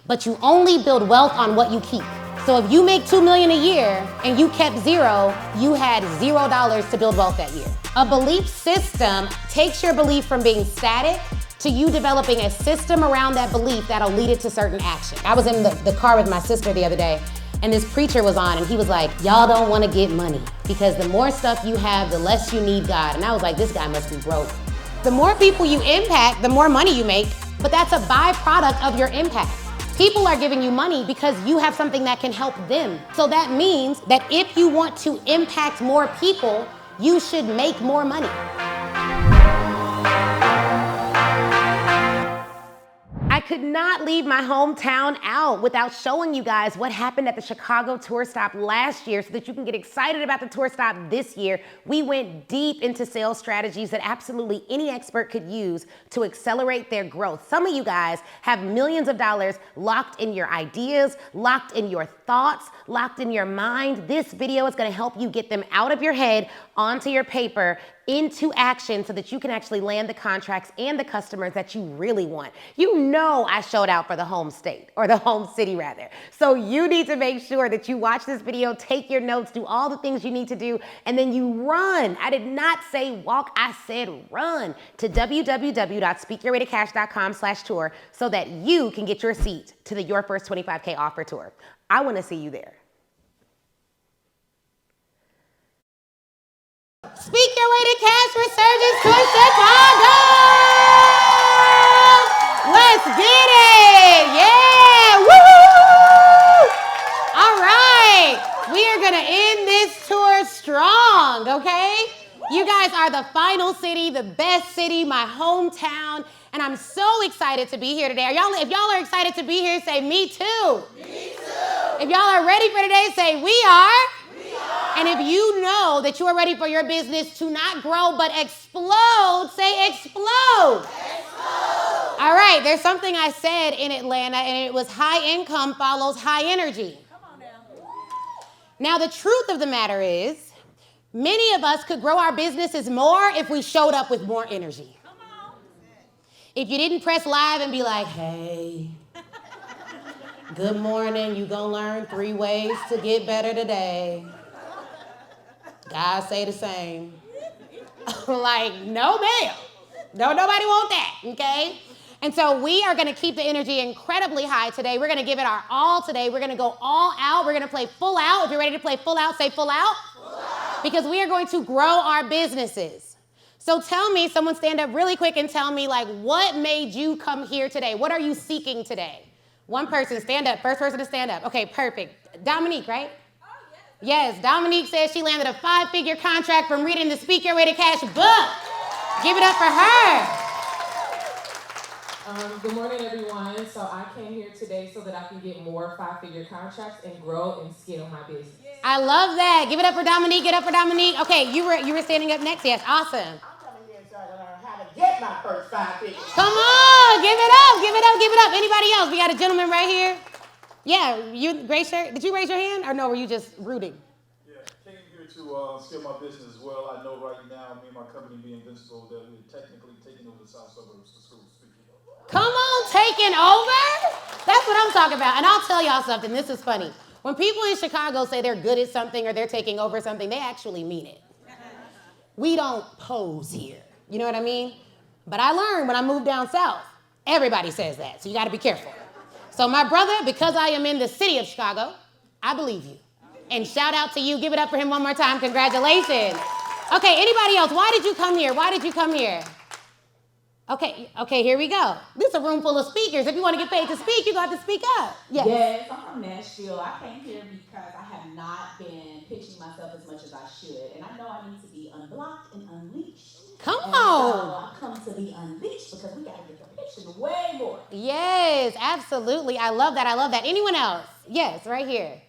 but you only build wealth on what you keep. So if you make $2 million a year and you kept zero, you had $0 to build wealth that year. A belief system takes your belief from being static to you developing a system around that belief that'll lead it to certain action. I was in the car with my sister the other day, and this preacher was on, and he was like, y'all don't want to get money because the more stuff you have, the less you need God. And I was like, this guy must be broke. The more people you impact, the more money you make, but that's a byproduct of your impact. People are giving you money because you have something that can help them. So that means that if you want to impact more people, you should make more money. I could not leave my hometown out without showing you guys what happened at the Chicago tour stop last year so that you can get excited about the tour stop this year. We went deep into sales strategies that absolutely any expert could use to accelerate their growth. Some of you guys have millions of dollars locked in your ideas, locked in your thoughts, locked in your mind. This video is gonna help you get them out of your head, onto your paper, into action so that you can actually land the contracts and the customers that you really want. You know I showed out for the home state, or the home city rather. So you need to make sure that you watch this video, take your notes, do all the things you need to do, and then you run. I did not say walk, I said run to www.speakyourwaytocash.com/tour so that you can get your seat to the Your First 25K Offer Tour. I wanna see you there. Speak Your Way to Cash Resurgence Tour Chicago! Let's get it! Yeah! Woo! All right, we are gonna end this tour strong, okay? You guys are the final city, the best city, my hometown, and I'm so excited to be here today. If y'all are excited to be here, say me too. Me too. If y'all are ready for today, say we are. And if you know that you are ready for your business to not grow but explode, say explode. Explode. All right, there's something I said in Atlanta, and it was high income follows high energy. Come on now. Now, the truth of the matter is, many of us could grow our businesses more if we showed up with more energy. Come on. If you didn't press live and be like, hey, good morning, you gonna learn 3 ways to get better today. God say the same. Like, no ma'am. No, nobody want that, okay? And so we are gonna keep the energy incredibly high today. We're gonna give it our all today. We're gonna go all out. We're gonna play full out. If you're ready to play full out, say full out. Full out. Because we are going to grow our businesses. So tell me, someone stand up really quick and tell me, like, what made you come here today? What are you seeking today? One person, stand up. First person to stand up. Okay, perfect. Dominique, right? Yes, Dominique says she landed a 5-figure contract from reading the Speak Your Way to Cash book. Give it up for her. Good morning, everyone. So I came here today so that I can get more 5-figure contracts and grow and scale my business. I love that. Give it up for Dominique. Get up for Dominique. Okay, you were standing up next. Yes, awesome. I'm coming here so I can learn how to get my first 5 figures. Come on, give it up, give it up, give it up. Anybody else? We got a gentleman right here. Yeah, you, gray shirt. Did you raise your hand or no, were you just rooting? Yeah, came here to scale my business as well. I know right now, me and my company being Invincible, that we're technically taking over the South Suburbs to school speaking. Come on, taking over? That's what I'm talking about. And I'll tell y'all something, this is funny. When people in Chicago say they're good at something or they're taking over something, they actually mean it. We don't pose here, you know what I mean? But I learned when I moved down south, everybody says that, so you gotta be careful. So my brother, because I am in the city of Chicago, I believe you. And shout out to you, give it up for him one more time, congratulations. Okay, anybody else, why did you come here? Why did you come here? Okay, here we go. This is a room full of speakers. If you want to get paid to speak, you're going to have to speak up. Yes, I'm from Nashville. I came here because I have not been pitching myself as much as I should. And I know I need to be unblocked and unleashed. Come on. So I come to be unleashed because we got to get the pitching way more. Yes, absolutely. I love that. I love that. Anyone else? Yes, right here.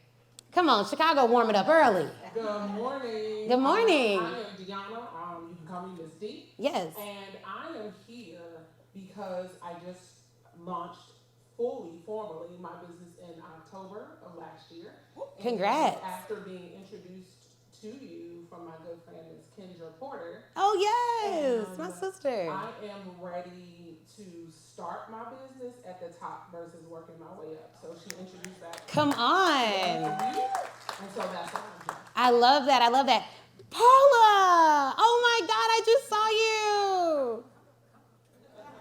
Come on, Chicago, warm it up early. Good morning. Good morning. I am Deanna. You can call me Miss D. Yes. And I am here because I just launched formally, my business in October of last year. Congrats. And after being introduced to you from my good friend, Miss Kendra Porter. Oh, yes, And my sister. I am ready to start my business at the top versus working my way up. So she introduced that. Come on. And so that's what I'm doing. I love that. I love that. Paula! Oh my God, I just saw you.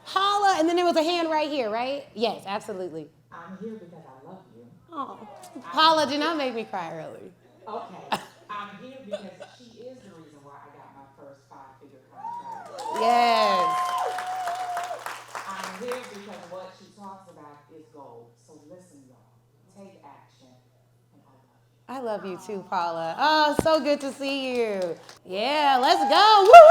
Paula, and then there was a hand right here, right? Yes, absolutely. I'm here because I love you. Oh, Paula, do not make me cry early. Okay. I'm here because she is the reason why I got my first 5-figure contract. Yes. I'm here because what she talks about is gold. So listen, y'all. Take action. And I love you. I love you too, Paula. Oh, so good to see you. Yeah, let's go. Woo!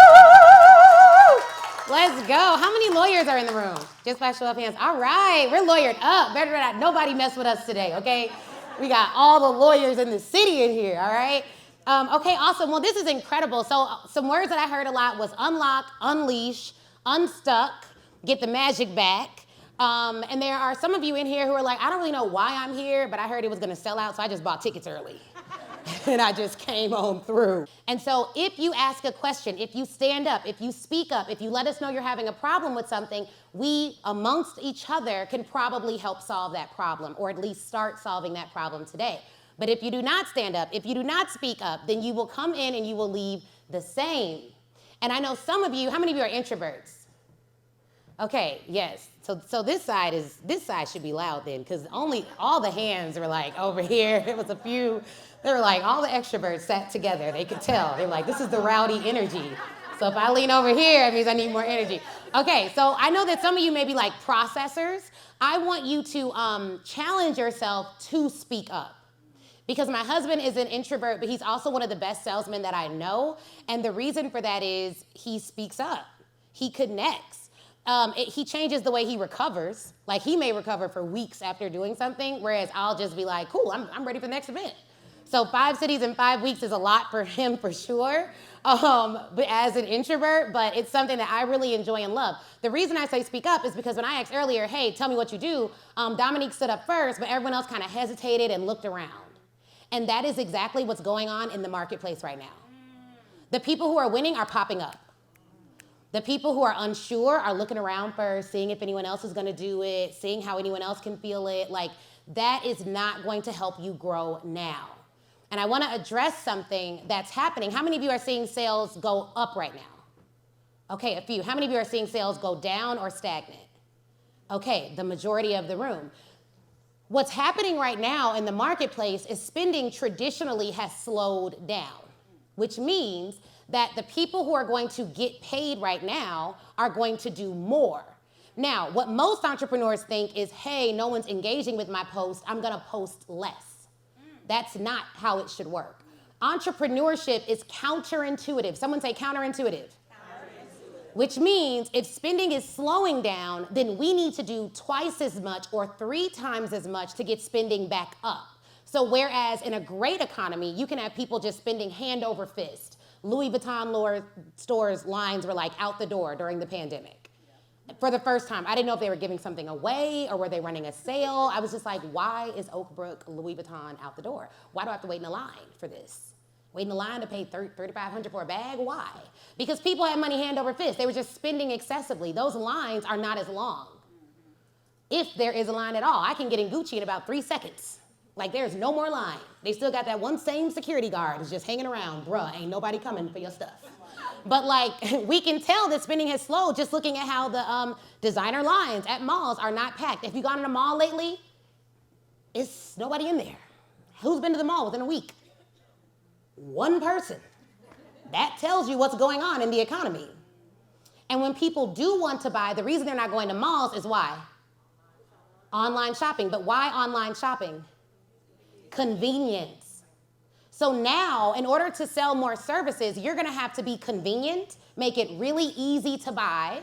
Let's go. How many lawyers are in the room? Just by show of hands. All right, we're lawyered up. Better not nobody mess with us today, okay? We got all the lawyers in the city in here, all right? Okay, awesome. Well, this is incredible. So some words that I heard a lot was unlock, unleash, unstuck, get the magic back. And there are some of you in here who are like, I don't really know why I'm here, but I heard it was gonna sell out, so I just bought tickets early. And I just came on through. And so if you ask a question, if you stand up, if you speak up, if you let us know you're having a problem with something, we amongst each other can probably help solve that problem, or at least start solving that problem today. But if you do not stand up, if you do not speak up, then you will come in and you will leave the same. And I know some of you, how many of you are introverts? Okay, yes. So this side should be loud then, because all the hands were like over here. It was a few. They were like, all the extroverts sat together. They could tell. They were like, this is the rowdy energy. So if I lean over here, it means I need more energy. Okay, so I know that some of you may be like processors. I want you to challenge yourself to speak up. Because my husband is an introvert, but he's also one of the best salesmen that I know. And the reason for that is he speaks up. He connects. He changes the way he recovers. Like, he may recover for weeks after doing something, whereas I'll just be like, cool, I'm ready for the next event. So 5 cities in 5 weeks is a lot for him for sure, but as an introvert, but it's something that I really enjoy and love. The reason I say speak up is because when I asked earlier, hey, tell me what you do, Dominique stood up first, but everyone else kind of hesitated and looked around. And that is exactly what's going on in the marketplace right now. The people who are winning are popping up. The people who are unsure are looking around first, seeing if anyone else is gonna do it, seeing how anyone else can feel it. Like, that is not going to help you grow now. And I wanna address something that's happening. How many of you are seeing sales go up right now? Okay, a few. How many of you are seeing sales go down or stagnant? Okay, the majority of the room. What's happening right now in the marketplace is spending traditionally has slowed down, which means that the people who are going to get paid right now are going to do more. Now, what most entrepreneurs think is, hey, no one's engaging with my post, I'm gonna post less. That's not how it should work. Entrepreneurship is counterintuitive. Someone say counterintuitive. Which means if spending is slowing down, then we need to do twice as much or 3 times as much to get spending back up. So whereas in a great economy, you can have people just spending hand over fist. Louis Vuitton stores lines were like out the door during the pandemic. For the first time, I didn't know if they were giving something away or were they running a sale. I was just like, why is Oakbrook Louis Vuitton out the door? Why do I have to wait in a line for this? Wait in the line to pay $3,500 for a bag? Why? Because people had money hand over fist. They were just spending excessively. Those lines are not as long. If there is a line at all, I can get in Gucci in about 3 seconds. Like, there's no more line. They still got that one same security guard who's just hanging around. Bruh, ain't nobody coming for your stuff. But like, we can tell that spending has slowed just looking at how the designer lines at malls are not packed. If you've gone to a mall lately, it's nobody in there. Who's been to the mall within a week? One person. That tells you what's going on in the economy. And when people do want to buy, the reason they're not going to malls is why? Online shopping. But why online shopping? Convenience. So now, in order to sell more services, you're gonna have to be convenient, make it really easy to buy,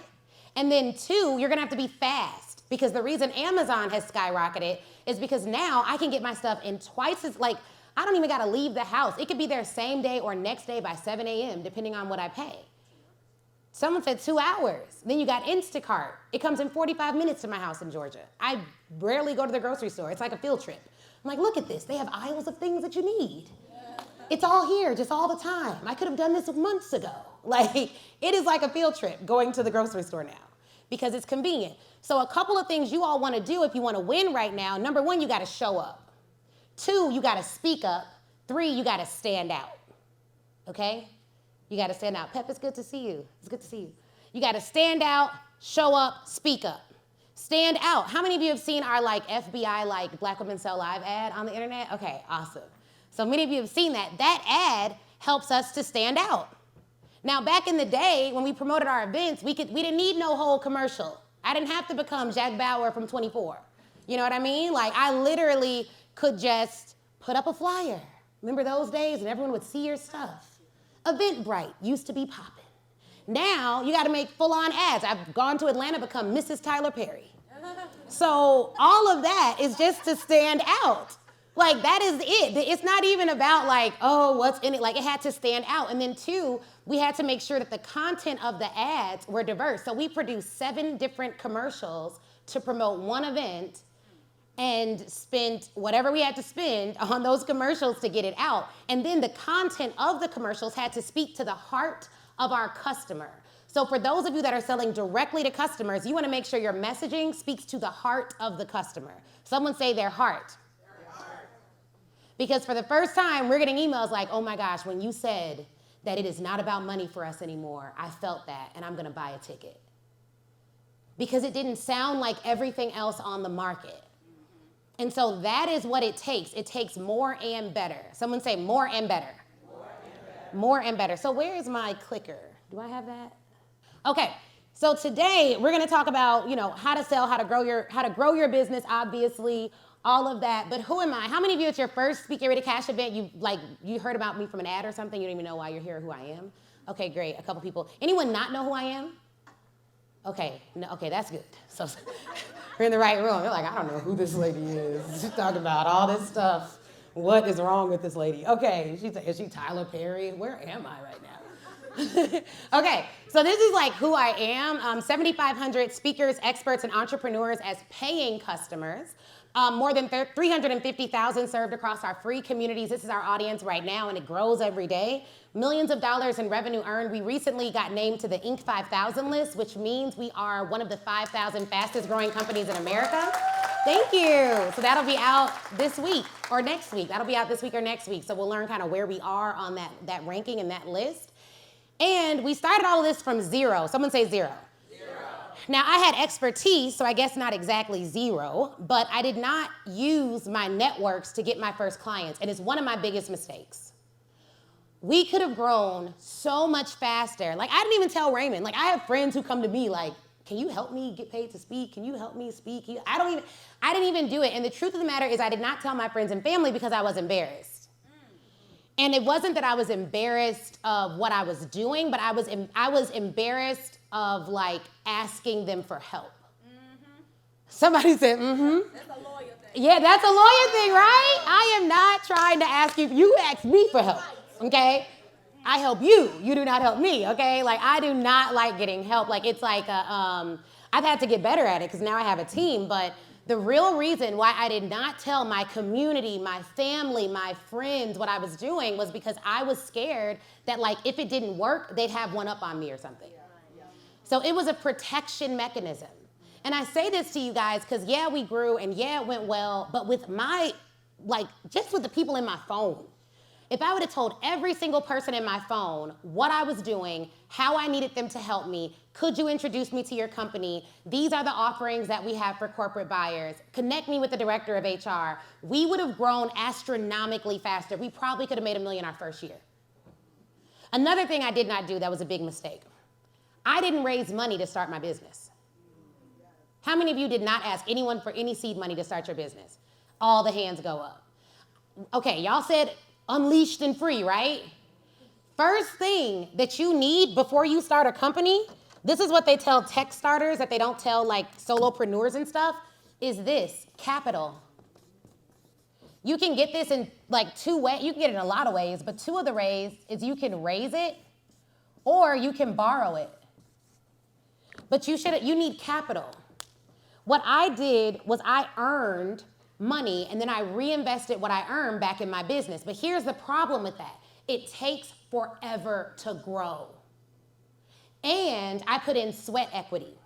and then 2, you're gonna have to be fast, because the reason Amazon has skyrocketed is because now I can get my stuff in twice as, like, I don't even gotta leave the house. It could be there same day or next day by 7 a.m., depending on what I pay. Someone said 2 hours. Then you got Instacart. It comes in 45 minutes to my house in Georgia. I rarely go to the grocery store. It's like a field trip. I'm like, look at this. They have aisles of things that you need. It's all here, just all the time. I could have done this months ago. Like, it is like a field trip going to the grocery store now because it's convenient. So a couple of things you all want to do if you want to win right now. Number one, you got to show up. 2, you got to speak up. 3, you got to stand out. Okay? You got to stand out. Pep, it's good to see you. It's good to see you. You got to stand out, show up, speak up. Stand out. How many of you have seen our like FBI like Black Women Sell Live ad on the internet? Okay, awesome. So many of you have seen that. That ad helps us to stand out. Now, back in the day when we promoted our events, we didn't need no whole commercial. I didn't have to become Jack Bauer from 24. You know what I mean? Like, I literally could just put up a flyer. Remember those days? And everyone would see your stuff. Eventbrite used to be popping. Now, you got to make full-on ads. I've gone to Atlanta, become Mrs. Tyler Perry. So all of that is just to stand out. Like, that is it. It's not even about like, oh, what's in it? Like, it had to stand out. And then 2, we had to make sure that the content of the ads were diverse. So we produced 7 different commercials to promote one event and spent whatever we had to spend on those commercials to get it out. And then the content of the commercials had to speak to the heart of our customer. So for those of you that are selling directly to customers, you want to make sure your messaging speaks to the heart of the customer. Someone say their heart. Because for the first time, we're getting emails like, oh my gosh, when you said that it is not about money for us anymore, I felt that, and I'm going to buy a ticket. Because it didn't sound like everything else on the market. And so that is what it takes. It takes more and better. Someone say more and better. More and better. So where is my clicker? Do I have that? Okay. So today we're going to talk about, how to sell, how to grow your business, obviously, all of that. But who am I? How many of you at your first Speak Get Ready Cash event, you heard about me from an ad or something? You don't even know why you're here, who I am? Okay, great. A couple people. Anyone not know who I am? Okay. No, okay, that's good. So we're in the right room. You're like, I don't know who this lady is. She's talking about all this stuff. What is wrong with this lady? Okay, is she Tyler Perry? Where am I right now? Okay, so this is like who I am. 7,500 speakers, experts, and entrepreneurs as paying customers. More than 350,000 served across our free communities. This is our audience right now, and it grows every day. Millions of dollars in revenue earned. We recently got named to the Inc. 5000 list, which means we are one of the 5,000 fastest growing companies in America. Thank you. So that'll be out this week or next week. That'll be out this week or next week. So we'll learn kind of where we are on that ranking and that list. And we started all of this from 0. Someone say 0. Now, I had expertise, so I guess not exactly 0, but I did not use my networks to get my first clients, and it's one of my biggest mistakes. We could have grown so much faster. Like, I didn't even tell Raymond. Like, I have friends who come to me like, can you help me get paid to speak? Can you help me speak? I didn't even do it, and the truth of the matter is I did not tell my friends and family because I was embarrassed. And it wasn't that I was embarrassed of what I was doing, but I was embarrassed of like asking them for help. Somebody said, That's a lawyer thing. Yeah, that's a lawyer thing, right? I am not trying to ask you. You ask me for help, okay? I help you. You do not help me, okay? Like, I do not like getting help. Like, it's like, I've had to get better at it because now I have a team, but the real reason why I did not tell my community, my family, my friends what I was doing was because I was scared that, like, if it didn't work, they'd have one up on me or something. So it was a protection mechanism. And I say this to you guys because, yeah, we grew and, yeah, it went well, but with just with the people in my phone, if I would have told every single person in my phone what I was doing, how I needed them to help me, could you introduce me to your company? These are the offerings that we have for corporate buyers. Connect me with the director of HR. We would have grown astronomically faster. We probably could have made $1 million our first year. Another thing I did not do that was a big mistake. I didn't raise money to start my business. How many of you did not ask anyone for any seed money to start your business? All the hands go up. Okay, y'all said unleashed and free, right? First thing that you need before you start a company, this is what they tell tech starters that they don't tell like solopreneurs and stuff, is this, capital. You can get this in like 2 ways. You can get it in a lot of ways, but 2 of the ways is you can raise it or you can borrow it. But you need capital. What I did was I earned money, and then I reinvested what I earned back in my business. But here's the problem with that. It takes forever to grow. And I put in sweat equity.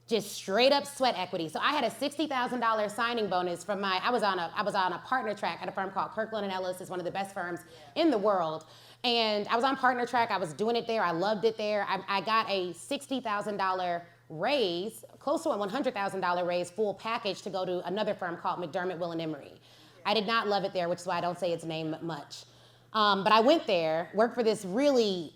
Just straight up sweat equity. So I had a $60,000 signing bonus from I was on a partner track at a firm called Kirkland & Ellis. It's one of the best firms in the world. And I was on partner track. I was doing it there. I loved it there. I got a $60,000 raise, close to a $100,000 raise, full package to go to another firm called McDermott, Will & Emery. I did not love it there, which is why I don't say its name much. But I went there, worked for this really,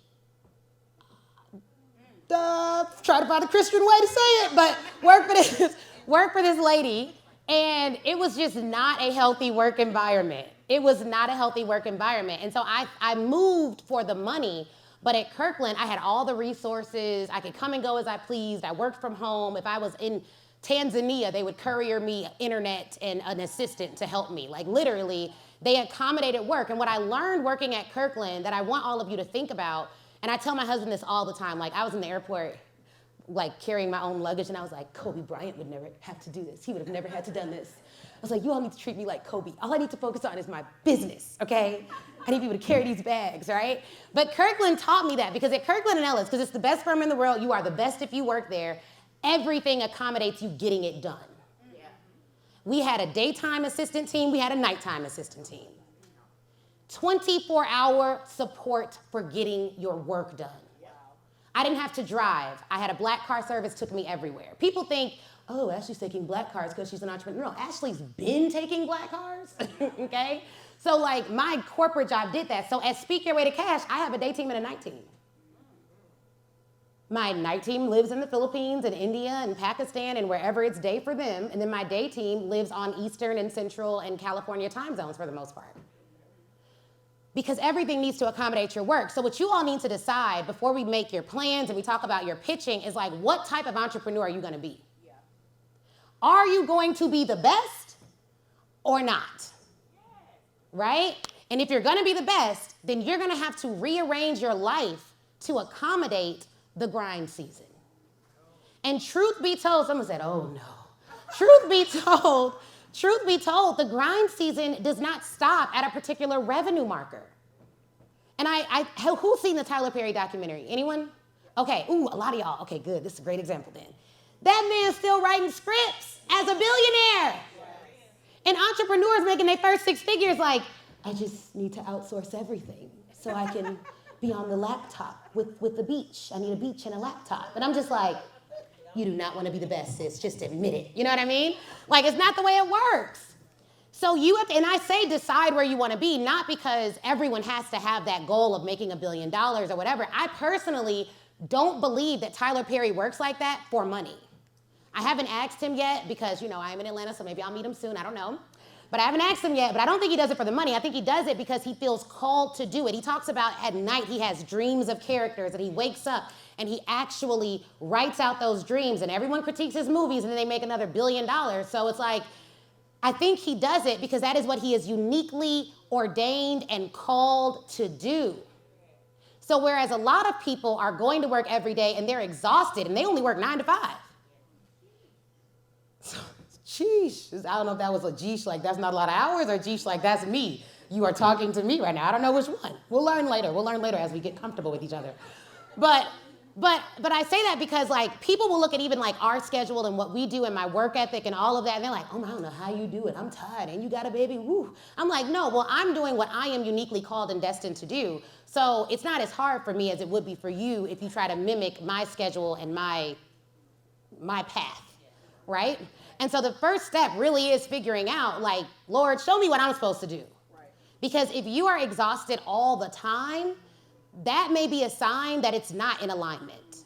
try to find a Christian way to say it, but worked for this lady, and it was just not a healthy work environment. It was not a healthy work environment. And so I moved for the money, but at Kirkland, I had all the resources. I could come and go as I pleased. I worked from home. If I was in Tanzania, they would courier me internet and an assistant to help me. Like literally, they accommodated work. And what I learned working at Kirkland that I want all of you to think about, and I tell my husband this all the time, like I was in the airport, like carrying my own luggage, and I was like, Kobe Bryant would never have to do this. He would have never had to done this. I was like, you all need to treat me like Kobe. All I need to focus on is my business, okay? I need people to carry these bags, right? But Kirkland taught me that, because at Kirkland & Ellis, because it's the best firm in the world, you are the best if you work there, everything accommodates you getting it done. Yeah. We had a daytime assistant team, we had a nighttime assistant team. 24-hour support for getting your work done. Wow. I didn't have to drive. I had a black car service, took me everywhere. People think, oh, Ashley's taking black cars because she's an entrepreneur. No, Ashley's been taking black cars, okay? So like my corporate job did that. So at Speak Your Way to Cash, I have a day team and a night team. My night team lives in the Philippines and India and Pakistan and wherever it's day for them. And then my day team lives on Eastern and Central and California time zones for the most part. Because everything needs to accommodate your work. So what you all need to decide before we make your plans and we talk about your pitching is like, what type of entrepreneur are you gonna be? Yeah. Are you going to be the best or not? Right? And if you're gonna be the best, then you're gonna have to rearrange your life to accommodate the grind season. And truth be told, someone said, oh no. Truth be told, the grind season does not stop at a particular revenue marker. And who's seen the Tyler Perry documentary? Anyone? Okay, ooh, a lot of y'all. Okay, good, this is a great example then. That man's still writing scripts as a billionaire. And entrepreneurs making their first 6 figures like, I just need to outsource everything so I can be on the laptop with the beach. I need a beach and a laptop. And I'm just like, you do not want to be the best, sis. Just admit it. You know what I mean? Like, it's not the way it works. So you have to, and I say decide where you want to be, not because everyone has to have that goal of making $1 billion or whatever. I personally don't believe that Tyler Perry works like that for money. I haven't asked him yet because, you know, I'm in Atlanta, so maybe I'll meet him soon. I don't know. But I haven't asked him yet, but I don't think he does it for the money. I think he does it because he feels called to do it. He talks about at night he has dreams of characters and he wakes up and he actually writes out those dreams, and everyone critiques his movies and then they make another $1 billion. So it's like, I think he does it because that is what he is uniquely ordained and called to do. So whereas a lot of people are going to work every day and they're exhausted and they only work 9 to 5. So, sheesh, I don't know if that was a geesh, like that's not a lot of hours, or geesh, like that's me. You are talking to me right now. I don't know which one. We'll learn later. We'll learn later as we get comfortable with each other. But I say that because like people will look at even like our schedule and what we do and my work ethic and all of that, and they're like, oh, I don't know how you do it. I'm tired, and you got a baby, woo. I'm like, no, well, I'm doing what I am uniquely called and destined to do. So it's not as hard for me as it would be for you if you try to mimic my schedule and my path, right? And so the first step really is figuring out, like, Lord, show me what I'm supposed to do. Right. Because if you are exhausted all the time, that may be a sign that it's not in alignment.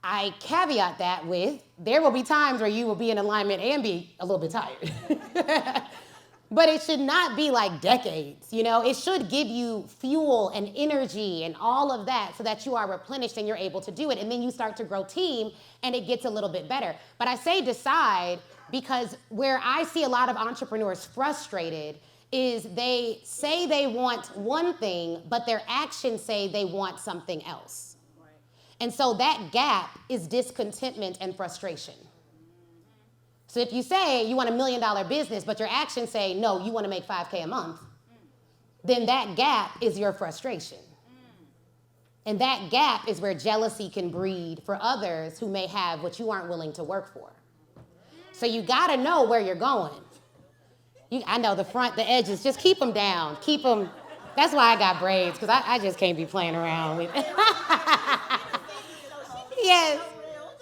I caveat that with, there will be times where you will be in alignment and be a little bit tired. But it should not be like decades, you know? It should give you fuel and energy and all of that so that you are replenished and you're able to do it. And then you start to grow team and it gets a little bit better. But I say decide because where I see a lot of entrepreneurs frustrated is they say they want one thing, but their actions say they want something else. Right. And so that gap is discontentment and frustration. So if you say you want $1 million business, but your actions say, no, you want to make $5K a month, then that gap is your frustration. And that gap is where jealousy can breed for others who may have what you aren't willing to work for. So you got to know where you're going. I know the front, the edges, just keep them down. Keep them. That's why I got braids, because I just can't be playing around with it. Yes.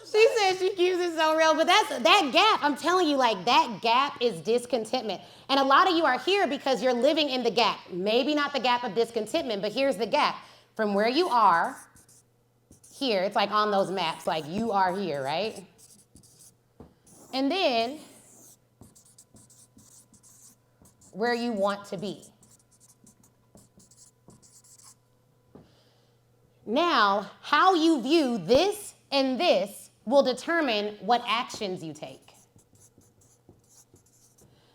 She said she keeps it so real, but that gap, I'm telling you, like, that gap is discontentment. And a lot of you are here because you're living in the gap. Maybe not the gap of discontentment, but here's the gap. From where you are, here, it's like on those maps, like you are here, right? And then, where you want to be. Now, how you view this and this will determine what actions you take.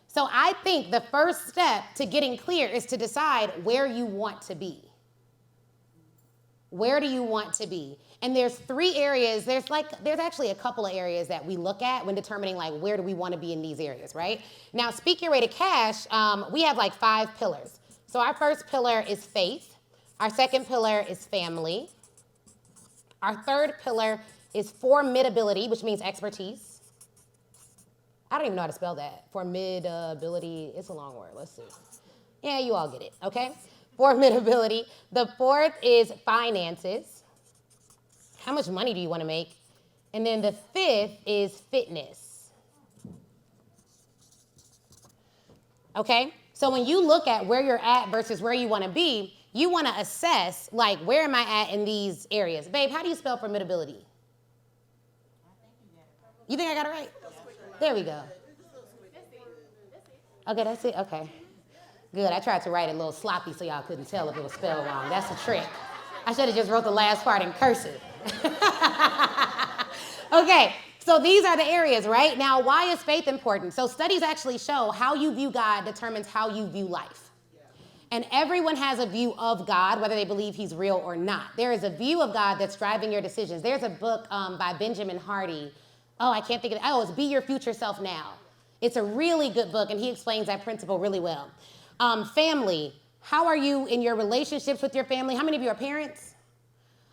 So I think the first step to getting clear is to decide where you want to be. Where do you want to be? And there's 3 areas, there's actually a couple of areas that we look at when determining like where do we want to be in these areas, right? Now, Speak Your Way to Cash, we have like 5 pillars. So our first pillar is faith. Our second pillar is family. Our third pillar is formidability, which means expertise. I don't even know how to spell that. Formidability, it's a long word, let's see. Yeah, you all get it, okay? Formidability. The fourth is finances. How much money do you want to make? And then the fifth is fitness. Okay? So when you look at where you're at versus where you want to be, you want to assess, like, where am I at in these areas? Babe, how do you spell formidability? You think I got it right? There we go. Okay, that's it? Okay. Good, I tried to write it a little sloppy so y'all couldn't tell if it was spelled wrong. That's a trick. I should have just wrote the last part in cursive. Okay, so these are the areas, right? Now, why is faith important? So studies actually show how you view God determines how you view life. And everyone has a view of God, whether they believe he's real or not. There is a view of God that's driving your decisions. There's a book by Benjamin Hardy. Oh, I can't think of it. Oh, it's Be Your Future Self Now. It's a really good book, and he explains that principle really well. Family, how are you in your relationships with your family? How many of you are parents?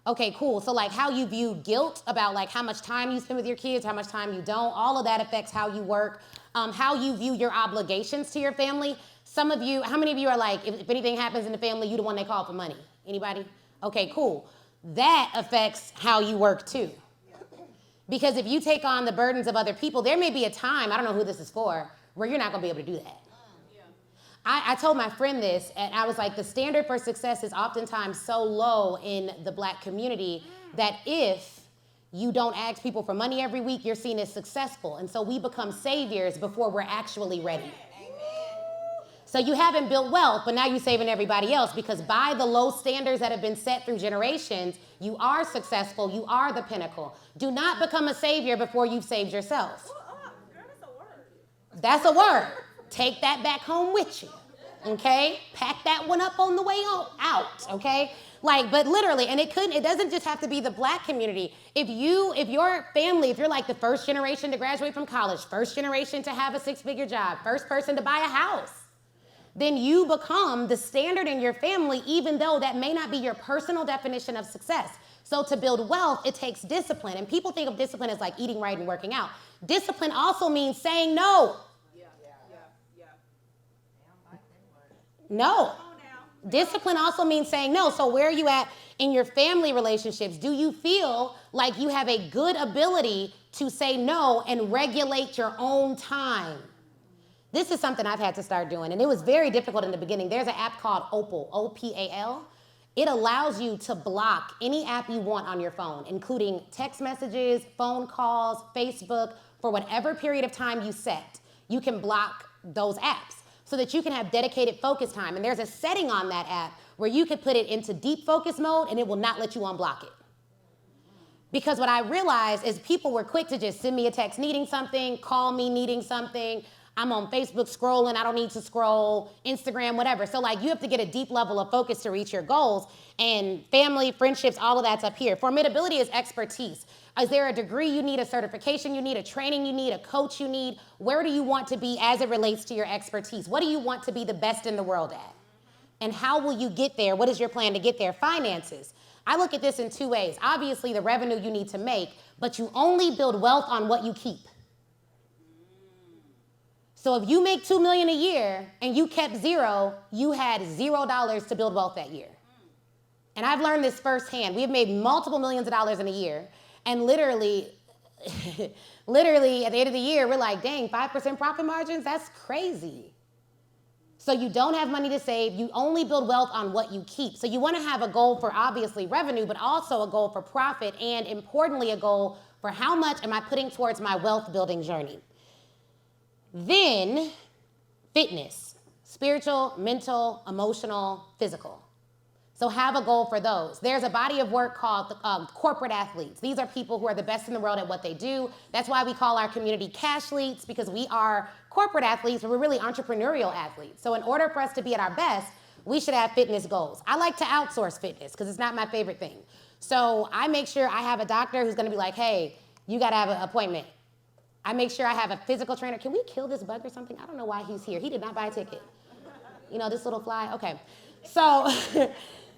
Okay, cool. So like how you view guilt about like how much time you spend with your kids, how much time you don't, all of that affects how you work, how you view your obligations to your family. Some of you, how many of you are like, if anything happens in the family, you're the one they call for money? Anybody? Okay, cool. That affects how you work too. Because if you take on the burdens of other people, there may be a time, I don't know who this is for, where you're not gonna be able to do that. I told my friend this, and I was like, the standard for success is oftentimes so low in the Black community that if you don't ask people for money every week, you're seen as successful. And so we become saviors before we're actually ready. So you haven't built wealth, but now you're saving everybody else because by the low standards that have been set through generations, you are successful, you are the pinnacle. Do not become a savior before you've saved yourself. That's a word. Take that back home with you, okay? Pack that one up on the way out, okay? Like, but literally, and it doesn't just have to be the Black community. If your family, if you're like the first generation to graduate from college, first generation to have a 6-figure job, first person to buy a house, then you become the standard in your family, even though that may not be your personal definition of success. So to build wealth, it takes discipline. And people think of discipline as like eating right and working out. Discipline also means saying no. No. Discipline also means saying no. So where are you at in your family relationships? Do you feel like you have a good ability to say no and regulate your own time? This is something I've had to start doing, and it was very difficult in the beginning. There's an app called Opal, O-P-A-L. It allows you to block any app you want on your phone, including text messages, phone calls, Facebook, for whatever period of time you set. You can block those apps so that you can have dedicated focus time. And there's a setting on that app where you could put it into deep focus mode and it will not let you unblock it. Because what I realized is people were quick to just send me a text needing something, call me needing something. I'm on Facebook scrolling, I don't need to scroll, Instagram, whatever. So like you have to get a deep level of focus to reach your goals, and family, friendships, all of that's up here. Formidability is expertise. Is there a degree you need, a certification you need, a training you need, a coach you need? Where do you want to be as it relates to your expertise? What do you want to be the best in the world at? And how will you get there? What is your plan to get there? Finances. I look at this in two ways. Obviously, the revenue you need to make, but you only build wealth on what you keep. So if you make $2 million a year and you kept zero, you had $0 to build wealth that year. And I've learned this firsthand. We've made multiple millions of dollars in a year. And literally at the end of the year, we're like, dang, 5% profit margins? That's crazy. So you don't have money to save. You only build wealth on what you keep. So you want to have a goal for obviously revenue, but also a goal for profit, and importantly, a goal for how much am I putting towards my wealth building journey. Then fitness, spiritual, mental, emotional, physical. So have a goal for those. There's a body of work called corporate athletes. These are people who are the best in the world at what they do. That's why we call our community cashleets, because we are corporate athletes, but we're really entrepreneurial athletes. So in order for us to be at our best, we should have fitness goals. I like to outsource fitness because it's not my favorite thing. So I make sure I have a doctor who's gonna be like, hey, you gotta have an appointment. I make sure I have a physical trainer. Can we kill this bug or something? I don't know why he's here. He did not buy a ticket. You know, this little fly, okay. So,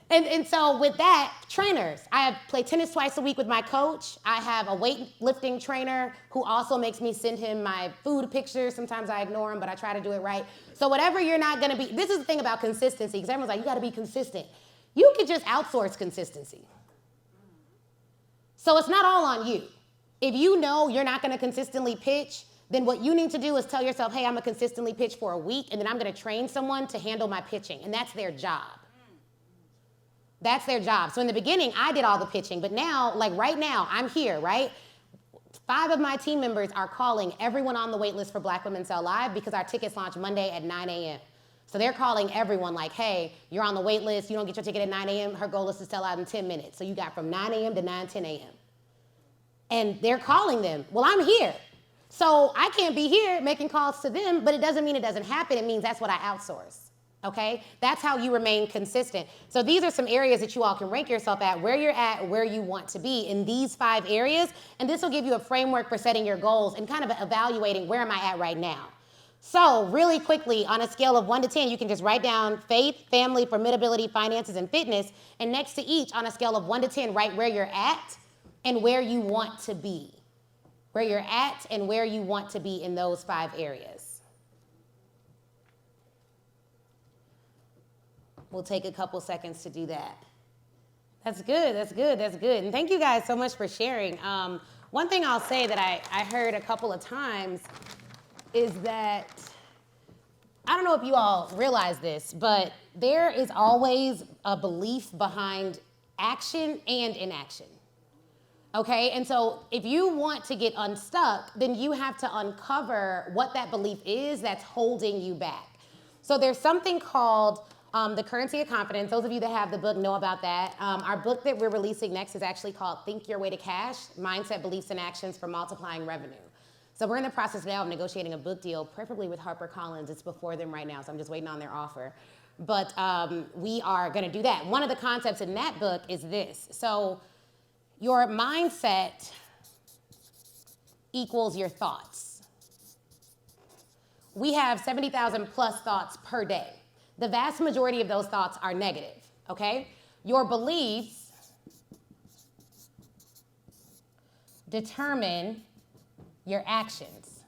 and so with that, trainers. I play tennis twice a week with my coach. I have a weightlifting trainer who also makes me send him my food pictures. Sometimes I ignore him, but I try to do it right. So whatever you're not gonna be, this is the thing about consistency, because everyone's like, you gotta be consistent. You could just outsource consistency. So it's not all on you. If you know you're not gonna consistently pitch, then what you need to do is tell yourself, hey, I'm gonna consistently pitch for a week, and then I'm gonna train someone to handle my pitching, and that's their job. That's their job. So in the beginning, I did all the pitching, but now, like right now, I'm here, right? 5 of my team members are calling everyone on the wait list for Black Women Sell Live because our tickets launch Monday at 9 a.m. So they're calling everyone like, hey, you're on the wait list, you don't get your ticket at 9 a.m., her goal is to sell out in 10 minutes. So you got from 9 a.m. to 10 a.m. And they're calling them. Well, I'm here. So I can't be here making calls to them, but it doesn't mean it doesn't happen. It means that's what I outsource, okay? That's how you remain consistent. So these are some areas that you all can rank yourself at, where you're at, where you want to be in these 5 areas. And this will give you a framework for setting your goals and kind of evaluating where am I at right now. So really quickly, on a scale of 1 to 10, you can just write down faith, family, formidability, finances, and fitness. And next to each, on a scale of 1 to 10, write where you're at and where you want to be. Where you're at and where you want to be in those 5 areas. We'll take a couple seconds to do that. That's good, that's good, that's good. And thank you guys so much for sharing. One thing I'll say that I heard a couple of times is that, I don't know if you all realize this, but there is always a belief behind action and inaction. Okay, and so if you want to get unstuck, then you have to uncover what that belief is that's holding you back. So there's something called The Currency of Confidence. Those of you that have the book know about that. Our book that we're releasing next is actually called Think Your Way to Cash, Mindset, Beliefs, and Actions for Multiplying Revenue. So we're in the process now of negotiating a book deal, preferably with HarperCollins. It's before them right now, so I'm just waiting on their offer. But we are gonna do that. One of the concepts in that book is this. So your mindset equals your thoughts. We have 70,000 plus thoughts per day. The vast majority of those thoughts are negative, okay? Your beliefs determine your actions.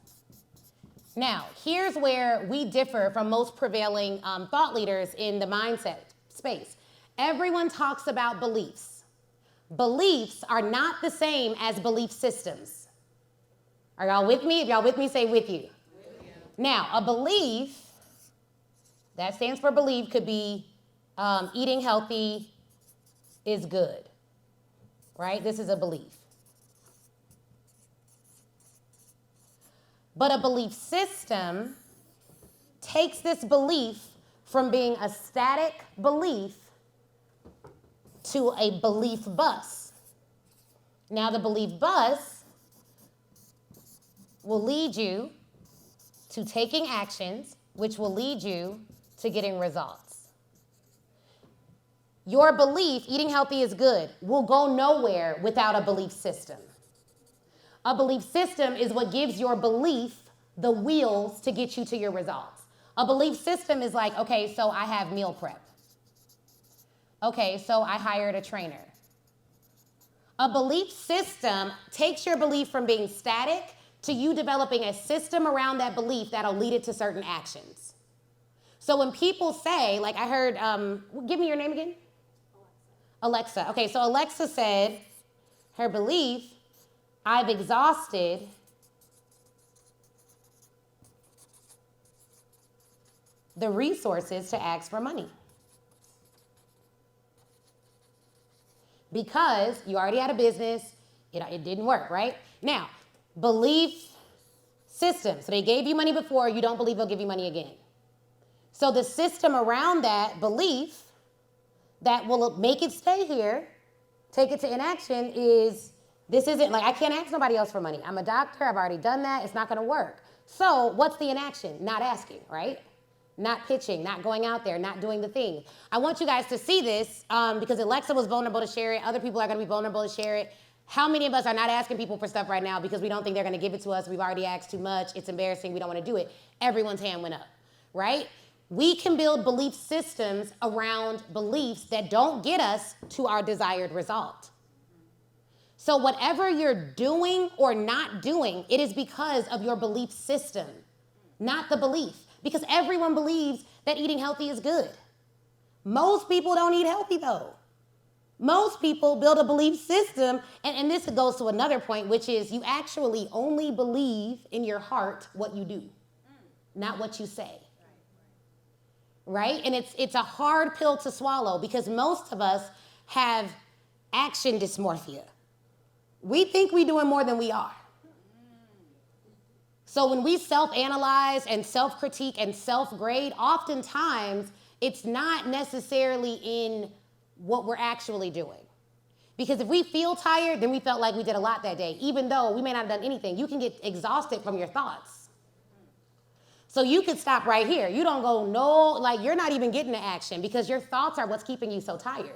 Now, here's where we differ from most prevailing thought leaders in the mindset space. Everyone talks about beliefs. Beliefs are not the same as belief systems. Are y'all with me? If y'all with me, say with you. Now, a belief, that stands for believe, could be eating healthy is good, right? This is a belief. But a belief system takes this belief from being a static belief to a belief bus. Now the belief bus will lead you to taking actions which will lead you to getting results. Your belief, eating healthy is good, will go nowhere without a belief system. A belief system is what gives your belief the wheels to get you to your results. A belief system is like, okay, so I have meal prep. Okay, so I hired a trainer. A belief system takes your belief from being static to you developing a system around that belief that'll lead it to certain actions. So when people say, like I heard, give me your name again? Alexa. Okay, so Alexa said her belief, I've exhausted the resources to ask for money. Because you already had a business, it didn't work, right? Now, belief system. So they gave you money before, you don't believe they'll give you money again. So the system around that belief that will make it stay here, take it to inaction is, this isn't, like I can't ask nobody else for money. I'm a doctor, I've already done that, it's not gonna work. So what's the inaction? Not asking, right? Not pitching, not going out there, not doing the thing. I want you guys to see this because Alexa was vulnerable to share it. Other people are gonna be vulnerable to share it. How many of us are not asking people for stuff right now because we don't think they're gonna give it to us? We've already asked too much, it's embarrassing, we don't wanna do it. Everyone's hand went up, right? We can build belief systems around beliefs that don't get us to our desired result. So whatever you're doing or not doing, it is because of your belief system, not the belief. Because everyone believes that eating healthy is good. Most people don't eat healthy though. Most people build a belief system, and this goes to another point, which is you actually only believe in your heart what you do, not what you say. Right? And it's a hard pill to swallow because most of us have action dysmorphia. We think we're doing more than we are. So when we self-analyze and self-critique and self-grade, oftentimes it's not necessarily in what we're actually doing. Because if we feel tired, then we felt like we did a lot that day, even though we may not have done anything. You can get exhausted from your thoughts. So you could stop right here. You don't go, no, like you're not even getting to action because your thoughts are what's keeping you so tired.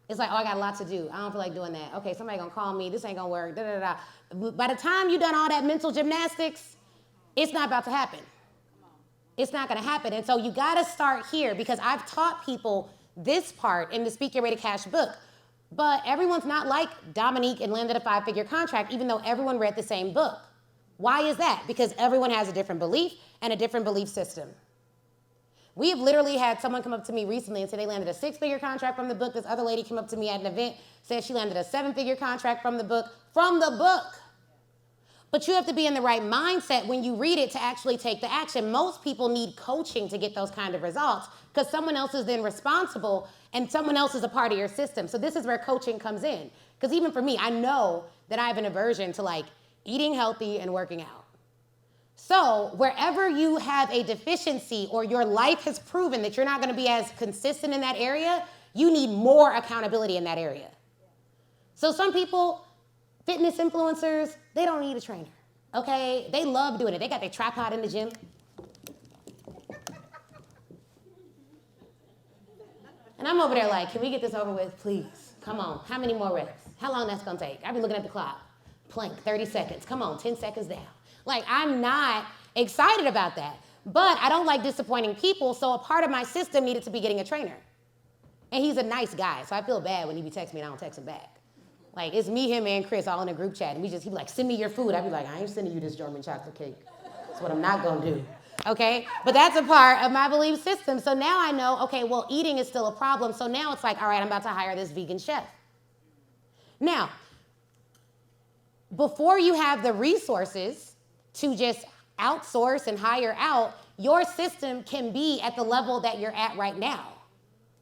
It's like, oh, I got a lot to do. I don't feel like doing that. Okay, somebody gonna call me. This ain't gonna work. Da, da, da. By the time you done all that mental gymnastics, it's not about to happen. It's not gonna happen. And so you gotta start here because I've taught people this part in the Speak Your Way to Cash book. But everyone's not like Dominique and landed a 5-figure contract, even though everyone read the same book. Why is that? Because everyone has a different belief and a different belief system. We have literally had someone come up to me recently and say they landed a 6-figure contract from the book. This other lady came up to me at an event, said she landed a 7-figure contract from the book. From the book. But you have to be in the right mindset when you read it to actually take the action. Most people need coaching to get those kind of results because someone else is then responsible and someone else is a part of your system. So this is where coaching comes in. Because even for me, I know that I have an aversion to like eating healthy and working out. So wherever you have a deficiency or your life has proven that you're not going to be as consistent in that area, you need more accountability in that area. So some people, fitness influencers, they don't need a trainer, okay? They love doing it. They got their tripod in the gym. And I'm over there like, can we get this over with, please? Come on, how many more reps? How long that's gonna take? I've been looking at the clock. Plank, 30 seconds. Come on, 10 seconds down. Like, I'm not excited about that. But I don't like disappointing people, so a part of my system needed to be getting a trainer. And he's a nice guy, so I feel bad when he be texting me and I don't text him back. Like, it's me, him, and Chris all in a group chat, and he be like, send me your food. I be like, I ain't sending you this German chocolate cake. That's what I'm not gonna do, okay? But that's a part of my belief system. So now I know, okay, well, eating is still a problem, so now it's like, all right, I'm about to hire this vegan chef. Now, before you have the resources to just outsource and hire out, your system can be at the level that you're at right now.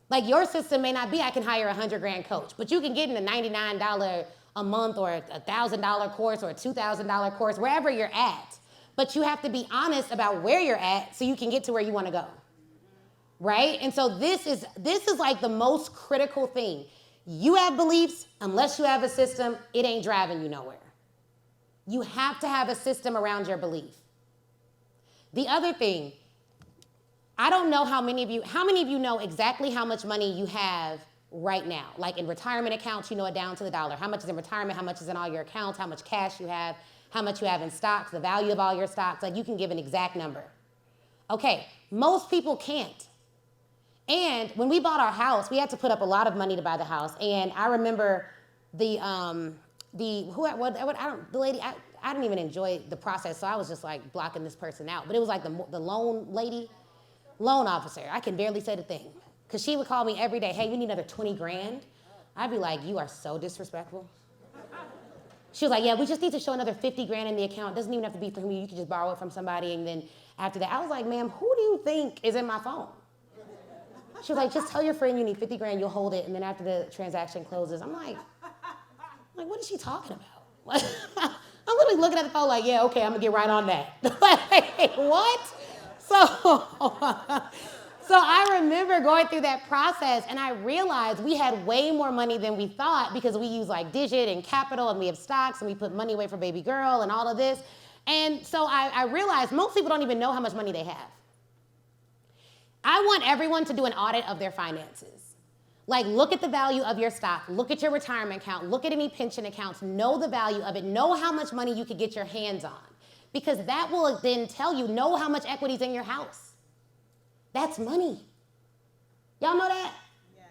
Like your system may not be, I can hire a $100,000 coach, but you can get in a $99 a month or a $1,000 course or a $2,000 course, wherever you're at. But you have to be honest about where you're at so you can get to where you want to go, right? And so this is like the most critical thing. You have beliefs, unless you have a system, it ain't driving you nowhere. You have to have a system around your belief. The other thing, I don't know how many of you know exactly how much money you have right now? Like in retirement accounts, you know it down to the dollar. How much is in retirement? How much is in all your accounts? How much cash you have? How much you have in stocks? The value of all your stocks? Like you can give an exact number. Okay, most people can't. And when we bought our house, we had to put up a lot of money to buy the house. And I remember I didn't even enjoy the process, so I was just like blocking this person out. But it was like the loan officer. I can barely say the thing. Because she would call me every day, hey, we need another 20 grand. I'd be like, you are so disrespectful. She was like, yeah, we just need to show another 50 grand in the account. It doesn't even have to be from you. You can just borrow it from somebody. And then after that, I was like, ma'am, who do you think is in my phone? She was like, just tell your friend you need 50 grand, you'll hold it. And then after the transaction closes, I'm like, what is she talking about? I'm literally looking at the phone like, yeah, okay, I'm gonna get right on that. Like, what? So I remember going through that process and I realized we had way more money than we thought because we use like Digit and Capital and we have stocks and we put money away for baby girl and all of this. And so I realized most people don't even know how much money they have. I want everyone to do an audit of their finances. Like look at the value of your stock, look at your retirement account, look at any pension accounts, know the value of it, know how much money you could get your hands on. Because that will then tell you, know how much equity is in your house. That's money. Y'all know that? Yes.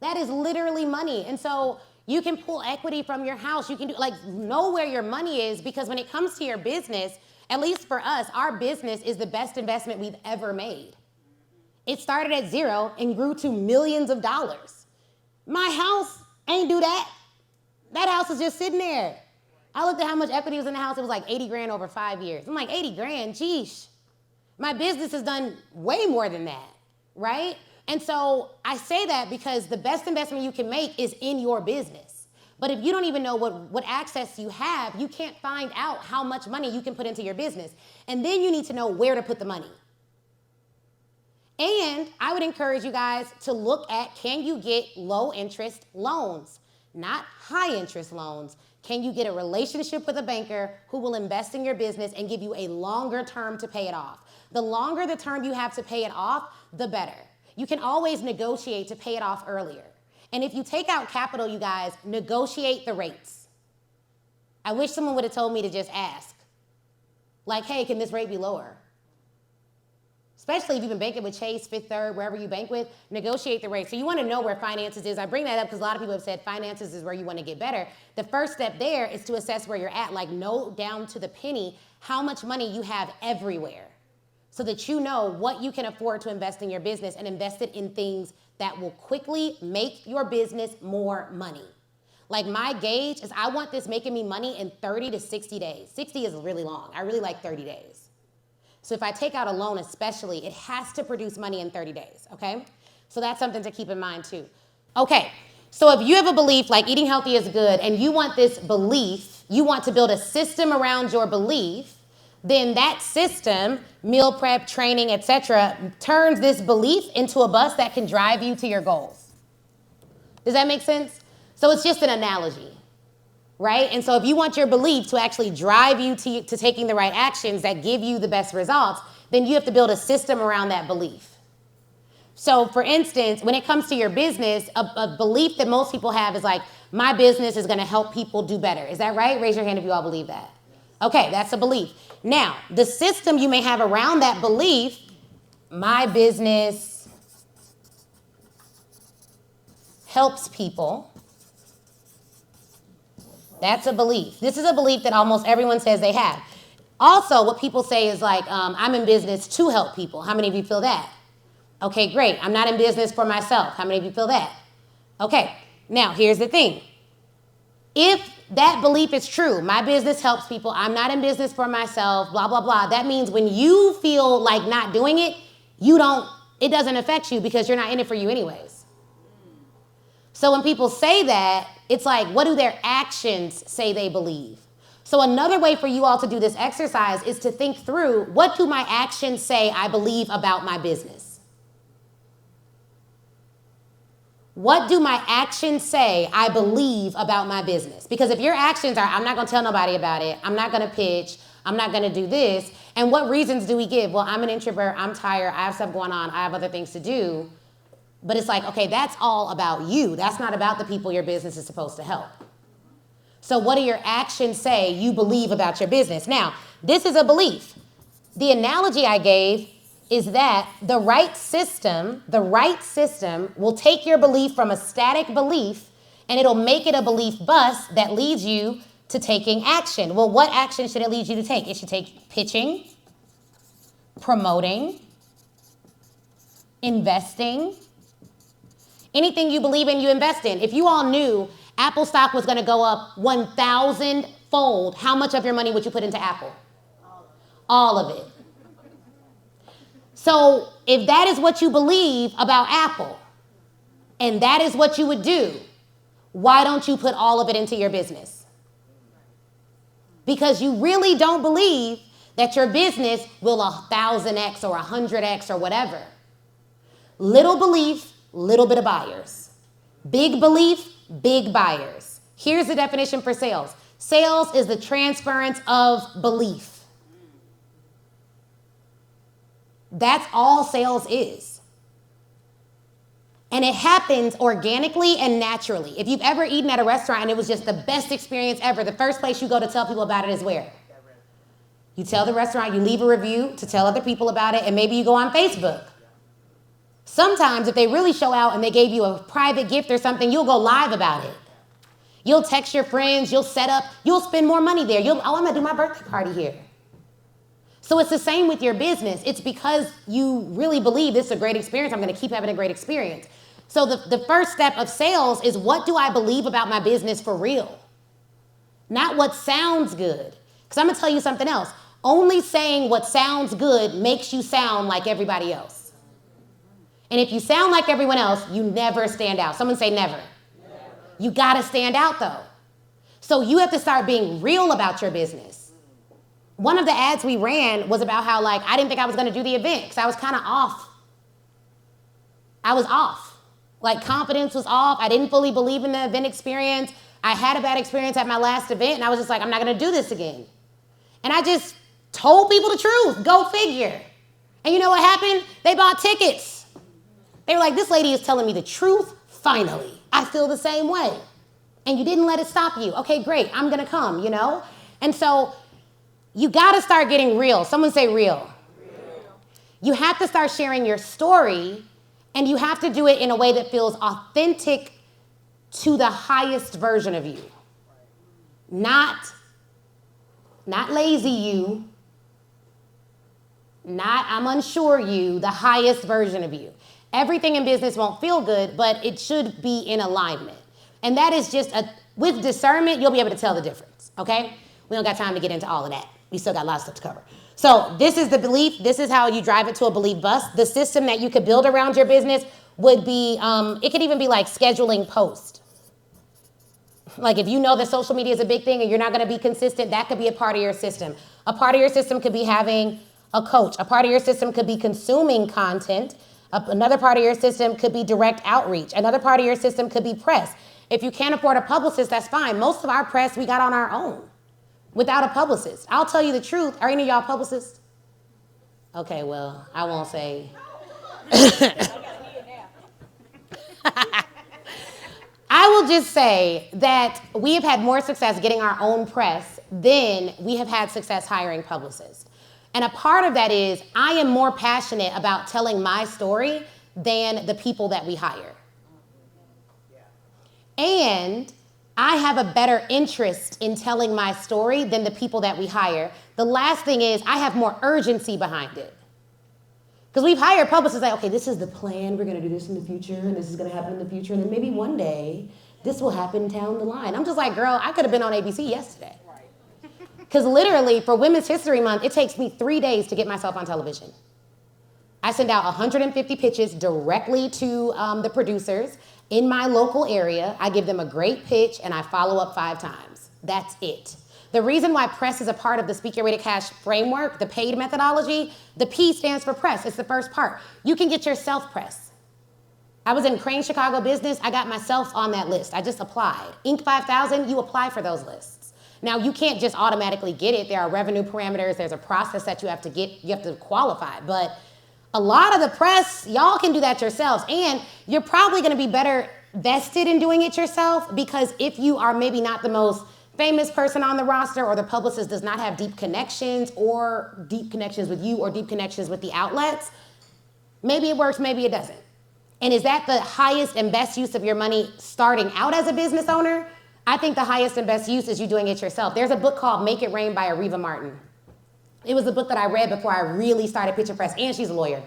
That is literally money. And so you can pull equity from your house. You can know where your money is, because when it comes to your business, at least for us, our business is the best investment we've ever made. It started at zero and grew to millions of dollars. My house ain't do that. That house is just sitting there. I looked at how much equity was in the house. It was like 80 grand over 5 years. I'm like, 80 grand, geesh. My business has done way more than that, right? And so I say that because the best investment you can make is in your business. But if you don't even know what access you have, you can't find out how much money you can put into your business. And then you need to know where to put the money. And I would encourage you guys to look at, can you get low interest loans? Not high interest loans. Can you get a relationship with a banker who will invest in your business and give you a longer term to pay it off? The longer the term you have to pay it off, the better. You can always negotiate to pay it off earlier. And if you take out capital, you guys, negotiate the rates. I wish someone would have told me to just ask. Like, hey, can this rate be lower? Especially if you've been banking with Chase, Fifth Third, wherever you bank with, negotiate the rate. So you want to know where finances is. I bring that up because a lot of people have said finances is where you want to get better. The first step there is to assess where you're at, like know down to the penny how much money you have everywhere, so that you know what you can afford to invest in your business and invest it in things that will quickly make your business more money. Like my gauge is I want this making me money in 30 to 60 days. 60 is really long. I really like 30 days. So if I take out a loan especially, it has to produce money in 30 days, okay? So that's something to keep in mind too. Okay, so if you have a belief like eating healthy is good and you want this belief, you want to build a system around your belief, then that system, meal prep, training, etc., turns this belief into a bus that can drive you to your goals. Does that make sense? So it's just an analogy. Right? And so if you want your belief to actually drive you to taking the right actions that give you the best results, then you have to build a system around that belief. So for instance, when it comes to your business, a belief that most people have is like, my business is going to help people do better. Is that right? Raise your hand if you all believe that. Okay, that's a belief. Now, the system you may have around that belief, my business helps people. That's a belief. This is a belief that almost everyone says they have. Also, what people say is like, I'm in business to help people. How many of you feel that? Okay, great. I'm not in business for myself. How many of you feel that? Okay, now here's the thing. If that belief is true, my business helps people, I'm not in business for myself, blah, blah, blah, that means when you feel like not doing it, it doesn't affect you because you're not in it for you anyways. So when people say that, it's like, what do their actions say they believe? So another way for you all to do this exercise is to think through, what do my actions say I believe about my business? What do my actions say I believe about my business? Because if your actions are, I'm not going to tell nobody about it, I'm not going to pitch, I'm not going to do this, And what reasons do we give? Well, I'm an introvert, I'm tired, I have stuff going on, I have other things to do. But it's like, okay, that's all about you. That's not about the people your business is supposed to help. So what do your actions say you believe about your business? Now, this is a belief. The analogy I gave is that the right system will take your belief from a static belief and it'll make it a belief bus that leads you to taking action. Well, what action should it lead you to take? It should take pitching, promoting, investing. Anything you believe in, you invest in. If you all knew Apple stock was going to go up 1,000-fold, how much of your money would you put into Apple? All of it. So if that is what you believe about Apple, and that is what you would do, why don't you put all of it into your business? Because you really don't believe that your business will 1,000x or 100x or whatever. Little belief, little bit of buyers. Big belief, big buyers. Here's the definition for sales. Sales is the transference of belief. That's all sales is. And it happens organically and naturally. If you've ever eaten at a restaurant and it was just the best experience ever, the first place you go to tell people about it is where? You tell the restaurant, you leave a review to tell other people about it, and maybe you go on Facebook. Sometimes if they really show out and they gave you a private gift or something, you'll go live about it. You'll text your friends, you'll set up, you'll spend more money there. I'm gonna do my birthday party here. So it's the same with your business. It's because you really believe this is a great experience. I'm gonna keep having a great experience. So the first step of sales is, what do I believe about my business for real? Not what sounds good. Because I'm gonna tell you something else. Only saying what sounds good makes you sound like everybody else. And if you sound like everyone else, you never stand out. Someone say never. You gotta stand out though. So you have to start being real about your business. One of the ads we ran was about how, like, I didn't think I was gonna do the event because I was kind of off. I was off. Like, confidence was off. I didn't fully believe in the event experience. I had a bad experience at my last event and I was just like, I'm not gonna do this again. And I just told people the truth, go figure. And you know what happened? They bought tickets. They were like, this lady is telling me the truth, finally. I feel the same way. And you didn't let it stop you. Okay, great, I'm gonna come, you know? And so you gotta start getting real. Someone say real. You have to start sharing your story, and you have to do it in a way that feels authentic to the highest version of you. Not lazy you, not I'm unsure you, the highest version of you. Everything in business won't feel good, but it should be in alignment. And that is just, with discernment, you'll be able to tell the difference, okay? We don't got time to get into all of that. We still got a lot of stuff to cover. So this is the belief. This is how you drive it to a belief bus. The system that you could build around your business would be, it could even be like scheduling posts. Like if you know that social media is a big thing and you're not gonna be consistent, that could be a part of your system. A part of your system could be having a coach. A part of your system could be consuming content. Another part of your system could be direct outreach. Another part of your system could be press. If you can't afford a publicist, that's fine. Most of our press we got on our own without a publicist. I'll tell you the truth. Are any of y'all publicists? Okay, well, I won't say. I will just say that we have had more success getting our own press than we have had success hiring publicists. And a part of that is I am more passionate about telling my story than the people that we hire. And I have a better interest in telling my story than the people that we hire. The last thing is I have more urgency behind it. Because we've hired publicists like, okay, this is the plan. We're going to do this in the future, and this is going to happen in the future, and then maybe one day this will happen down the line. I'm just like, girl, I could have been on ABC yesterday. Because literally, for Women's History Month, it takes me 3 days to get myself on television. I send out 150 pitches directly to the producers in my local area. I give them a great pitch, and I follow up 5 times. That's it. The reason why press is a part of the Speak Your Way to Cash framework, the paid methodology, the P stands for press. It's the first part. You can get yourself press. I was in Crane Chicago Business. I got myself on that list. I just applied. Inc. 5000, you apply for those lists. Now, you can't just automatically get it. There are revenue parameters. There's a process that you have to get. You have to qualify. But a lot of the press, y'all can do that yourselves. And you're probably going to be better vested in doing it yourself, because if you are maybe not the most famous person on the roster, or the publicist does not have deep connections with you, or deep connections with the outlets, maybe it works, maybe it doesn't. And is that the highest and best use of your money starting out as a business owner? I think the highest and best use is you doing it yourself. There's a book called Make It Rain by Areva Martin. It was a book that I read before I really started Pitch and Press, and she's a lawyer.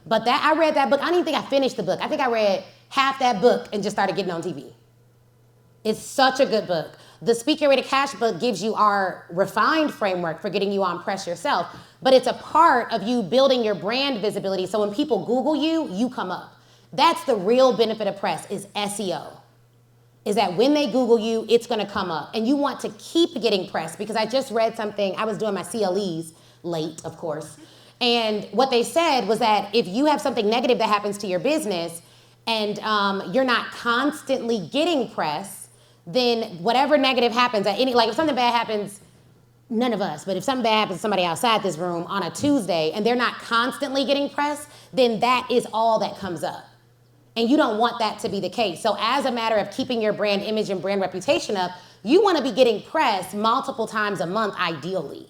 But I read that book. I don't even think I finished the book. I think I read half that book and just started getting on TV. It's such a good book. The Speak Your Way to Cash book gives you our refined framework for getting you on press yourself, but it's a part of you building your brand visibility, so when people Google you, you come up. That's the real benefit of press, is SEO. Is that when they Google you, it's gonna come up. And you want to keep getting press, because I just read something, I was doing my CLEs, late, of course, and what they said was that if you have something negative that happens to your business, and you're not constantly getting press, then whatever negative happens at any, like if something bad happens, none of us, but if something bad happens to somebody outside this room on a Tuesday and they're not constantly getting press, then that is all that comes up. And you don't want that to be the case. So as a matter of keeping your brand image and brand reputation up, you want to be getting press multiple times a month, ideally.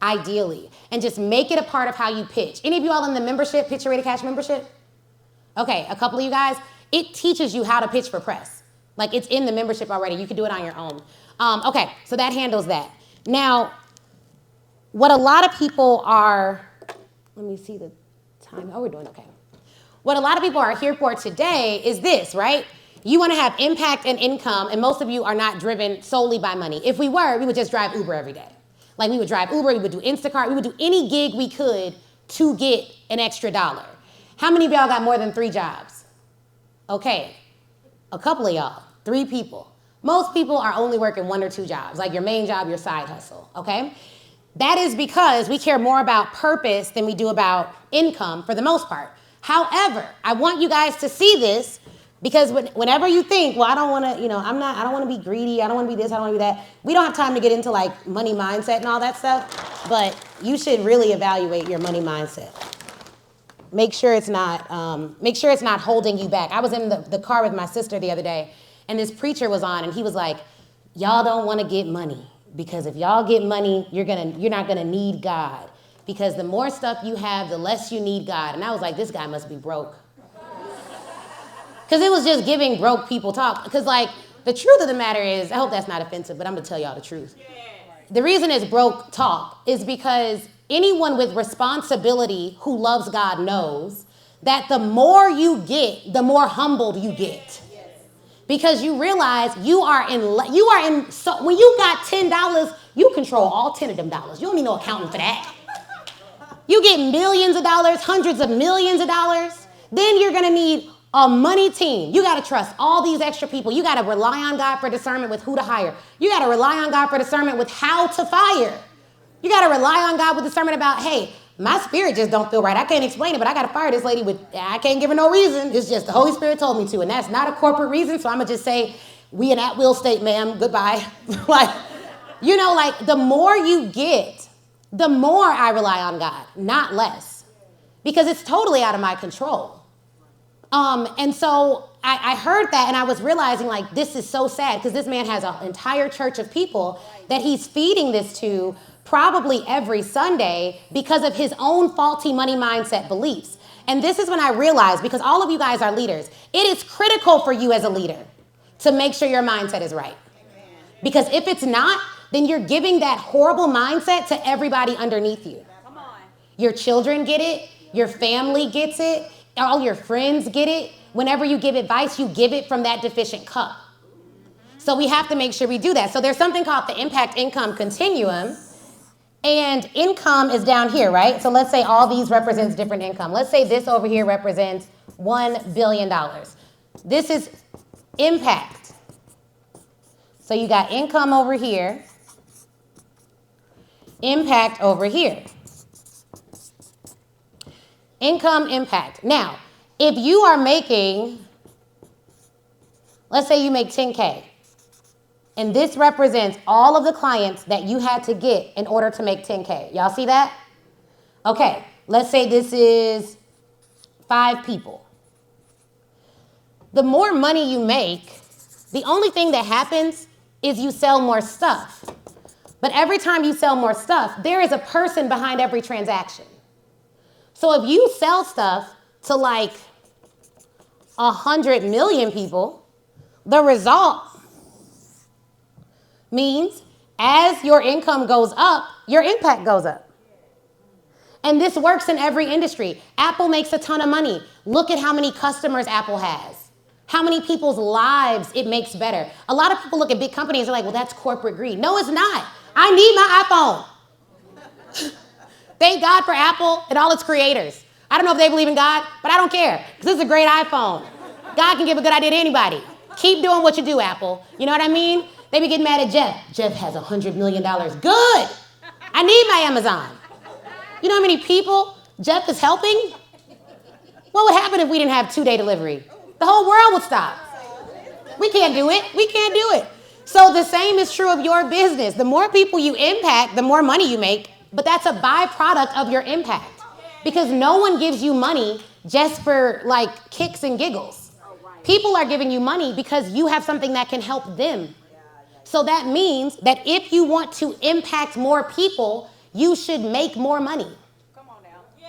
And just make it a part of how you pitch. Any of you all in the membership, Pitch Your Way to Cash membership? Okay, a couple of you guys, it teaches you how to pitch for press. Like, it's in the membership already. You can do it on your own. Okay, so that handles that. Now, what a lot of people are, let me see the time. Oh, we're doing okay. What a lot of people are here for today is this, right? You want to have impact and income, and most of you are not driven solely by money. If we were, we would just drive Uber every day. Like, we would drive Uber, we would do Instacart, we would do any gig we could to get an extra dollar. How many of y'all got more than 3 jobs? Okay, a couple of y'all, 3 people. Most people are only working 1 or 2 jobs, like your main job, your side hustle, okay? That is because we care more about purpose than we do about income for the most part. However, I want you guys to see this, because whenever you think, well, I don't want to, I don't want to be greedy, I don't want to be this, I don't want to be that. We don't have time to get into like money mindset and all that stuff, but you should really evaluate your money mindset. Make sure it's not holding you back. I was in the car with my sister the other day, and this preacher was on, and he was like, y'all don't want to get money, because if y'all get money, you're not gonna need God, because the more stuff you have, the less you need God. And I was like, this guy must be broke. Because it was just giving broke people talk. Because like, the truth of the matter is, I hope that's not offensive, but I'm gonna tell y'all the truth. The reason it's broke talk is because anyone with responsibility who loves God knows that the more you get, the more humbled you get. Because you realize when you got $10, you control all 10 of them dollars. You don't need no accountant for that. You get millions of dollars, hundreds of millions of dollars, then you're gonna need a money team. You gotta trust all these extra people. You gotta rely on God for discernment with who to hire. You gotta rely on God for discernment with how to fire. You gotta rely on God with discernment about, hey, my spirit just don't feel right. I can't explain it, but I gotta fire this lady I can't give her no reason. It's just the Holy Spirit told me to, and that's not a corporate reason, so I'm gonna just say, we in at-will state, ma'am, goodbye. Like, the more you get, the more I rely on God, not less, because it's totally out of my control. And so I heard that, and I was realizing, like, this is so sad, because this man has an entire church of people that he's feeding this to probably every Sunday because of his own faulty money mindset beliefs. And this is when I realized, because all of you guys are leaders, it is critical for you as a leader to make sure your mindset is right. Because if it's not, then you're giving that horrible mindset to everybody underneath you. Your children get it, your family gets it, all your friends get it. Whenever you give advice, you give it from that deficient cup. So we have to make sure we do that. So there's something called the impact income continuum. And income is down here, right? So let's say all these represents different income. Let's say this over here represents $1 billion. This is impact. So you got income over here, impact over here. Income, impact. Now, if you are making, let's say you make 10K. And this represents all of the clients that you had to get in order to make 10K. Y'all see that? Okay, let's say this is 5 people. The more money you make, the only thing that happens is you sell more stuff. But every time you sell more stuff, there is a person behind every transaction. So if you sell stuff to like 100 million people, the result means as your income goes up, your impact goes up. And this works in every industry. Apple makes a ton of money. Look at how many customers Apple has. How many people's lives it makes better. A lot of people look at big companies and are like, well, that's corporate greed. No, it's not. I need my iPhone. Thank God for Apple and all its creators. I don't know if they believe in God, but I don't care, because this is a great iPhone. God can give a good idea to anybody. Keep doing what you do, Apple. You know what I mean? They be getting mad at Jeff. Jeff has $100 million. Good. I need my Amazon. You know how many people Jeff is helping? What would happen if we didn't have 2-day delivery? The whole world would stop. We can't do it. We can't do it. So the same is true of your business. The more people you impact, the more money you make, but that's a byproduct of your impact. Because no one gives you money just for like kicks and giggles. People are giving you money because you have something that can help them. So that means that if you want to impact more people, you should make more money. Come on now. Yeah.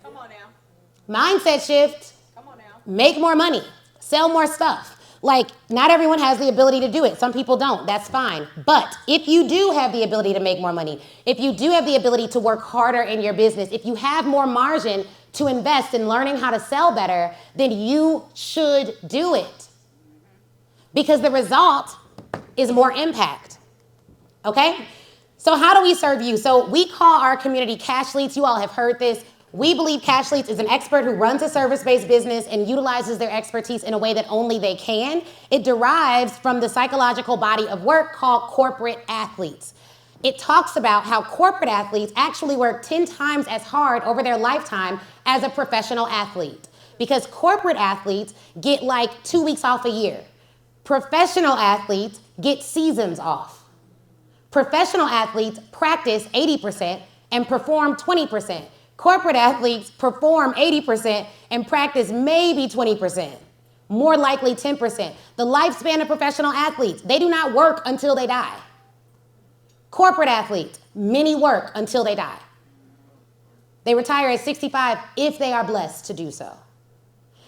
Come on now. Mindset shift. Come on now. Make more money. Sell more stuff. Like, not everyone has the ability to do it. Some people don't. That's fine. But if you do have the ability to make more money, if you do have the ability to work harder in your business, if you have more margin to invest in learning how to sell better, then you should do it. Because the result is more impact. Okay? So how do we serve you? So we call our community Cash Leads. You all have heard this. We believe Cash Leads is an expert who runs a service-based business and utilizes their expertise in a way that only they can. It derives from the psychological body of work called corporate athletes. It talks about how corporate athletes actually work 10 times as hard over their lifetime as a professional athlete, because corporate athletes get like 2 weeks off a year. Professional athletes get seasons off. Professional athletes practice 80% and perform 20%. Corporate athletes perform 80% and practice maybe 20%, more likely 10%. The lifespan of professional athletes, they do not work until they die. Corporate athletes, many work until they die. They retire at 65 if they are blessed to do so.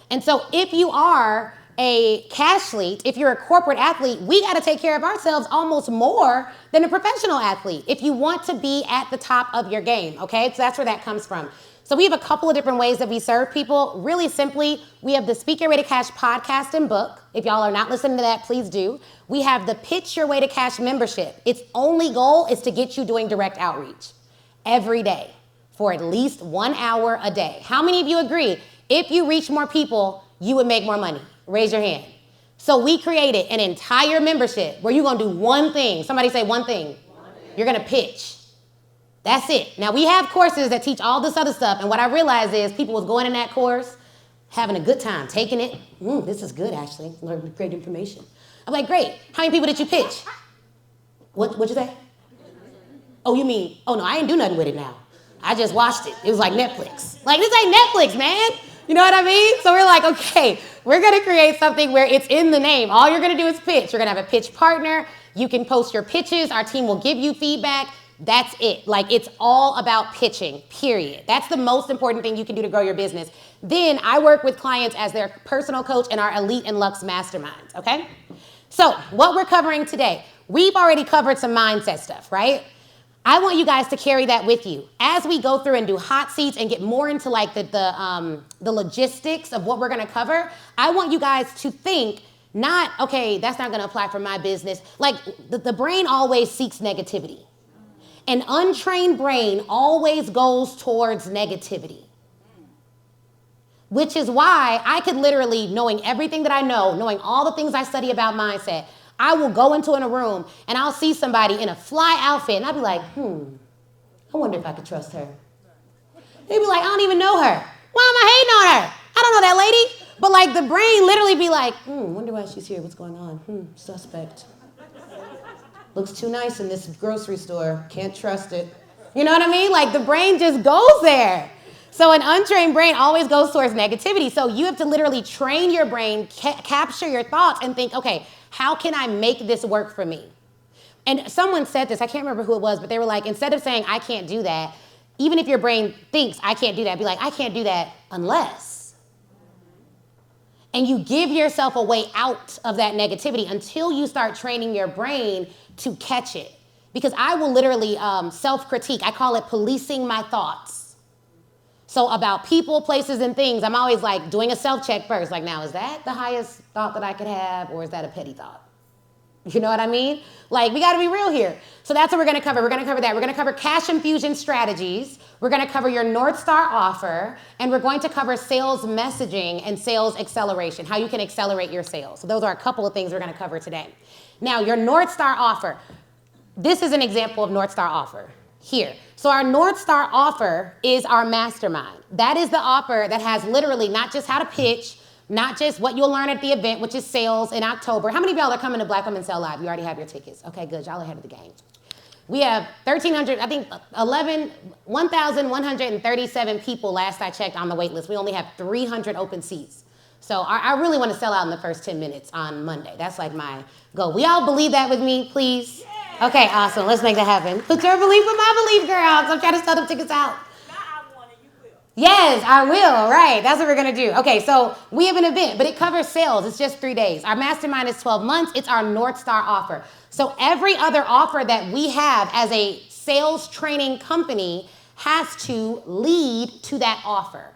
And so if you are a cash lead, if you're a corporate athlete, we got to take care of ourselves almost more than a professional athlete if you want to be at the top of your game, okay? So that's where that comes from. So we have a couple of different ways that we serve people. Really simply, we have the Speak Your Way to Cash podcast and book. If y'all are not listening to that, please do. We have the Pitch Your Way to Cash membership. Its only goal is to get you doing direct outreach every day for at least 1 hour a day. How many of you agree? If you reach more people, you would make more money. Raise your hand. So we created an entire membership where you're going to do one thing. Somebody say one thing. You're going to pitch. That's it. Now, we have courses that teach all this other stuff, and what I realized is people was going in that course, having a good time, taking it. This is good, actually. Learning great information. I'm like, great. How many people did you pitch? What'd you say? Oh, you mean, oh, no, I didn't do nothing with it now. I just watched it. It was like Netflix. Like, this ain't Netflix, man. You know what I mean? So we're like, okay, we're going to create something where it's in the name. All you're going to do is pitch. You're going to have a pitch partner. You can post your pitches. Our team will give you feedback. That's it. Like, it's all about pitching, period. That's the most important thing you can do to grow your business. Then I work with clients as their personal coach in our Elite and Lux masterminds, okay? So what we're covering today, we've already covered some mindset stuff, right? I want you guys to carry that with you. As we go through and do hot seats and get more into like the logistics of what we're gonna cover, I want you guys to think not, okay, that's not gonna apply for my business. Like the brain always seeks negativity. An untrained brain always goes towards negativity. Which is why I could literally, knowing everything that I know, knowing all the things I study about mindset, I will go into a room and I'll see somebody in a fly outfit and I'll be like, I wonder if I could trust her. They'd be like, I don't even know her. Why am I hating on her? I don't know that lady. But like the brain literally be like, wonder why she's here. What's going on? Suspect. Looks too nice in this grocery store. Can't trust it. You know what I mean? Like the brain just goes there. So an untrained brain always goes towards negativity. So you have to literally train your brain, capture your thoughts and think, okay, how can I make this work for me? And someone said this, I can't remember who it was, but they were like, instead of saying, I can't do that, even if your brain thinks I can't do that, be like, I can't do that unless. And you give yourself a way out of that negativity until you start training your brain to catch it. Because I will literally self-critique. I call it policing my thoughts. So about people, places, and things, I'm always like doing a self-check first. Like, now, is that the highest thought that I could have, or is that a petty thought? You know what I mean? Like, we got to be real here. So that's what we're going to cover. We're going to cover that. We're going to cover cash infusion strategies. We're going to cover your North Star offer. And we're going to cover sales messaging and sales acceleration, how you can accelerate your sales. So those are a couple of things we're going to cover today. Now, your North Star offer. This is an example of North Star offer here. So our North Star offer is our mastermind. That is the offer that has literally not just how to pitch, not just what you'll learn at the event, which is sales in October. How many of y'all are coming to Black Women Sell Live? You already have your tickets. Okay, good. Y'all ahead of the game. We have 1,137 people last I checked on the wait list. We only have 300 open seats. So I really want to sell out in the first 10 minutes on Monday. That's like my goal. We all believe that with me, please? Okay, awesome. Let's make that happen. Put your belief with my belief, girl. So I'm trying to sell them tickets out. Yes, I will, right. That's what we're going to do. Okay, so we have an event, but it covers sales. It's just 3 days. Our mastermind is 12 months. It's our North Star offer. So every other offer that we have as a sales training company has to lead to that offer,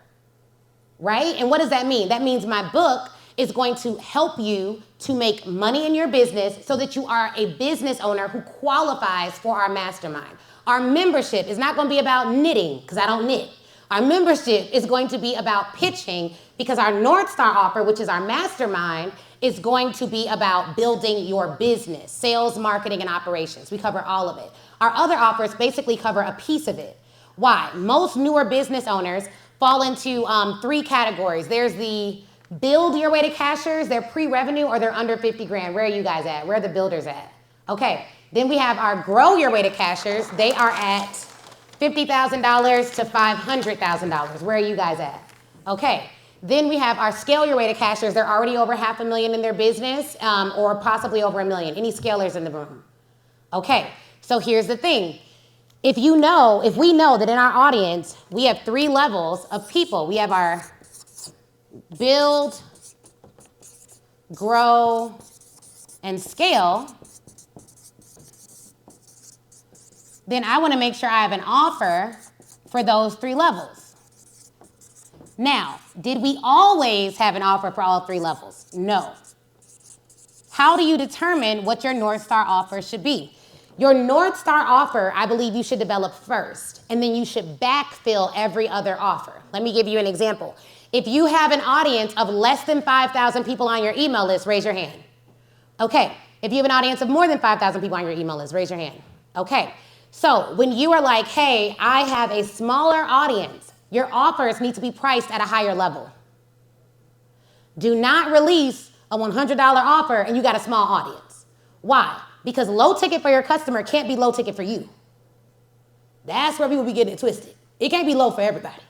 right? And what does that mean? That means my book is going to help you to make money in your business so that you are a business owner who qualifies for our mastermind. Our membership is not going to be about knitting, because I don't knit. Our membership is going to be about pitching, because our North Star offer, which is our mastermind, is going to be about building your business, sales, marketing, and operations. We cover all of it. Our other offers basically cover a piece of it. Why? Most newer business owners fall into 3 categories. There's the build your way to cashers. They're pre-revenue or they're under 50 grand. Where are you guys at? Where are the builders at? Okay. Then we have our grow your way to cashers. They are at $50,000 to $500,000. Where are you guys at? Okay. Then we have our scale your way to cashers. They're already over $500,000 in their business, or possibly over $1 million. Any scalers in the room? Okay. So here's the thing. If we know that in our audience, we have 3 levels of people. We have our build, grow, and scale. Then I want to make sure I have an offer for those 3 levels. Now, did we always have an offer for all 3 levels? No. How do you determine what your North Star offer should be? Your North Star offer, I believe you should develop first, and then you should backfill every other offer. Let me give you an example. If you have an audience of less than 5,000 people on your email list, raise your hand. Okay. If you have an audience of more than 5,000 people on your email list, raise your hand. Okay. So when you are like, hey, I have a smaller audience, your offers need to be priced at a higher level. Do not release a $100 offer and you got a small audience. Why? Because low ticket for your customer can't be low ticket for you. That's where people be getting it twisted. It can't be low for everybody.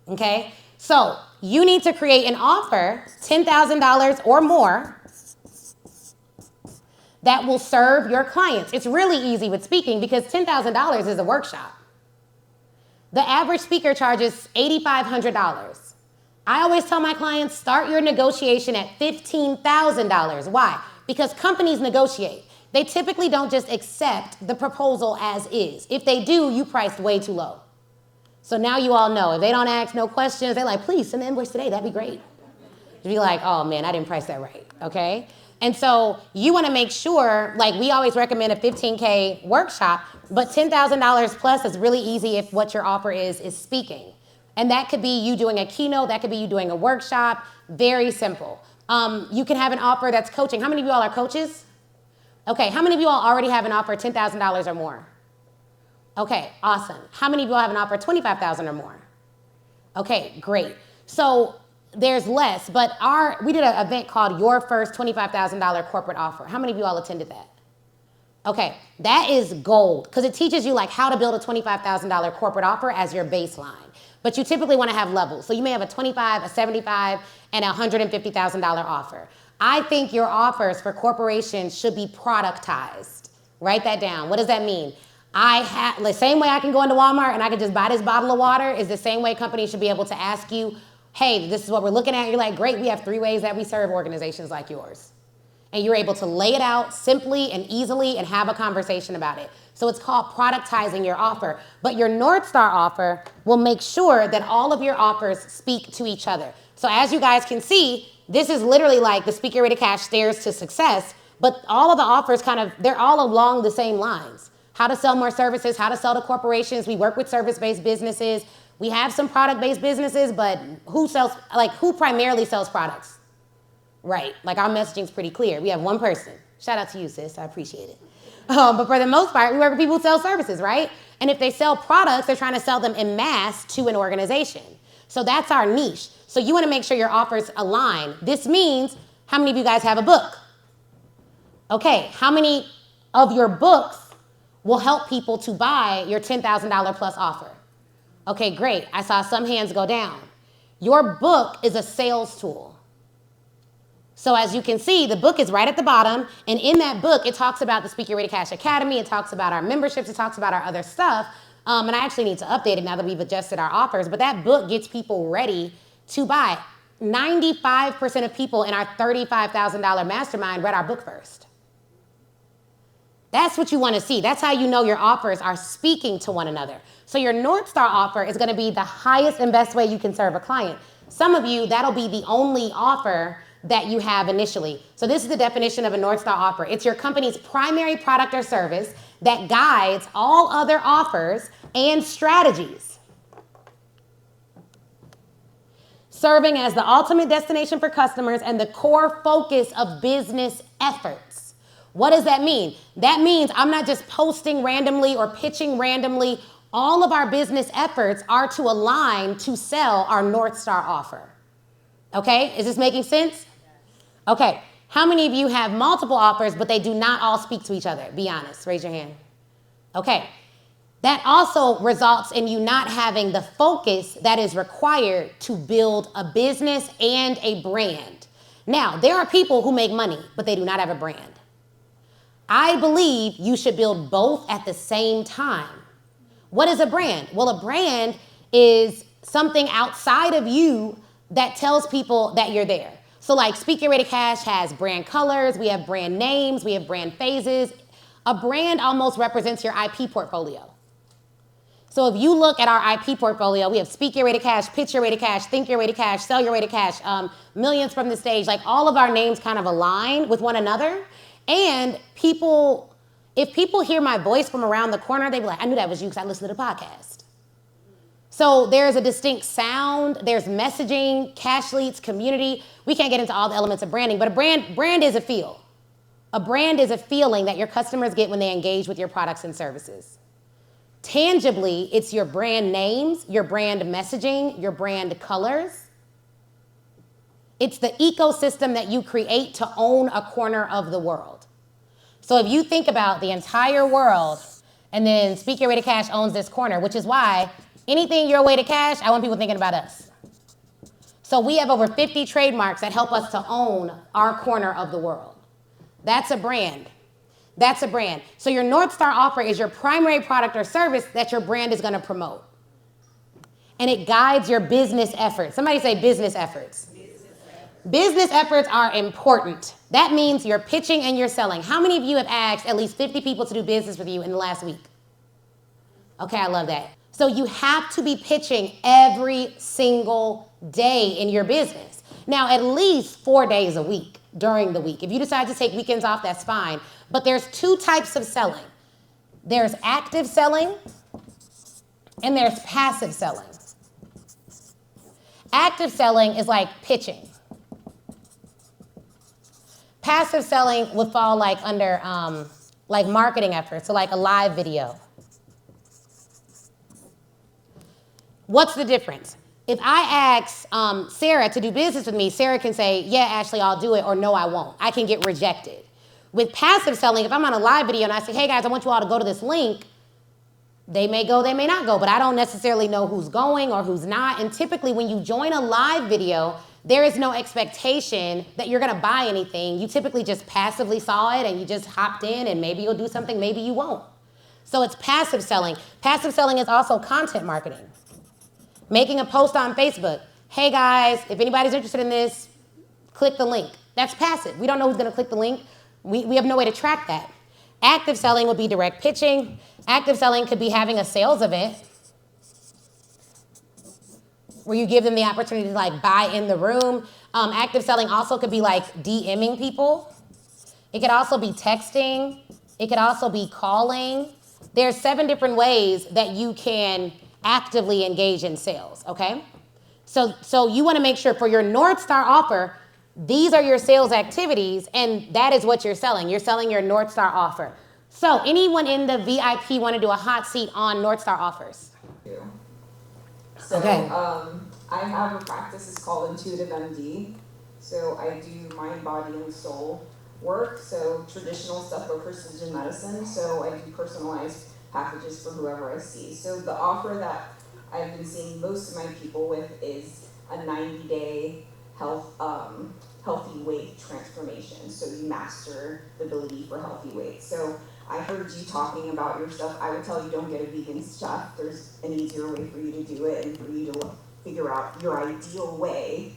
Okay? So you need to create an offer, $10,000 or more, that will serve your clients. It's really easy with speaking because $10,000 is a workshop. The average speaker charges $8,500. I always tell my clients, start your negotiation at $15,000. Why? Because companies negotiate. They typically don't just accept the proposal as is. If they do, you priced way too low. So now you all know. If they don't ask no questions, they're like, please send the invoice today. That'd be great. You'd be like, oh man, I didn't price that right. Okay? And so you want to make sure, like we always recommend a $15K workshop, but $10,000 plus is really easy if what your offer is speaking. And that could be you doing a keynote. That could be you doing a workshop. Very simple. You can have an offer that's coaching. How many of you all are coaches? Okay. How many of you all already have an offer $10,000 or more? Okay. Awesome. How many of you all have an offer $25,000 or more? Okay. Great. So there's less, but we did an event called Your First $25,000 Corporate Offer. How many of you all attended that? Okay, that is gold because it teaches you like how to build a $25,000 corporate offer as your baseline. But you typically want to have levels. So you may have a 25, a 75, and a $150,000 offer. I think your offers for corporations should be productized. Write that down. What does that mean? The same way I can go into Walmart and I can just buy this bottle of water is the same way companies should be able to ask you, hey, this is what we're looking at. You're like, great, we have 3 ways that we serve organizations like yours. And you're able to lay it out simply and easily and have a conversation about it. So it's called productizing your offer. But your North Star offer will make sure that all of your offers speak to each other. So as you guys can see, this is literally like the Speak Your Way to Cash stairs to success, but all of the offers they're all along the same lines. How to sell more services, how to sell to corporations. We work with service-based businesses. We have some product-based businesses, but who primarily sells products? Right, like our messaging's pretty clear. We have one person. Shout out to you, sis, I appreciate it. But for the most part, we work with people who sell services, right? And if they sell products, they're trying to sell them en masse to an organization. So that's our niche. So you want to make sure your offers align. This means, how many of you guys have a book? Okay, how many of your books will help people to buy your $10,000 plus offer? Okay, great. I saw some hands go down. Your book is a sales tool. So as you can see, the book is right at the bottom, and in that book, it talks about the Speak Your Way to Cash Academy, it talks about our memberships, it talks about our other stuff, and I actually need to update it now that we've adjusted our offers, but that book gets people ready to buy. 95% of people in our $35,000 mastermind read our book first. That's what you want to see. That's how you know your offers are speaking to one another. So your North Star offer is going to be the highest and best way you can serve a client. Some of you, that'll be the only offer that you have initially. So this is the definition of a North Star offer. It's your company's primary product or service that guides all other offers and strategies, serving as the ultimate destination for customers and the core focus of business efforts. What does that mean? That means I'm not just posting randomly or pitching randomly. All of our business efforts are to align to sell our North Star offer. Okay, is this making sense? Okay, how many of you have multiple offers, but they do not all speak to each other? Be honest, raise your hand. Okay, that also results in you not having the focus that is required to build a business and a brand. Now, there are people who make money, but they do not have a brand. I believe you should build both at the same time. What is a brand? Well, a brand is something outside of you that tells people that you're there. So like Speak Your Way to Cash has brand colors, we have brand names, we have brand phases. A brand almost represents your IP portfolio. So if you look at our IP portfolio, we have Speak Your Way to Cash, Pitch Your Way to Cash, Think Your Way to Cash, Sell Your Way to Cash, Millions from the Stage. Like all of our names kind of align with one another. And if people hear my voice from around the corner, they be like, I knew that was you because I listened to the podcast. So there's a distinct sound, there's messaging, cash leads, community. We can't get into all the elements of branding, but a brand is a feel. A brand is a feeling that your customers get when they engage with your products and services. Tangibly, it's your brand names, your brand messaging, your brand colors. It's the ecosystem that you create to own a corner of the world. So if you think about the entire world and then Speak Your Way to Cash owns this corner, which is why anything Your Way to Cash, I want people thinking about us. So we have over 50 trademarks that help us to own our corner of the world. That's a brand. That's a brand. So your North Star offer is your primary product or service that your brand is going to promote. And it guides your business efforts. Somebody say business efforts. Business efforts are important. That means you're pitching and you're selling. How many of you have asked at least 50 people to do business with you in the last week? Okay, I love that. So you have to be pitching every single day in your business. Now, at least 4 days a week during the week. If you decide to take weekends off, that's fine. But there's 2 types of selling. There's active selling and there's passive selling. Active selling is like pitching. Passive selling would fall like under like marketing efforts, so like a live video. What's the difference? If I ask Sarah to do business with me, Sarah can say, yeah, Ashley, I'll do it, or no, I won't. I can get rejected. With passive selling, if I'm on a live video and I say, hey guys, I want you all to go to this link, they may go, they may not go, but I don't necessarily know who's going or who's not. And typically when you join a live video, there is no expectation that you're gonna buy anything. You typically just passively saw it and you just hopped in and maybe you'll do something, maybe you won't. So it's passive selling. Passive selling is also content marketing. Making a post on Facebook. Hey guys, if anybody's interested in this, click the link. That's passive. We don't know who's gonna click the link. We have no way to track that. Active selling would be direct pitching. Active selling could be having a sales event where you give them the opportunity to like buy in the room. Active selling also could be like DMing people. It could also be texting. It could also be calling. There's 7 different ways that you can actively engage in sales, okay? So you wanna make sure for your North Star offer, these are your sales activities and that is what you're selling. You're selling your North Star offer. So anyone in the VIP wanna do a hot seat on North Star offers? So, okay. I have a practice, it's called Intuitive MD. So I do mind, body, and soul work. So traditional stuff for precision medicine. So I do personalized packages for whoever I see. So the offer that I've been seeing most of my people with is a 90-day healthy weight transformation. So you master the ability for healthy weight. So I heard you talking about your stuff. I would tell you don't get a vegan chef. There's an easier way for you to do it and for you to figure out your ideal way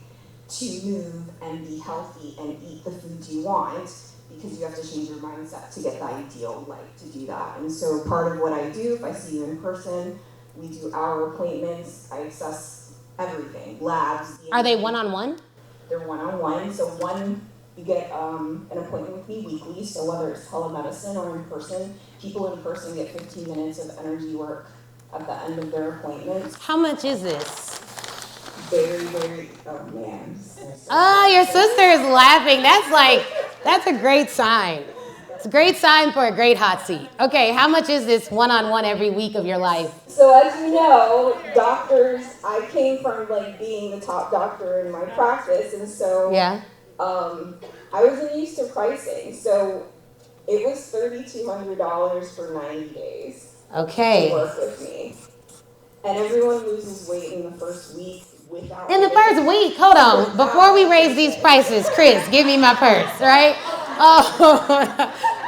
to move and be healthy and eat the foods you want, because you have to change your mindset to get the ideal life to do that. And so part of what I do, if I see you in person, we do hour appointments. I assess everything, labs. Are they one-on-one? They're one-on-one. So you get an appointment with me weekly. So whether it's telemedicine or in person, people in person get 15 minutes of energy work at the end of their appointment. How much is this? Very, very, oh man. Oh, your sister is laughing. That's a great sign. It's a great sign for a great hot seat. Okay, how much is this one-on-one every week of your life? So as you know, doctors, I came from like being the top doctor in my practice, and so yeah. I wasn't used to pricing. So it was $3,200 for 90 days. Okay. To work with me. And everyone loses weight in the first week without. In the first week, hold on. Before we raise these prices, Chris, give me my purse, right? Oh,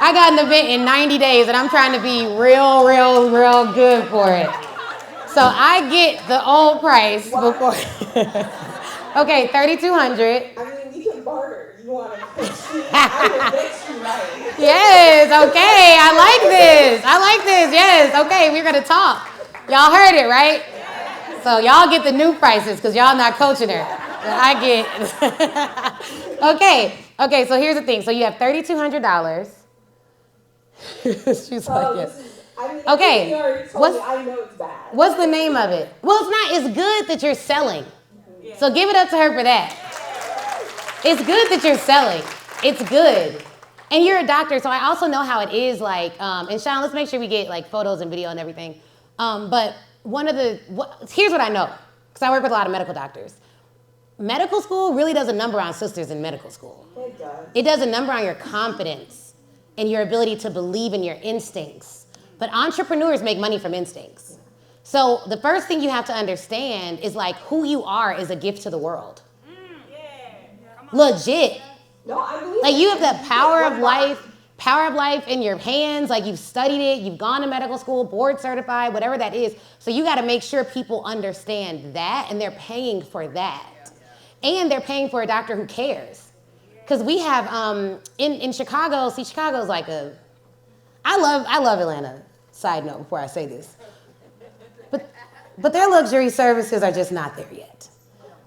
I got an event in 90 days and I'm trying to be real good for it. So I get the old price before. Okay, $3,200. I mean, we can barter. You want to fix me? I will fix you right. Yes, okay, I like this, yes, okay, we're gonna talk. Y'all heard it, right? So y'all get the new prices because y'all not coaching her. I get. Okay, so here's the thing. So you have $3,200. She's like, yes. Okay. I know it's bad. What's the name of it? Well, it's not. It's good that you're selling. So give it up to her for that. It's good that you're selling. It's good. And you're a doctor, so I also know how it is like, and Sean, let's make sure we get like photos and video and everything. But here's what I know, because I work with a lot of medical doctors. Medical school really does a number on sisters in medical school. It does. It does a number on your confidence and your ability to believe in your instincts. But entrepreneurs make money from instincts. So the first thing you have to understand is like who you are is a gift to the world. Legit. No, I believe like you have the power of life in your hands. Like you've studied it, you've gone to medical school, board certified, whatever that is. So you got to make sure people understand that and they're paying for that. And they're paying for a doctor who cares. Because we have, in Chicago, see, Chicago's like I love Atlanta, side note before I say this. But their luxury services are just not there yet.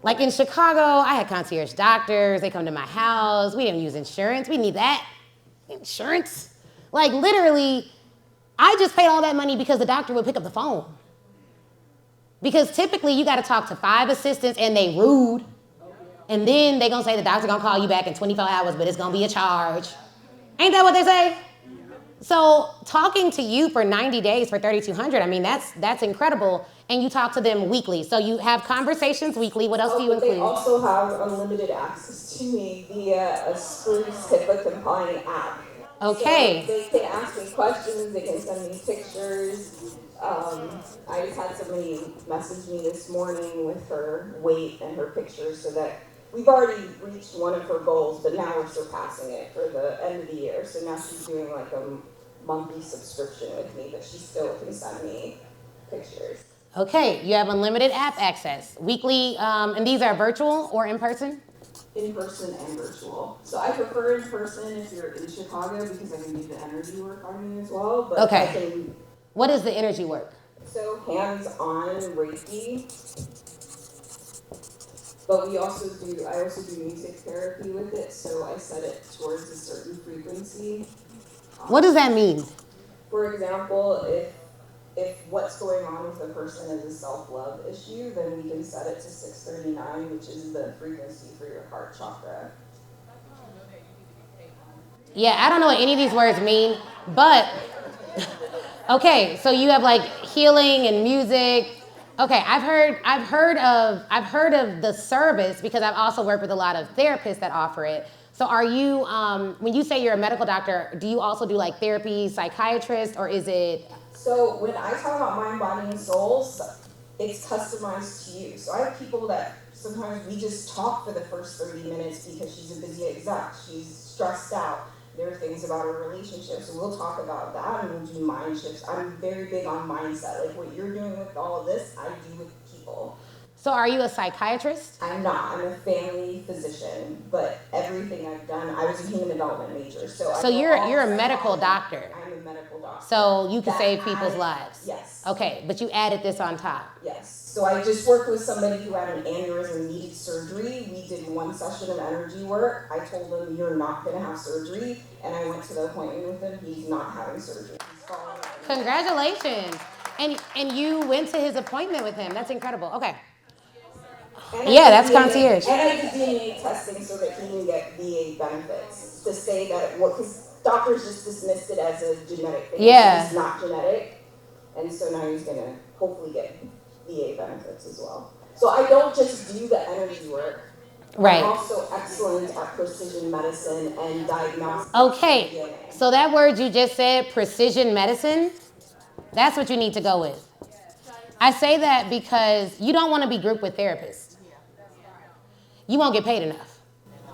Like in Chicago, I had concierge doctors, they come to my house, we didn't use insurance, we need that. Insurance? Like literally, I just paid all that money because the doctor would pick up the phone. Because typically you gotta talk to 5 assistants and they rude. And then they gonna say the doctor gonna call you back in 24 hours, but it's gonna be a charge. Ain't that what they say? So talking to you for 90 days for $3,200, I mean, that's incredible. And you talk to them weekly. So you have conversations weekly. What else do you include? They also have unlimited access to me via a Spruce HIPAA compliant app. Okay. So they can ask me questions, they can send me pictures. I just had somebody message me this morning with her weight and her pictures so that we've already reached one of her goals, but now we're surpassing it for the end of the year. So now she's doing like a monthly subscription with me, but she still can send me pictures. Okay, you have unlimited app access. Weekly, and these are virtual or in person? In person and virtual. So I prefer in person if you're in Chicago because I can do the energy work on you as well. But Okay. I can, What is the energy work? so hands-on Reiki. But I also do music therapy with it, so I set it towards a certain frequency. What does that mean? For example, if what's going on with the person is a self-love issue, then we can set it to 639, which is the frequency for your heart chakra. Yeah, I don't know what any of these words mean, but okay, so you have like healing and music. Okay, I've heard of the service because I've also worked with a lot of therapists that offer it. So are you, when you say you're a medical doctor, do you also do like therapy, psychiatrist, or is it? So when I talk about mind, body, and soul, it's customized to you. So I have people that sometimes we just talk for the first 30 minutes because she's a busy exec, she's stressed out. There are things about her relationship, so we'll talk about that and we'll do mind shifts. I'm very big on mindset. Like what you're doing with all of this, I do with people. So are you a psychiatrist? I'm not. I'm a family physician, but everything I've done, I was a human development major. So you're a medical doctor. I'm a medical doctor. So you can save people's lives. Yes. Okay, but you added this on top. Yes. So I just worked with somebody who had an aneurysm, needed surgery. We did one session of energy work. I told him, you're not going to have surgery. And I went to the appointment with him. He's not having surgery. He's following up. Congratulations. And you went to his appointment with him. That's incredible. Okay. And Yeah, that's concierge. And I did DNA testing so that he can get VA benefits to say that because doctors just dismissed it as a genetic thing. Yeah. It's not genetic. And so now he's going to hopefully get VA benefits as well. So I don't just do the energy work. Right. I'm also excellent at precision medicine and diagnostics. Okay, DNA. so that word you just said, precision medicine, that's what you need to go with. I say that because you don't want to be grouped with therapists. You won't get paid enough.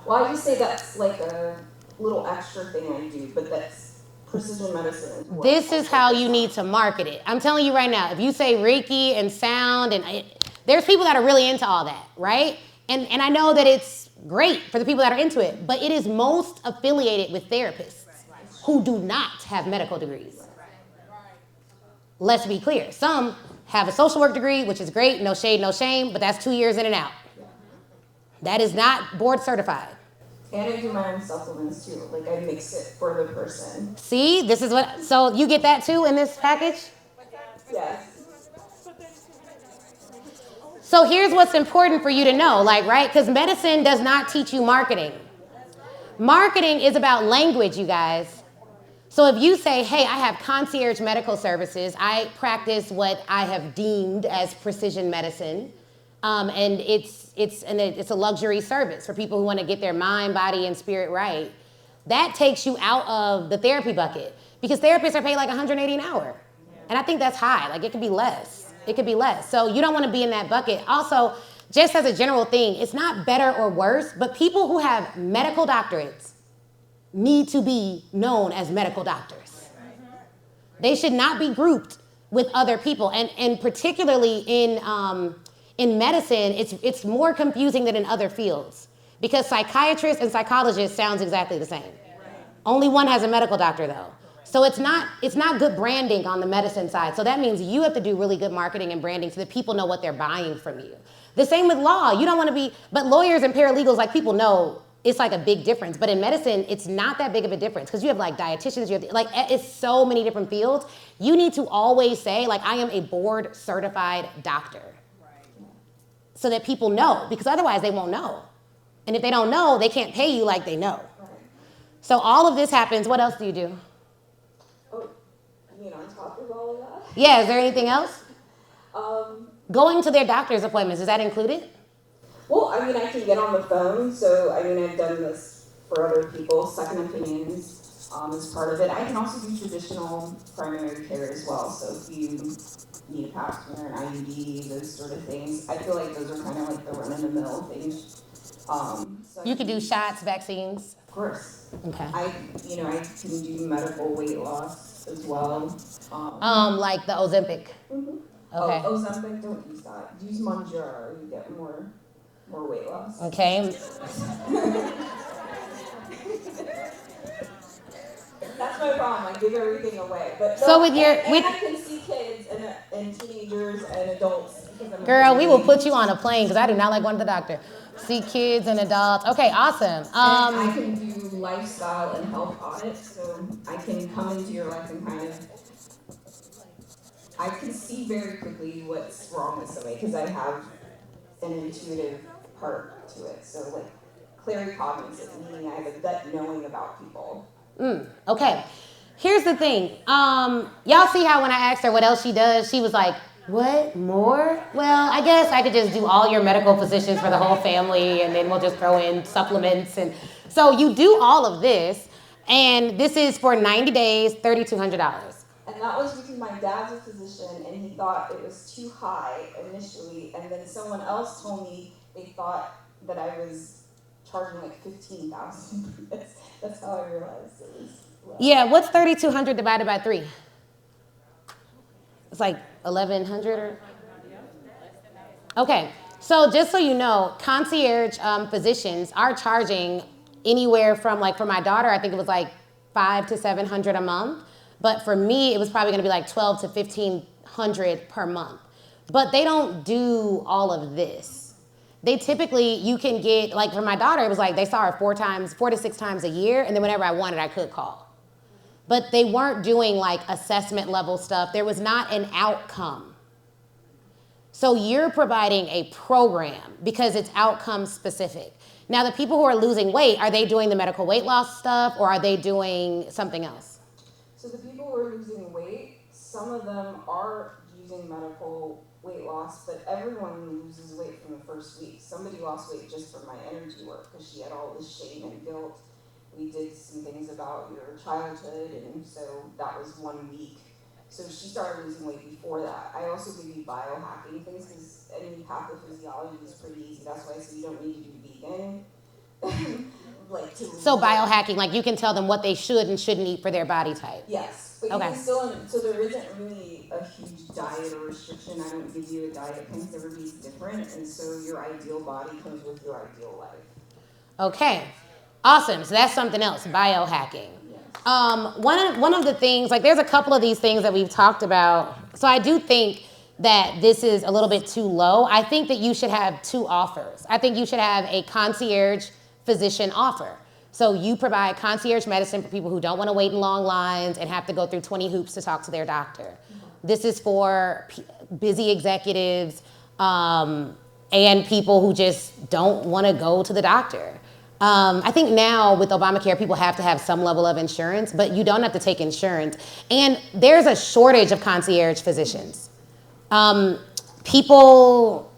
Well, I just say that's like a little extra thing I do, but that's precision medicine as well. This is how you need to market it. I'm telling you right now, if you say Reiki and sound, there's people that are really into all that, right? And I know that it's great for the people that are into it, but it is most affiliated with therapists who do not have medical degrees. Let's be clear. Some have a social work degree, which is great, no shade, no shame, but that's 2 years in and out. That is not board certified. And I do my own supplements too. Like I mix it for the person. See, this is what, so you get that too in this package? Yes. So here's what's important for you to know, like, right? Because medicine does not teach you marketing. Marketing is about language, you guys. So if you say, hey, I have concierge medical services, I practice what I have deemed as precision medicine, and it's a luxury service for people who want to get their mind, body, and spirit right. That takes you out of the therapy bucket because therapists are paid like $180 an hour. And I think that's high. Like it could be less. It could be less. So you don't want to be in that bucket. Also, just as a general thing, it's not better or worse, but people who have medical doctorates need to be known as medical doctors. They should not be grouped with other people. And particularly in medicine, it's more confusing than in other fields because psychiatrists and psychologists sounds exactly the same. Only one has a medical doctor though. So it's not good branding on the medicine side. So that means you have to do really good marketing and branding so that people know what they're buying from you. The same with law. You don't want to be, but lawyers and paralegals, like people know it's like a big difference. But in medicine, it's not that big of a difference because you have like dietitians, you have like it's so many different fields. You need to always say like I am a board certified doctor. So that people know, because otherwise they won't know. And if they don't know, they can't pay you like they know. So all of this happens. What else do you do? Oh, you mean on top of all of that? Yeah, is there anything else? Going to their doctor's appointments, is that included? Well, I can get on the phone. So, I've done this for other people, second opinions. as part of it. I can also do traditional primary care as well. So if you need a pap smear, an IUD, those sort of things, I feel like those are kind of like the run-of-the-mill things. So You could do shots, vaccines. Of course. Okay. I can do medical weight loss as well. Like the Ozempic. Mhm. Okay. Oh, Ozempic, don't use that. Use Mounjaro, you get more weight loss. Okay. That's my problem. I give everything away. But So with your and I can see kids and teenagers and adults. Girl, we will put you on a plane because I do not like going to the doctor. See kids and adults. Okay, awesome. I can do lifestyle and health audits, so I can come into your life and kind of, I can see very quickly what's wrong with somebody because I have an intuitive part to it. So like claircognitive, meaning I have a gut knowing about people. Okay. Here's the thing. Y'all see how when I asked her what else she does, she was like, what more? Well, I guess I could just do all your medical physicians for the whole family, and then we'll just throw in supplements. And so you do all of this, and this is for 90 days, $3,200. And that was because my dad's a physician, and he thought it was too high initially, and then someone else told me they thought that I was charging like $15,000 for this. That's how I realized it was low. Yeah, what's 3,200 divided by 3? It's like 1,100 or? Okay, so just so you know, concierge physicians are charging anywhere from, like for my daughter, I think it was like $500 to $700 a month. But for me, it was probably gonna be like $1,200 to $1,500 per month. But they don't do all of this. They typically, you can get, like for my daughter, it was like they saw her 4 to 6 times a year, and then whenever I wanted, I could call. But they weren't doing like assessment level stuff. There was not an outcome. So you're providing a program because it's outcome specific. Now the people who are losing weight, are they doing the medical weight loss stuff or are they doing something else? So the people who are losing weight, some of them are using medical weight loss, but everyone loses weight from the first week. Somebody lost weight just from my energy work because she had all this shame and guilt. We did some things about your childhood, and so that was 1 week. So she started losing weight before that. I also give you biohacking things because any pathophysiology is pretty easy. That's why I say you don't need to do vegan. So biohacking, like you can tell them what they should and shouldn't eat for their body type. Yes, but you can still, so there isn't really a huge diet or restriction. I don't give you a diet because everybody's different, and so your ideal body comes with your ideal life. Okay. Awesome. So that's something else, biohacking. Yes. One of the things, like there's a couple of these things that we've talked about. So I do think that this is a little bit too low. I think that you should have 2 offers. I think you should have a concierge physician offer. So you provide concierge medicine for people who don't want to wait in long lines and have to go through 20 hoops to talk to their doctor. Mm-hmm. This is for busy executives and people who just don't want to go to the doctor. I think now with Obamacare, people have to have some level of insurance, but you don't have to take insurance. And there's a shortage of concierge physicians. People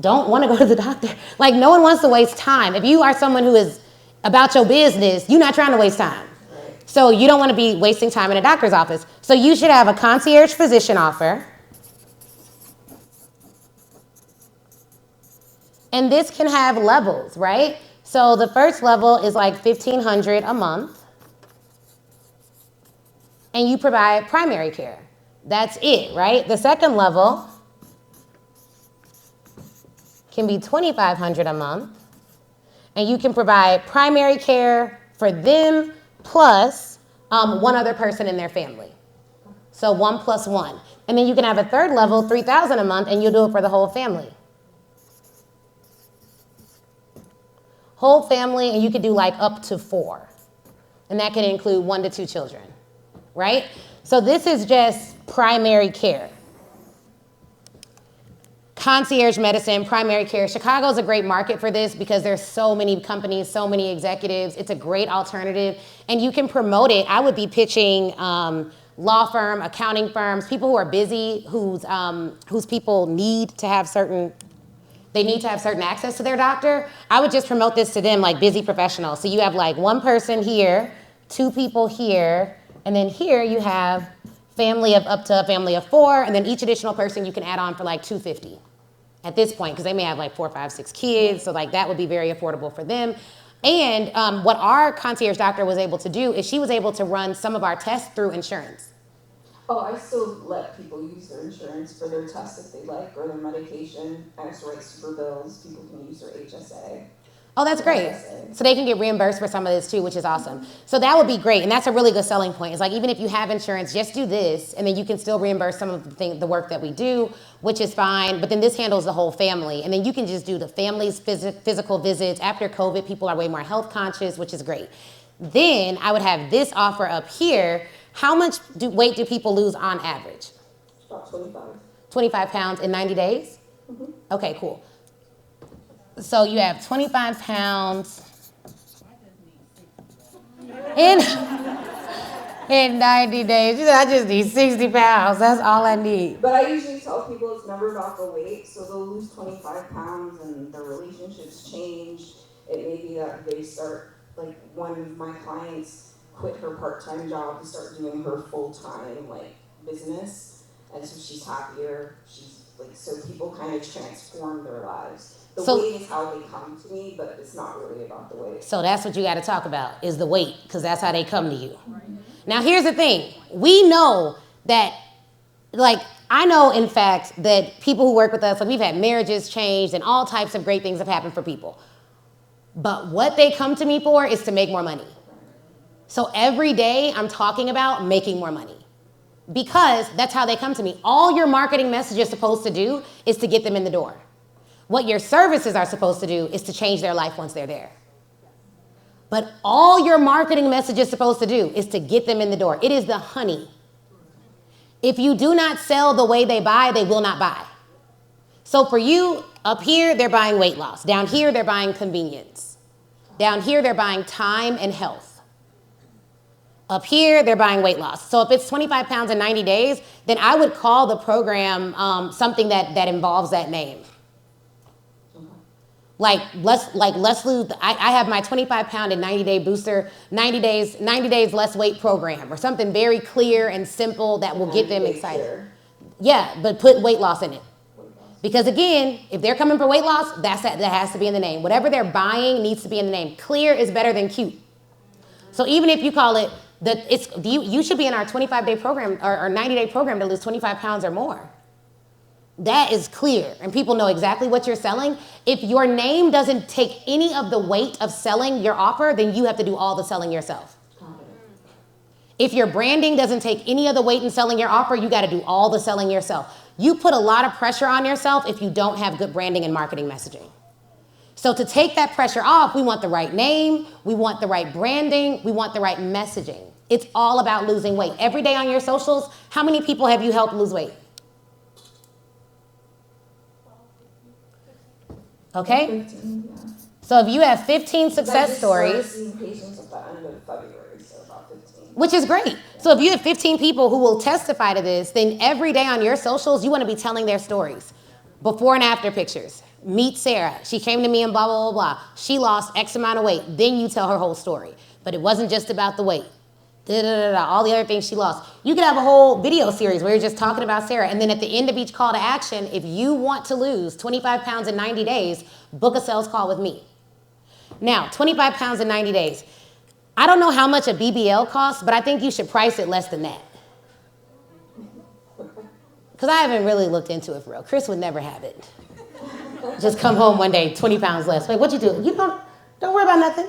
don't want to go to the doctor. Like no one wants to waste time. If you are someone who is about your business, you're not trying to waste time. So you don't want to be wasting time in a doctor's office. So you should have a concierge physician offer. And this can have levels, right? So the first level is like $1,500 a month. And you provide primary care. That's it, right? The second level can be $2,500 a month. And you can provide primary care for them plus one other person in their family. So 1 plus 1. And then you can have a third level, $3,000 a month, and you'll do it for the whole family. Whole family, and you could do like up to 4. And that can include 1 to 2 children, right? So this is just primary care. Concierge medicine, primary care. Chicago's a great market for this because there's so many companies, so many executives. It's a great alternative, and you can promote it. I would be pitching law firm, accounting firms, people who are busy, whose people need to have certain access to their doctor. I would just promote this to them like busy professionals. So you have like one person here 2 people here, and then here you have family of up to a family of 4, and then each additional person you can add on for like $250 at this point, because they may have like 4, 5, 6 kids, so like that would be very affordable for them. And what our concierge doctor was able to do is she was able to run some of our tests through insurance. Oh, I still let people use their insurance for their tests if they like, or their medication. I also write super bills. People can use their HSA. Oh, that's great. So they can get reimbursed for some of this too, which is awesome. So that would be great, and that's a really good selling point. It's like, even if you have insurance, just do this, and then you can still reimburse some of the work that we do, which is fine, but then this handles the whole family, and then you can just do the family's physical visits. After COVID, people are way more health conscious, which is great. Then I would have this offer up here. How much weight do people lose on average? About 25. 25 pounds in 90 days? Mm-hmm. Okay, cool. So you have 25 pounds in 90 days. You said, I just need 60 pounds. That's all I need. But I usually tell people it's never about the weight, so they'll lose 25 pounds and their relationships change. It may be that they start, like one of my clients quit her part-time job to start doing her full-time business, and so she's happier. She's so people kind of transform their lives. The weight is how they come to me, but it's not really about the weight. So that's what you got to talk about, is the weight, because that's how they come to you. Now here's the thing. We know that, I know in fact that people who work with us, we've had marriages changed and all types of great things have happened for people. But what they come to me for is to make more money. So every day I'm talking about making more money, because that's how they come to me. All your marketing message is supposed to do is to get them in the door. What your services are supposed to do is to change their life once they're there. But all your marketing message is supposed to do is to get them in the door. It is the honey. If you do not sell the way they buy, they will not buy. So for you, up here, they're buying weight loss. Down here, they're buying convenience. Down here, they're buying time and health. Up here, they're buying weight loss. So if it's 25 pounds in 90 days, then I would call the program something that involves that name. Let's lose. I have my 25 pound and 90-day booster, 90 days less weight program, or something very clear and simple that will get them excited. Clear. Yeah, but put weight loss in it. Because again, if they're coming for weight loss, that has to be in the name. Whatever they're buying needs to be in the name. Clear is better than cute. So even if you call it, you should be in our 25-day program or 90-day program to lose 25 pounds or more. That is clear, and people know exactly what you're selling. If your name doesn't take any of the weight of selling your offer, then you have to do all the selling yourself. If your branding doesn't take any of the weight in selling your offer, you got to do all the selling yourself. You put a lot of pressure on yourself if you don't have good branding and marketing messaging. So to take that pressure off, we want the right name, we want the right branding, we want the right messaging. It's all about losing weight. Every day on your socials, how many people have you helped lose weight? Okay? 15, yeah. So if you have 15 success stories, seeing patients at the end of February, so about 15. Which is great. So if you have 15 people who will testify to this, then every day on your socials, you want to be telling their stories. Before and after pictures. Meet Sarah. She came to me and blah, blah, blah, blah. She lost X amount of weight. Then you tell her whole story. But it wasn't just about the weight. All the other things she lost. You could have a whole video series where you're just talking about Sarah, and then at the end of each call to action, if you want to lose 25 pounds in 90 days, book a sales call with me. Now, 25 pounds in 90 days. I don't know how much a BBL costs, but I think you should price it less than that. Because I haven't really looked into it for real. Chris would never have it. Just come home one day, 20 pounds less. Wait, what you do? You don't worry about nothing.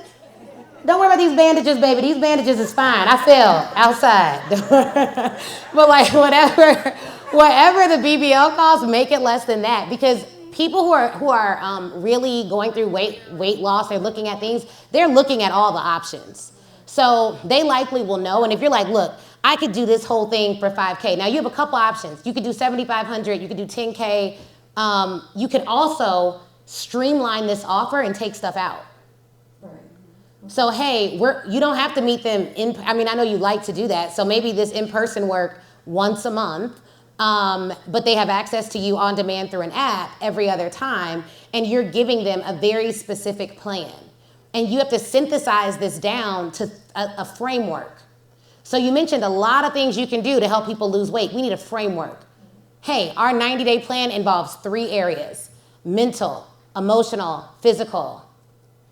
Don't worry about these bandages, baby. These bandages is fine. I fell outside. But whatever the BBL costs, make it less than that. Because people who are really going through weight loss, they're looking at things, they're looking at all the options. So they likely will know. And if you're like, look, I could do this whole thing for 5K. Now you have a couple options. You could do 7,500. You could do 10K. You could also streamline this offer and take stuff out. So, hey, you don't have to meet them I know you like to do that. So maybe this in-person work once a month, but they have access to you on demand through an app every other time, and you're giving them a very specific plan. and you have to synthesize this down to a framework. So you mentioned a lot of things you can do to help people lose weight. We need a framework. Hey, our 90-day plan involves 3 areas: mental, emotional, physical.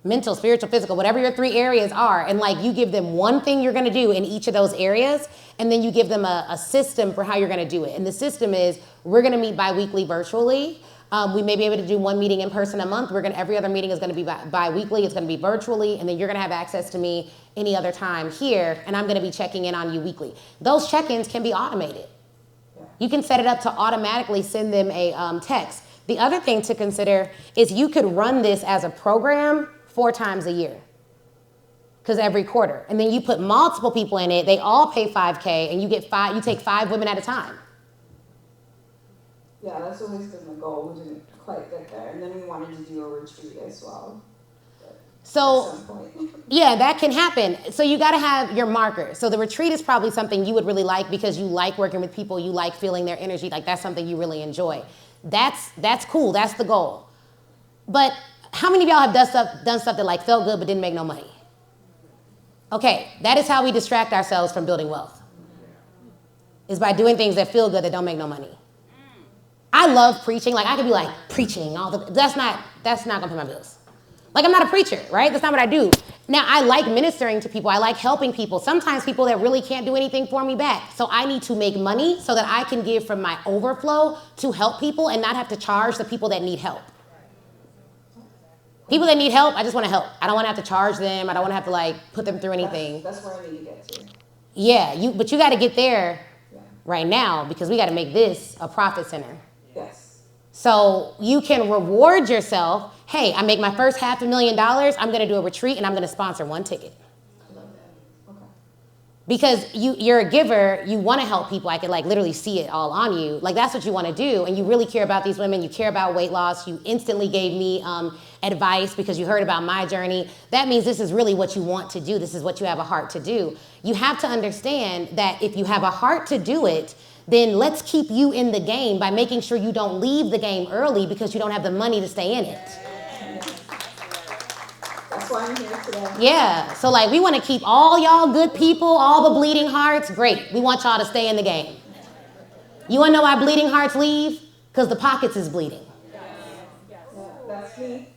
Mental, spiritual, physical, whatever your 3 areas are. And like you give them one thing you're going to do in each of those areas, and then you give them a system for how you're going to do it. And the system is we're going to meet bi-weekly virtually. We may be able to do 1 meeting in person a month. Every other meeting is going to be bi-weekly. It's going to be virtually. And then you're going to have access to me any other time here. And I'm going to be checking in on you weekly. Those check-ins can be automated. You can set it up to automatically send them a text. The other thing to consider is you could run this as a program 4 times a year, because every quarter. And then you put multiple people in it. They all pay $5K, and you take 5 women at a time. Yeah, that's always been the goal. We didn't quite get there. And then we wanted to do a retreat as well. So, at some point. yeah, that can happen. So you got to have your marker. So the retreat is probably something you would really like because you like working with people. You like feeling their energy. Like that's something you really enjoy. That's cool. That's the goal. But how many of y'all have done stuff that like felt good but didn't make no money? Okay, that is how we distract ourselves from building wealth. Is by doing things that feel good that don't make no money. I love preaching. Like I could be like preaching that's not gonna pay my bills. Like I'm not a preacher, right? That's not what I do. Now I like ministering to people. I like helping people. Sometimes people that really can't do anything for me back. So I need to make money so that I can give from my overflow to help people and not have to charge the people that need help. People that need help, I just want to help. I don't want to have to charge them. I don't want to have to like put them through anything. That's where I need to get to. Yeah, but you got to get there right now because we got to make this a profit center. Yes. So you can reward yourself. Hey, I make my first $500,000. I'm going to do a retreat and I'm going to sponsor 1 ticket. I love that. Okay. Because you're a giver, you want to help people. I could like literally see it all on you. Like that's what you want to do. And you really care about these women. You care about weight loss. You instantly gave me advice because you heard about my journey. That means this is really what you want to do. This is what you have a heart to do. You have to understand that if you have a heart to do it, then let's keep you in the game by making sure you don't leave the game early because you don't have the money to stay in it. That's why I'm here today. Yeah, so like we want to keep all y'all good people, all the bleeding hearts. Great, we want y'all to stay in the game. You want to know why bleeding hearts leave? Because the pockets is bleeding. Yeah, that's me.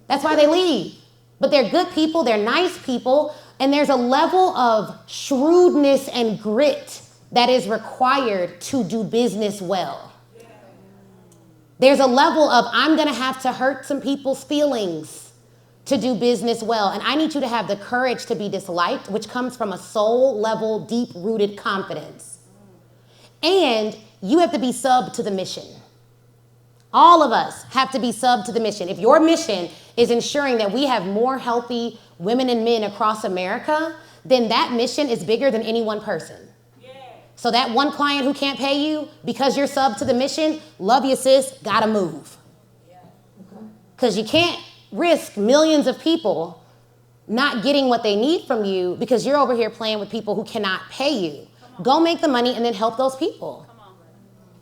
That's why they leave. But they're good people, they're nice people, and there's a level of shrewdness and grit that is required to do business well. There's a level of I'm going to have to hurt some people's feelings to do business well. And I need you to have the courage to be disliked, which comes from a soul level, deep-rooted confidence. And you have to be sub to the mission. All of us have to be sub to the mission. If your mission is ensuring that we have more healthy women and men across America, then that mission is bigger than any one person. So that one client who can't pay you because you're sub to the mission, love you sis, gotta move. Because you can't risk millions of people not getting what they need from you because you're over here playing with people who cannot pay you. Go make the money and then help those people.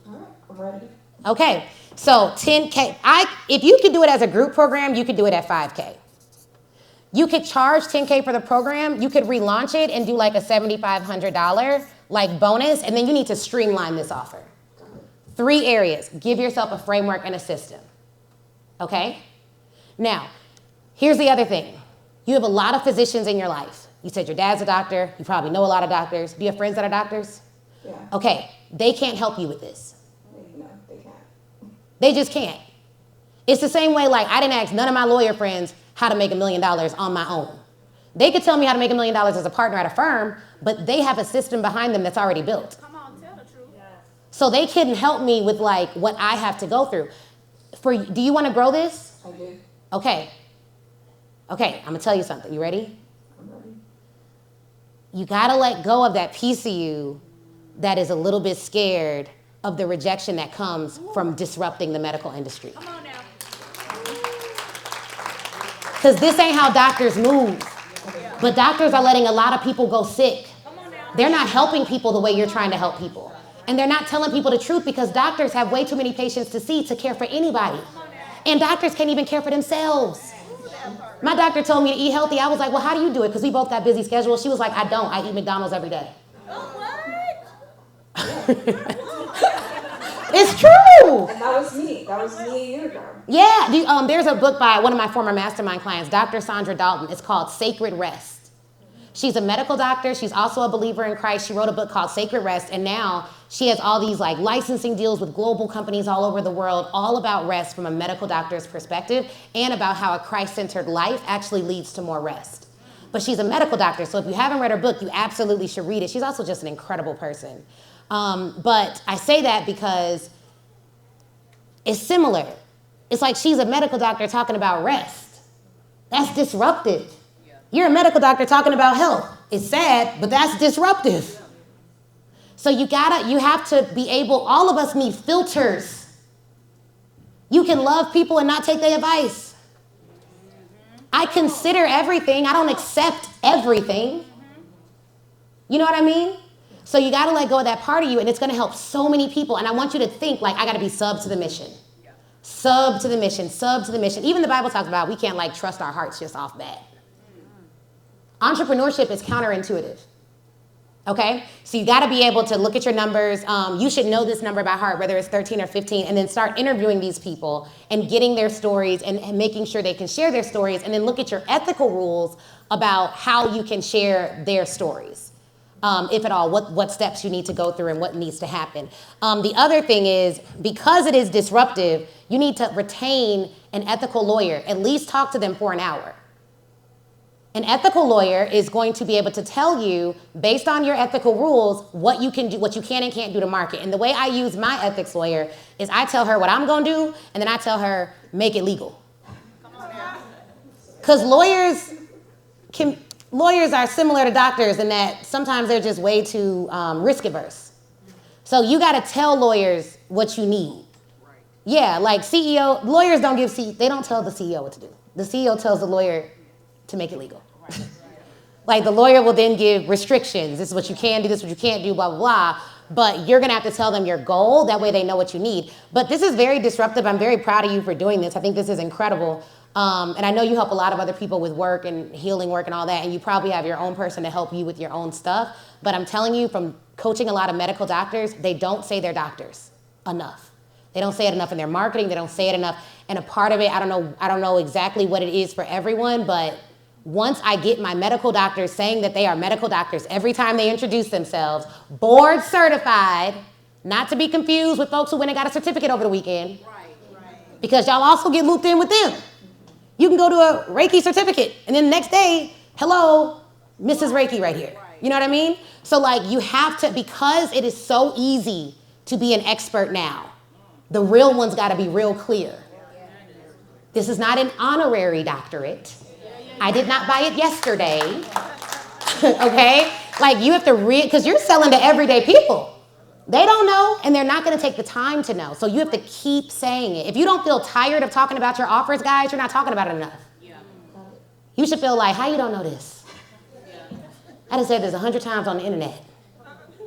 All right, I'm ready. Okay, so 10K. If you could do it as a group program, you could do it at 5K. You could charge 10K for the program. You could relaunch it and do like a $7,500 like bonus, and then you need to streamline this offer. 3 areas. Give yourself a framework and a system. Okay? Now, here's the other thing. You have a lot of physicians in your life. You said your dad's a doctor. You probably know a lot of doctors. Do you have friends that are doctors? Yeah. Okay, they can't help you with this. No, they can't. They just can't. It's the same way, like, I didn't ask none of my lawyer friends how to make $1 million on my own. They could tell me how to make $1 million as a partner at a firm, but they have a system behind them that's already built. Come on, tell the truth. So they couldn't help me with, like, what I have to go through. Do you want to grow this? I do. Okay, I'm going to tell you something. You ready? I'm ready. You got to let go of that piece of you that is a little bit scared of the rejection that comes from disrupting the medical industry. Come on now. Because this ain't how doctors move. But doctors are letting a lot of people go sick. They're not helping people the way you're trying to help people. And they're not telling people the truth because doctors have way too many patients to see to care for anybody. And doctors can't even care for themselves. My doctor told me to eat healthy. I was like, well, how do you do it? Because we both got busy schedules. She was like, I don't. I eat McDonald's every day. It's true. And that was me. That was me a year ago. Yeah. There's a book by one of my former mastermind clients, Dr. Sandra Dalton. It's called Sacred Rest. She's a medical doctor. She's also a believer in Christ. She wrote a book called Sacred Rest, and now she has all these like licensing deals with global companies all over the world, all about rest from a medical doctor's perspective and about how a Christ-centered life actually leads to more rest. But she's a medical doctor, so if you haven't read her book, you absolutely should read it. She's also just an incredible person. But I say that because it's similar. It's like she's a medical doctor talking about rest. That's disruptive. You're a medical doctor talking about health. It's sad, but that's disruptive. So you have to be able, all of us need filters. You can love people and not take their advice. I consider everything. I don't accept everything. You know what I mean? So you got to let go of that part of you, and it's going to help so many people. And I want you to think like, I got to be sub to the mission. Sub to the mission, sub to the mission. Even the Bible talks about we can't like trust our hearts just off bat. Entrepreneurship is counterintuitive. Okay? So you got to be able to look at your numbers. You should know this number by heart, whether it's 13 or 15, and then start interviewing these people and getting their stories and making sure they can share their stories, and then look at your ethical rules about how you can share their stories. If at all, what steps you need to go through and what needs to happen. The other thing is, because it is disruptive, you need to retain an ethical lawyer. At least talk to them for an hour. An ethical lawyer is going to be able to tell you, based on your ethical rules, what you can do, what you can and can't do to market. And the way I use my ethics lawyer is I tell her what I'm going to do, and then I tell her, make it legal. Because lawyers are similar to doctors in that sometimes they're just way too risk averse. So you got to tell lawyers what you need. Yeah, like lawyers they don't tell the CEO what to do. The CEO tells the lawyer to make it legal. Like the lawyer will then give restrictions. This is what you can do, this is what you can't do, blah, blah, blah. But you're going to have to tell them your goal. That way they know what you need. But this is very disruptive. I'm very proud of you for doing this. I think this is incredible. And I know you help a lot of other people with work and healing work and all that. And you probably have your own person to help you with your own stuff. But I'm telling you, from coaching a lot of medical doctors, they don't say they're doctors enough. They don't say it enough in their marketing. They don't say it enough. And a part of it, I don't know exactly what it is for everyone, but once I get my medical doctors saying that they are medical doctors every time they introduce themselves, board certified, not to be confused with folks who went and got a certificate over the weekend, because y'all also get looped in with them. You can go to a Reiki certificate, and then the next day, hello, Mrs. Reiki right here. You know what I mean? So like you have to, because it is so easy to be an expert now, the real one's got to be real clear. This is not an honorary doctorate. I did not buy it yesterday. Okay? Like you have to because you're selling to everyday people. They don't know, and they're not going to take the time to know. So you have to keep saying it. If you don't feel tired of talking about your offers, guys, you're not talking about it enough. You should feel like, how you don't know this? I done said this 100 times on the internet.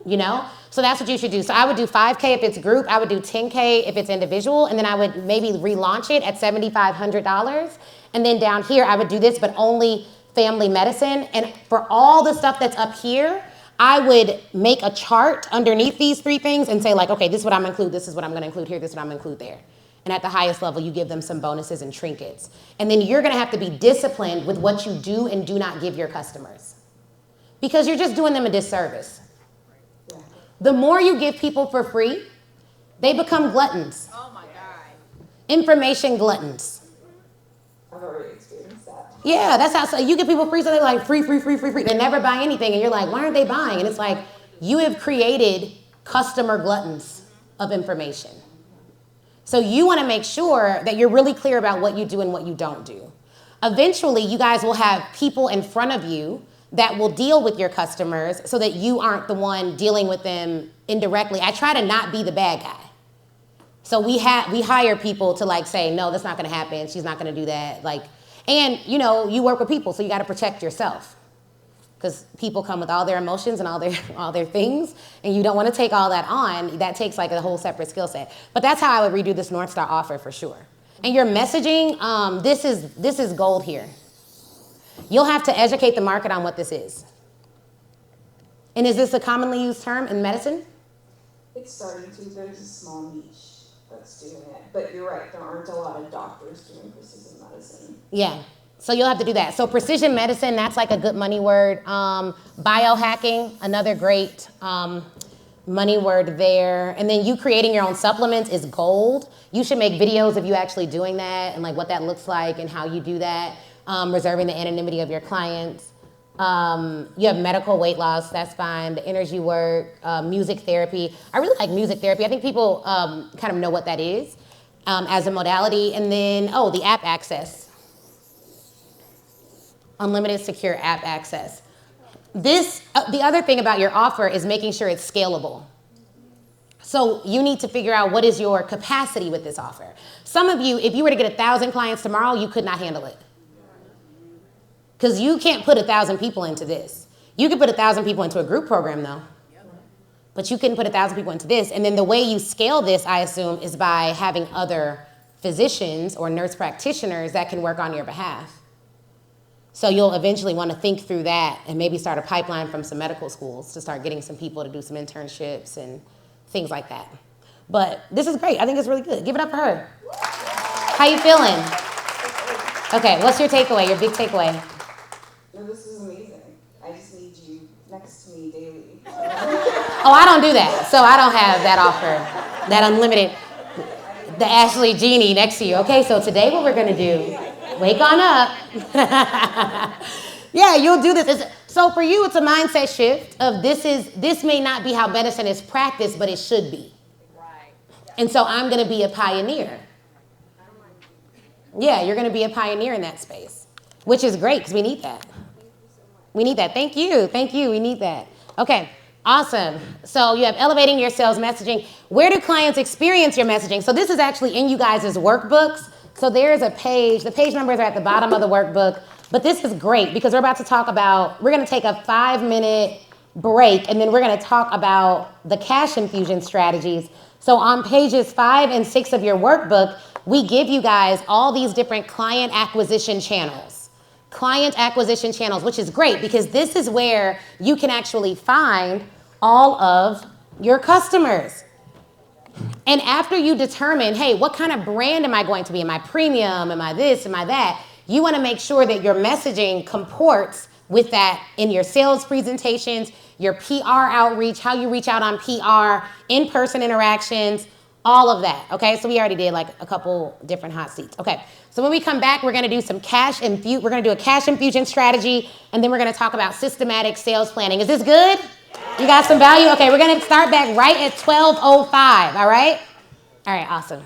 You know? So that's what you should do. So I would do 5K if it's group. I would do 10K if it's individual. And then I would maybe relaunch it at $7,500. And then down here, I would do this, but only family medicine. And for all the stuff that's up here, I would make a chart underneath these three things and say like, okay, this is what I'm going to include. This is what I'm going to include here. This is what I'm going to include there. And at the highest level, you give them some bonuses and trinkets. And then you're going to have to be disciplined with what you do and do not give your customers, because you're just doing them a disservice. The more you give people for free, they become gluttons. Oh my God. Information gluttons. I've already experienced that. Yeah, that's how, so you give people free, so they're like free. They never buy anything, and you're like, why aren't they buying? And it's like, you have created customer gluttons of information. So you want to make sure that you're really clear about what you do and what you don't do. Eventually, you guys will have people in front of you that will deal with your customers so that you aren't the one dealing with them indirectly. I try to not be the bad guy. So we hire people to like say, no, that's not going to happen. She's not going to do that. Like, and you know, you work with people, so you got to protect yourself, because people come with all their emotions and all their things, and you don't want to take all that on. That takes like a whole separate skill set. But that's how I would redo this North Star offer for sure. And your messaging, this is gold here. You'll have to educate the market on what this is. And is this a commonly used term in medicine? It's starting to. There's a small niche that's doing it. But you're right, there aren't a lot of doctors doing precision medicine. Yeah. So you'll have to do that. So precision medicine, that's like a good money word. Biohacking, another great money word there. And then you creating your own supplements is gold. You should make videos of you actually doing that and like what that looks like and how you do that. Reserving the anonymity of your clients. You have medical weight loss, that's fine. The energy work, music therapy. I really like music therapy. I think people kind of know what that is as a modality. And then, the app access. Unlimited secure app access. This, the other thing about your offer is making sure it's scalable. So you need to figure out what is your capacity with this offer. Some of you, if you were to get 1,000 clients tomorrow, you could not handle it. Because you can't put 1,000 people into this. You could put 1,000 people into a group program though. But you couldn't put 1,000 people into this. And then the way you scale this, I assume, is by having other physicians or nurse practitioners that can work on your behalf. So you'll eventually want to think through that and maybe start a pipeline from some medical schools to start getting some people to do some internships and things like that. But this is great. I think it's really good. Give it up for her. How you feeling? Okay, what's your takeaway, your big takeaway? No, this is amazing. I just need you next to me daily. Oh, I don't do that. So I don't have that offer, that unlimited, the Ashley Genie next to you. Okay, so today what we're going to do, wake on up. Yeah, you'll do this. So for you, it's a mindset shift of this may not be how medicine is practiced, but it should be. Right. And so I'm going to be a pioneer. Yeah, you're going to be a pioneer in that space, which is great because we need that. We need that. Thank you. Thank you. We need that. Okay, awesome. So you have elevating your sales messaging. Where do clients experience your messaging? So this is actually in you guys' workbooks. So there's a page. The page numbers are at the bottom of the workbook. But this is great because we're about to talk about, we're going to take a 5-minute break, and then we're going to talk about the cash infusion strategies. So on pages 5 and 6 of your workbook, we give you guys all these different client acquisition channels. Client acquisition channels, which is great because this is where you can actually find all of your customers. And after you determine, hey, what kind of brand am I going to be? Am I premium? Am I this? Am I that? You want to make sure that your messaging comports with that in your sales presentations, your PR outreach, how you reach out on PR, in-person interactions, all of that, okay? So we already did like a couple different hot seats. Okay, so when we come back, we're gonna do some we're gonna do a cash infusion strategy, and then we're gonna talk about systematic sales planning. Is this good? You got some value? Okay, we're gonna start back right at 12:05, all right? All right, awesome.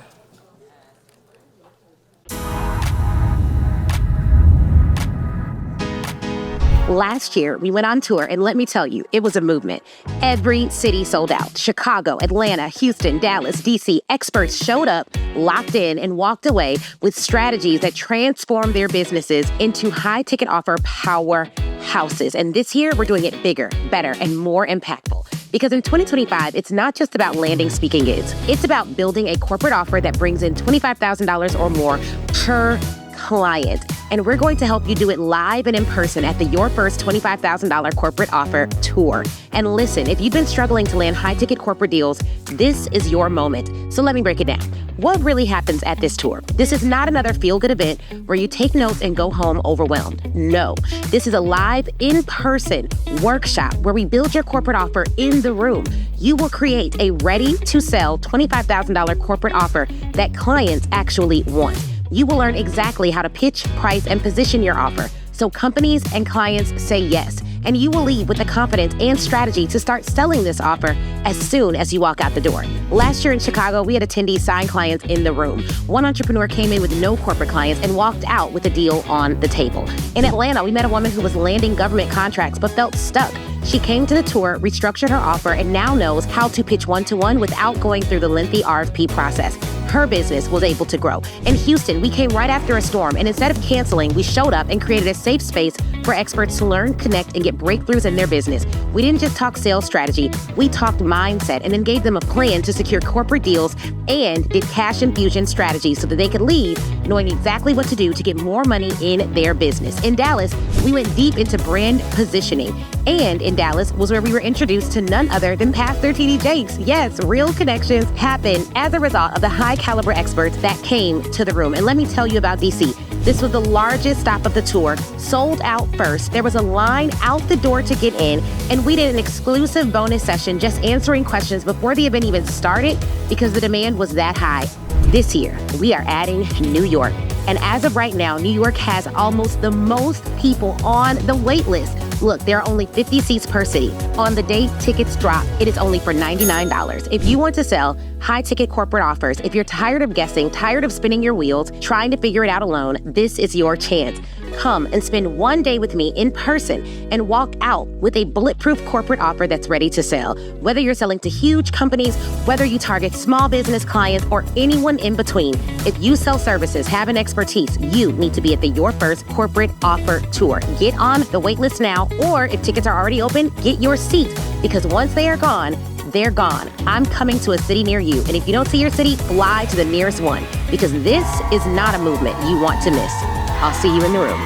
Last year, we went on tour, and let me tell you, it was a movement. Every city sold out. Chicago, Atlanta, Houston, Dallas, DC. Experts showed up, locked in, and walked away with strategies that transformed their businesses into high-ticket offer powerhouses. And this year, we're doing it bigger, better, and more impactful. Because in 2025, it's not just about landing speaking gigs. It's about building a corporate offer that brings in $25,000 or more per client. And we're going to help you do it live and in person at the Your First $25,000 Corporate Offer Tour. And listen, if you've been struggling to land high-ticket corporate deals, this is your moment. So let me break it down. What really happens at this tour? This is not another feel-good event where you take notes and go home overwhelmed. No, this is a live, in-person workshop where we build your corporate offer in the room. You will create a ready-to-sell $25,000 corporate offer that clients actually want. You will learn exactly how to pitch, price, and position your offer so companies and clients say yes. And you will leave with the confidence and strategy to start selling this offer as soon as you walk out the door. Last year in Chicago, we had attendees sign clients in the room. One entrepreneur came in with no corporate clients and walked out with a deal on the table. In Atlanta, we met a woman who was landing government contracts but felt stuck. She came to the tour, restructured her offer, and now knows how to pitch one-to-one without going through the lengthy RFP process. Her business was able to grow. In Houston, we came right after a storm, and instead of canceling, we showed up and created a safe space for experts to learn, connect, and get breakthroughs in their business. We didn't just talk sales strategy, we talked mindset and then gave them a plan to secure corporate deals and did cash infusion strategies so that they could leave knowing exactly what to do to get more money in their business. In Dallas, we went deep into brand positioning. And in Dallas was where we were introduced to none other than Pastor T.D. Jakes. Yes, real connections happen as a result of the high caliber experts that came to the room. And let me tell you about DC. This was the largest stop of the tour, sold out first. There was a line out the door to get in, and we did an exclusive bonus session just answering questions before the event even started because the demand was that high. This year, we are adding New York. And as of right now, New York has almost the most people on the wait list. Look, there are only 50 seats per city. On the day tickets drop, it is only for $99. If you want to sell high-ticket corporate offers, if you're tired of guessing, tired of spinning your wheels, trying to figure it out alone, this is your chance. Come and spend one day with me in person and walk out with a bulletproof corporate offer that's ready to sell. Whether you're selling to huge companies, whether you target small business clients, or anyone in between, if you sell services, have an expertise, you need to be at the Your First Corporate Offer Tour. Get on the wait list now, or if tickets are already open, get your seat, because once they are gone, they're gone. I'm coming to a city near you, and if you don't see your city, fly to the nearest one, because this is not a movement you want to miss. I'll see you in the room.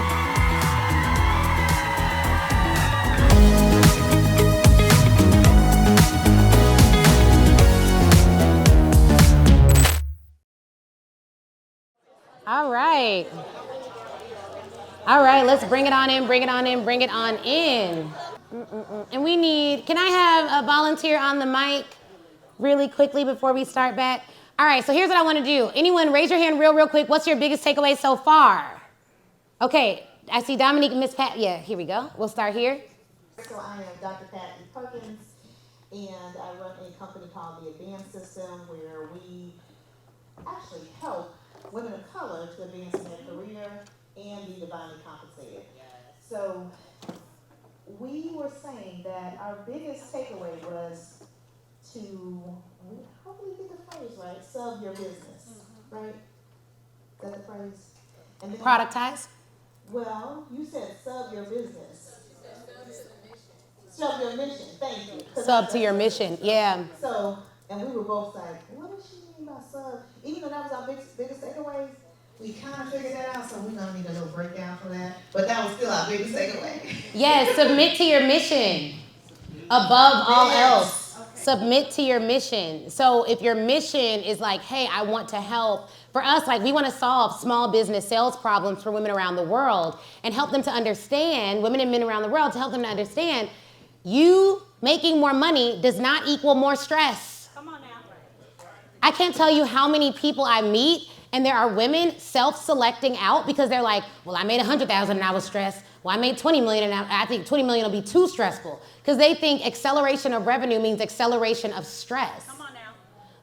All right. All right, let's bring it on in, bring it on in, bring it on in. And we need, can I have a volunteer on the mic really quickly before we start back? All right, so here's what I want to do. Anyone, raise your hand real quick. What's your biggest takeaway so far? Okay, I see Dominique and Miss Pat. Yeah, here we go. We'll start here. So I am Dr. Pat Perkins, and I run a company called the Advance System, where we actually help women of color to advance in their career and be divinely compensated. So we were saying that our biggest takeaway was to, hopefully get the phrase right, sub your business, right? Is that the phrase? And then, productize? Well, you said sub your business. Sub your mission, thank you. Sub to your mission, yeah. So, and we were both like, what does she mean by sub? Even though that was our biggest takeaways, we kind of figured that out, so we're gonna need a little breakdown for that. But that was still our biggest takeaway. Yes, submit to your mission above all else. Okay. Submit to your mission. So if your mission is like, hey, I want to help, for us, like we want to solve small business sales problems for women around the world and help them to understand, women and men around the world, to help them to understand, you making more money does not equal more stress. Come on now. I can't tell you how many people I meet, and there are women self-selecting out because they're like, well, I made $100,000 and I was stressed. Well, I made 20 million and I think 20 million will be too stressful, because they think acceleration of revenue means acceleration of stress. Come on now.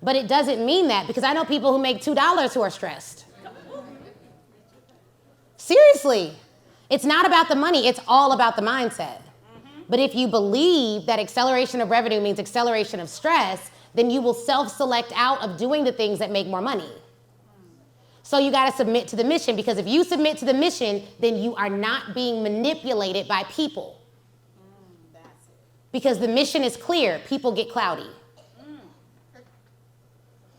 But it doesn't mean that, because I know people who make $2 who are stressed. Seriously, it's not about the money, it's all about the mindset. But if you believe that acceleration of revenue means acceleration of stress, then you will self-select out of doing the things that make more money. So you got to submit to the mission, because if you submit to the mission, then you are not being manipulated by people. Because the mission is clear, people get cloudy.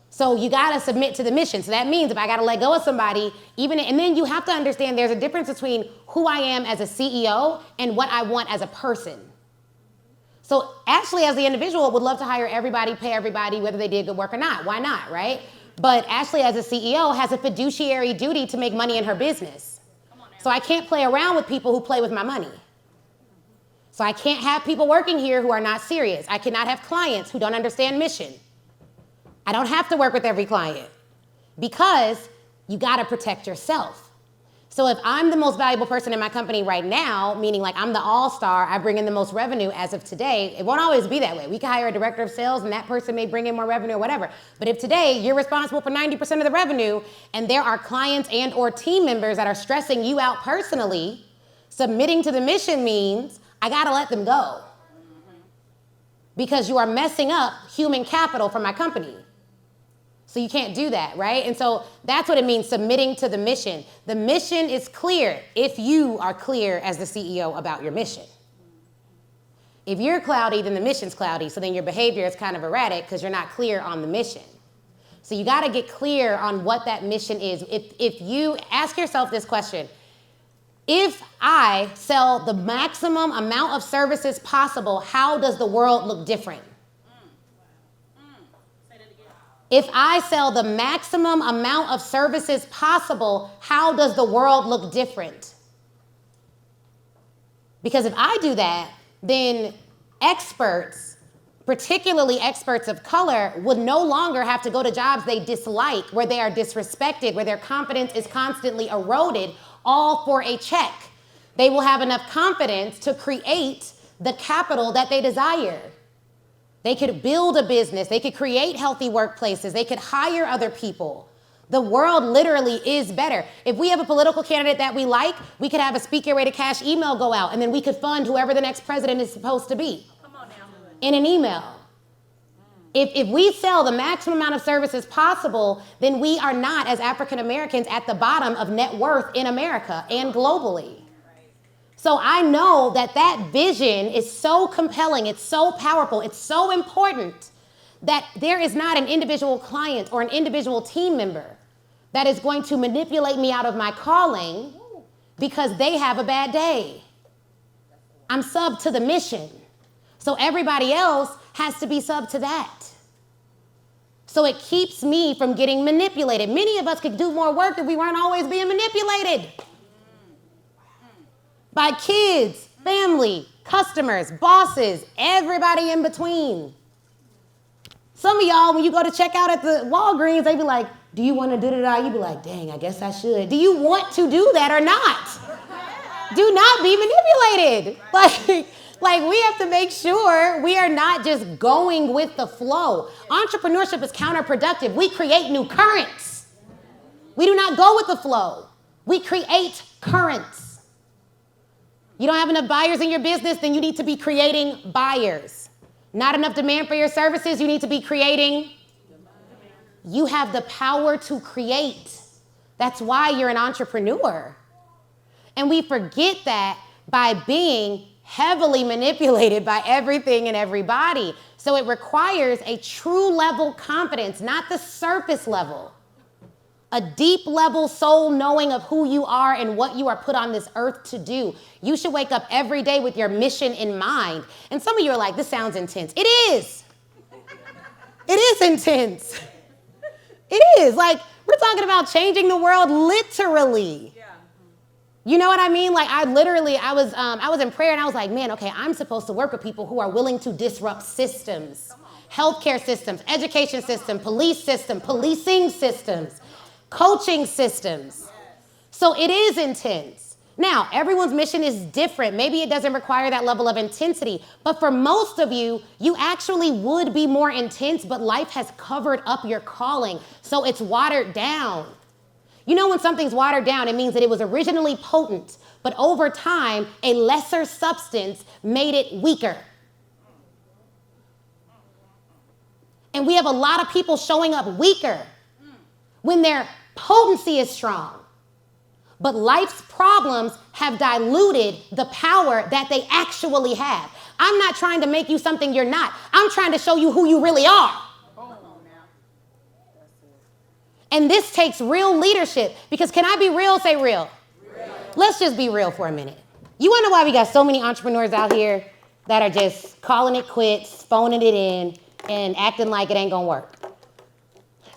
So you got to submit to the mission. So that means if I got to let go of somebody, and then you have to understand there's a difference between who I am as a CEO and what I want as a person. So Ashley, as the individual, would love to hire everybody, pay everybody, whether they did good work or not. Why not, right? But Ashley, as a CEO, has a fiduciary duty to make money in her business. So I can't play around with people who play with my money. So I can't have people working here who are not serious. I cannot have clients who don't understand mission. I don't have to work with every client, because you got to protect yourself. So if I'm the most valuable person in my company right now, meaning like I'm the all-star, I bring in the most revenue as of today, it won't always be that way. We can hire a director of sales and that person may bring in more revenue or whatever. But if today you're responsible for 90% of the revenue and there are clients and or team members that are stressing you out personally, submitting to the mission means I got to let them go. Because you are messing up human capital for my company. So you can't do that, right? And so that's what it means, submitting to the mission. The mission is clear if you are clear as the CEO about your mission. If you're cloudy, then the mission's cloudy. So then your behavior is kind of erratic because you're not clear on the mission. So you got to get clear on what that mission is. If you ask yourself this question, if I sell the maximum amount of services possible, how does the world look different? If I sell the maximum amount of services possible, how does the world look different? Because if I do that, then experts, particularly experts of color, would no longer have to go to jobs they dislike, where they are disrespected, where their confidence is constantly eroded, all for a check. They will have enough confidence to create the capital that they desire. They could build a business. They could create healthy workplaces. They could hire other people. The world literally is better. If we have a political candidate that we like, we could have a speak your way to cash email go out, and then we could fund whoever the next president is supposed to be in an email. If we sell the maximum amount of services possible, then we are not, as African Americans, at the bottom of net worth in America and globally. So I know that that vision is so compelling, it's so powerful, it's so important that there is not an individual client or an individual team member that is going to manipulate me out of my calling because they have a bad day. I'm sub to the mission. So everybody else has to be sub to that. So it keeps me from getting manipulated. Many of us could do more work if we weren't always being manipulated by kids, family, customers, bosses, everybody in between. Some of y'all, when you go to check out at the Walgreens, they be like, do you want to do that? You be like, dang, I guess I should. Do you want to do that or not? Do not be manipulated. Like we have to make sure we are not just going with the flow. Entrepreneurship is counterproductive. We create new currents. We do not go with the flow. We create currents. You don't have enough buyers in your business, then you need to be creating buyers. Not enough demand for your services, you need to be creating. You have the power to create. That's why you're an entrepreneur. And we forget that by being heavily manipulated by everything and everybody. So it requires a true level confidence, not the surface level. A deep level soul knowing of who you are and what you are put on this earth to do. You should wake up every day with your mission in mind. And some of you are like, this sounds intense. It is. It is intense. It is. Like, we're talking about changing the world literally. Yeah. You know what I mean? Like, I was in prayer and I was like, man, okay, I'm supposed to work with people who are willing to disrupt systems. Healthcare systems, education system, police system, policing systems, coaching systems. So it is intense. Now, everyone's mission is different. Maybe it doesn't require that level of intensity, but for most of you, you actually would be more intense, but life has covered up your calling, so it's watered down. You know when something's watered down, it means that it was originally potent, but over time, a lesser substance made it weaker. And we have a lot of people showing up weaker when their potency is strong. But life's problems have diluted the power that they actually have. I'm not trying to make you something you're not. I'm trying to show you who you really are. And this takes real leadership, because can I be real? Say real. Let's just be real for a minute. You want to know why we got so many entrepreneurs out here that are just calling it quits, phoning it in, and acting like it ain't gonna work?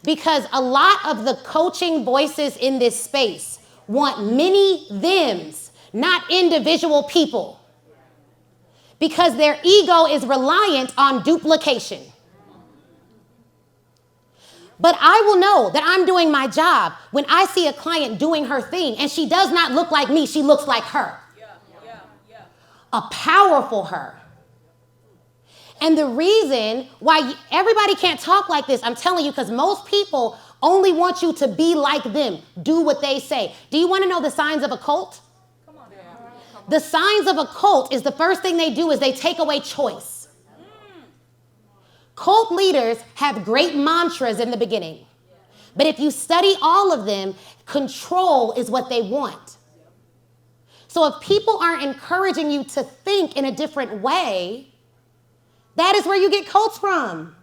Because a lot of the coaching voices in this space want many thems, not individual people. Because their ego is reliant on duplication. But I will know that I'm doing my job when I see a client doing her thing and she does not look like me, she looks like her. A powerful her. And the reason why everybody can't talk like this, I'm telling you, because most people only want you to be like them, do what they say. Do you want to know the signs of a cult? Come on, the signs of a cult is the first thing they do is they take away choice. Cult leaders have great mantras in the beginning. But if you study all of them, control is what they want. So if people aren't encouraging you to think in a different way, that is where you get cults from.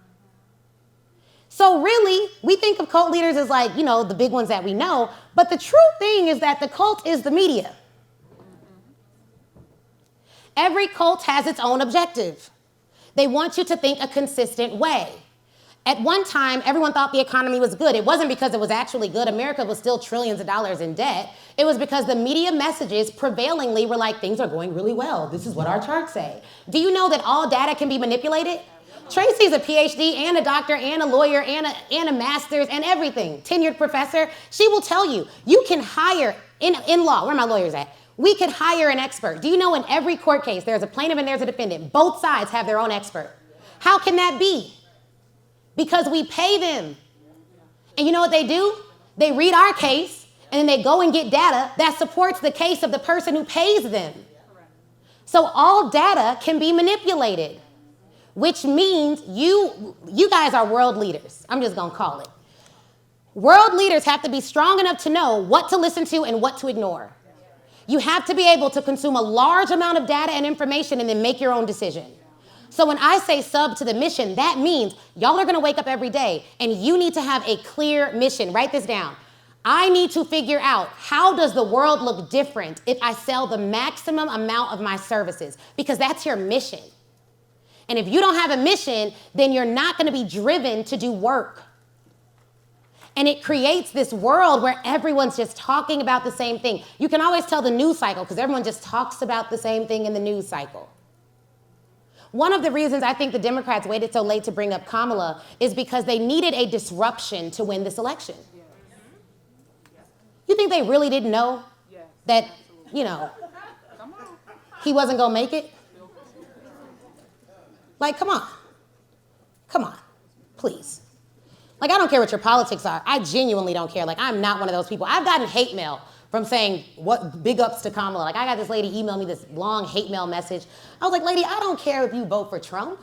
So really, we think of cult leaders as like, the big ones that we know, but the true thing is that the cult is the media. Every cult has its own objective. They want you to think a consistent way. At one time, everyone thought the economy was good. It wasn't because it was actually good. America was still trillions of dollars in debt. It was because the media messages prevailingly were like, things are going really well. This is what our charts say. Do you know that all data can be manipulated? Tracy's a PhD and a doctor and a lawyer and a master's and everything, tenured professor. She will tell you, you can hire, in law, where are my lawyers at? We could hire an expert. Do you know in every court case, there's a plaintiff and there's a defendant. Both sides have their own expert. How can that be? Because we pay them. And you know what they do? They read our case and then they go and get data that supports the case of the person who pays them. So all data can be manipulated, which means you guys are world leaders. I'm just gonna call it. World leaders have to be strong enough to know what to listen to and what to ignore. You have to be able to consume a large amount of data and information and then make your own decision. So when I say sub to the mission, that means y'all are gonna wake up every day and you need to have a clear mission. Write this down. I need to figure out, how does the world look different if I sell the maximum amount of my services? Because that's your mission. And if you don't have a mission, then you're not gonna be driven to do work. And it creates this world where everyone's just talking about the same thing. You can always tell the news cycle because everyone just talks about the same thing in the news cycle. One of the reasons I think the Democrats waited so late to bring up Kamala is because they needed a disruption to win this election. You think they really didn't know that, he wasn't gonna make it? Like, come on, please. Like, I don't care what your politics are. I genuinely don't care. Like, I'm not one of those people. I've gotten hate mail from saying, what big ups to Kamala. Like, I got this lady email me this long hate mail message. I was like, lady, I don't care if you vote for Trump.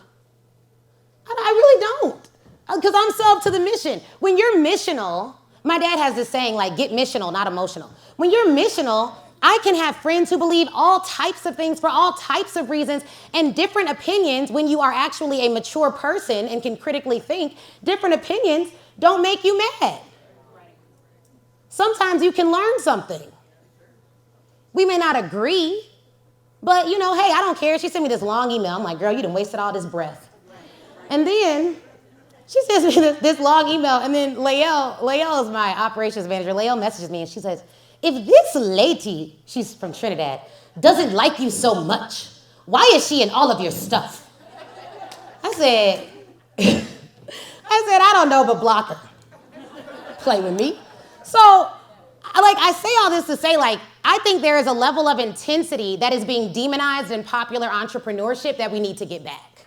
I really don't. Because I'm sub to the mission. When you're missional, my dad has this saying, like, get missional, not emotional. When you're missional, I can have friends who believe all types of things for all types of reasons and different opinions. When you are actually a mature person and can critically think, different opinions don't make you mad. Sometimes you can learn something. We may not agree, but hey, I don't care. She sent me this long email. I'm like, girl, you done wasted all this breath. And then she sends me this long email, and then Lael is my operations manager. Lael messages me and she says, if this lady, she's from Trinidad, doesn't like you so much, why is she in all of your stuff? I said, I don't know, but block her. Play with me. So, I say all this to say, I think there is a level of intensity that is being demonized in popular entrepreneurship that we need to get back.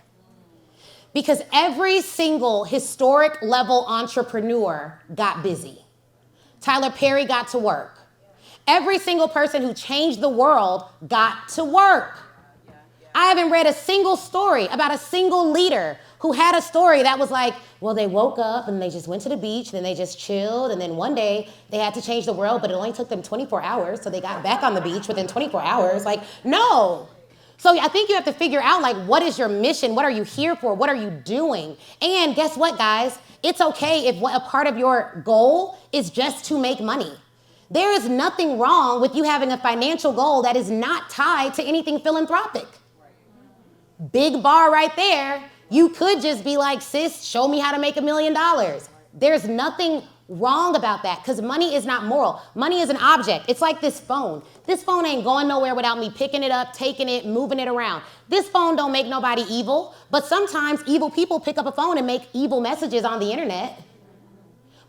Because every single historic level entrepreneur got busy. Tyler Perry got to work. Every single person who changed the world got to work. I haven't read a single story about a single leader who had a story that was like, well, they woke up and they just went to the beach, then they just chilled, and then one day they had to change the world, but it only took them 24 hours, so they got back on the beach within 24 hours. No. So I think you have to figure out, what is your mission? What are you here for? What are you doing? And guess what, guys? It's okay if a part of your goal is just to make money. There is nothing wrong with you having a financial goal that is not tied to anything philanthropic. Big bar right there. You could just be like, sis, show me how to make $1 million. There's nothing wrong about that because money is not moral. Money is an object. It's like this phone. This phone ain't going nowhere without me picking it up, taking it, moving it around. This phone don't make nobody evil, but sometimes evil people pick up a phone and make evil messages on the internet.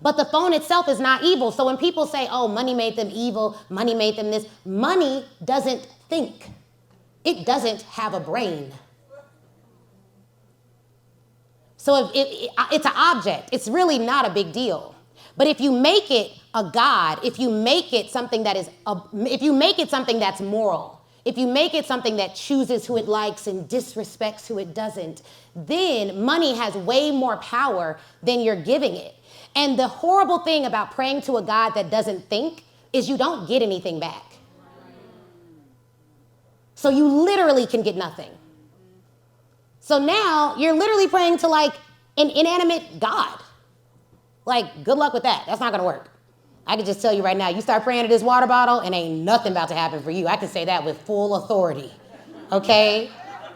But the phone itself is not evil. So when people say, oh, money made them evil, money made them this, money doesn't think. It doesn't have a brain. So it's an object. It's really not a big deal. But if you make it a god, if you make it something that is, if you make it something that's moral, if you make it something that chooses who it likes and disrespects who it doesn't, then money has way more power than you're giving it. And the horrible thing about praying to a God that doesn't think is you don't get anything back. So you literally can get nothing. So now you're literally praying to like an inanimate God. Like, good luck with that. That's not going to work. I can just tell you right now, you start praying to this water bottle and ain't nothing about to happen for you. I can say that with full authority. Okay?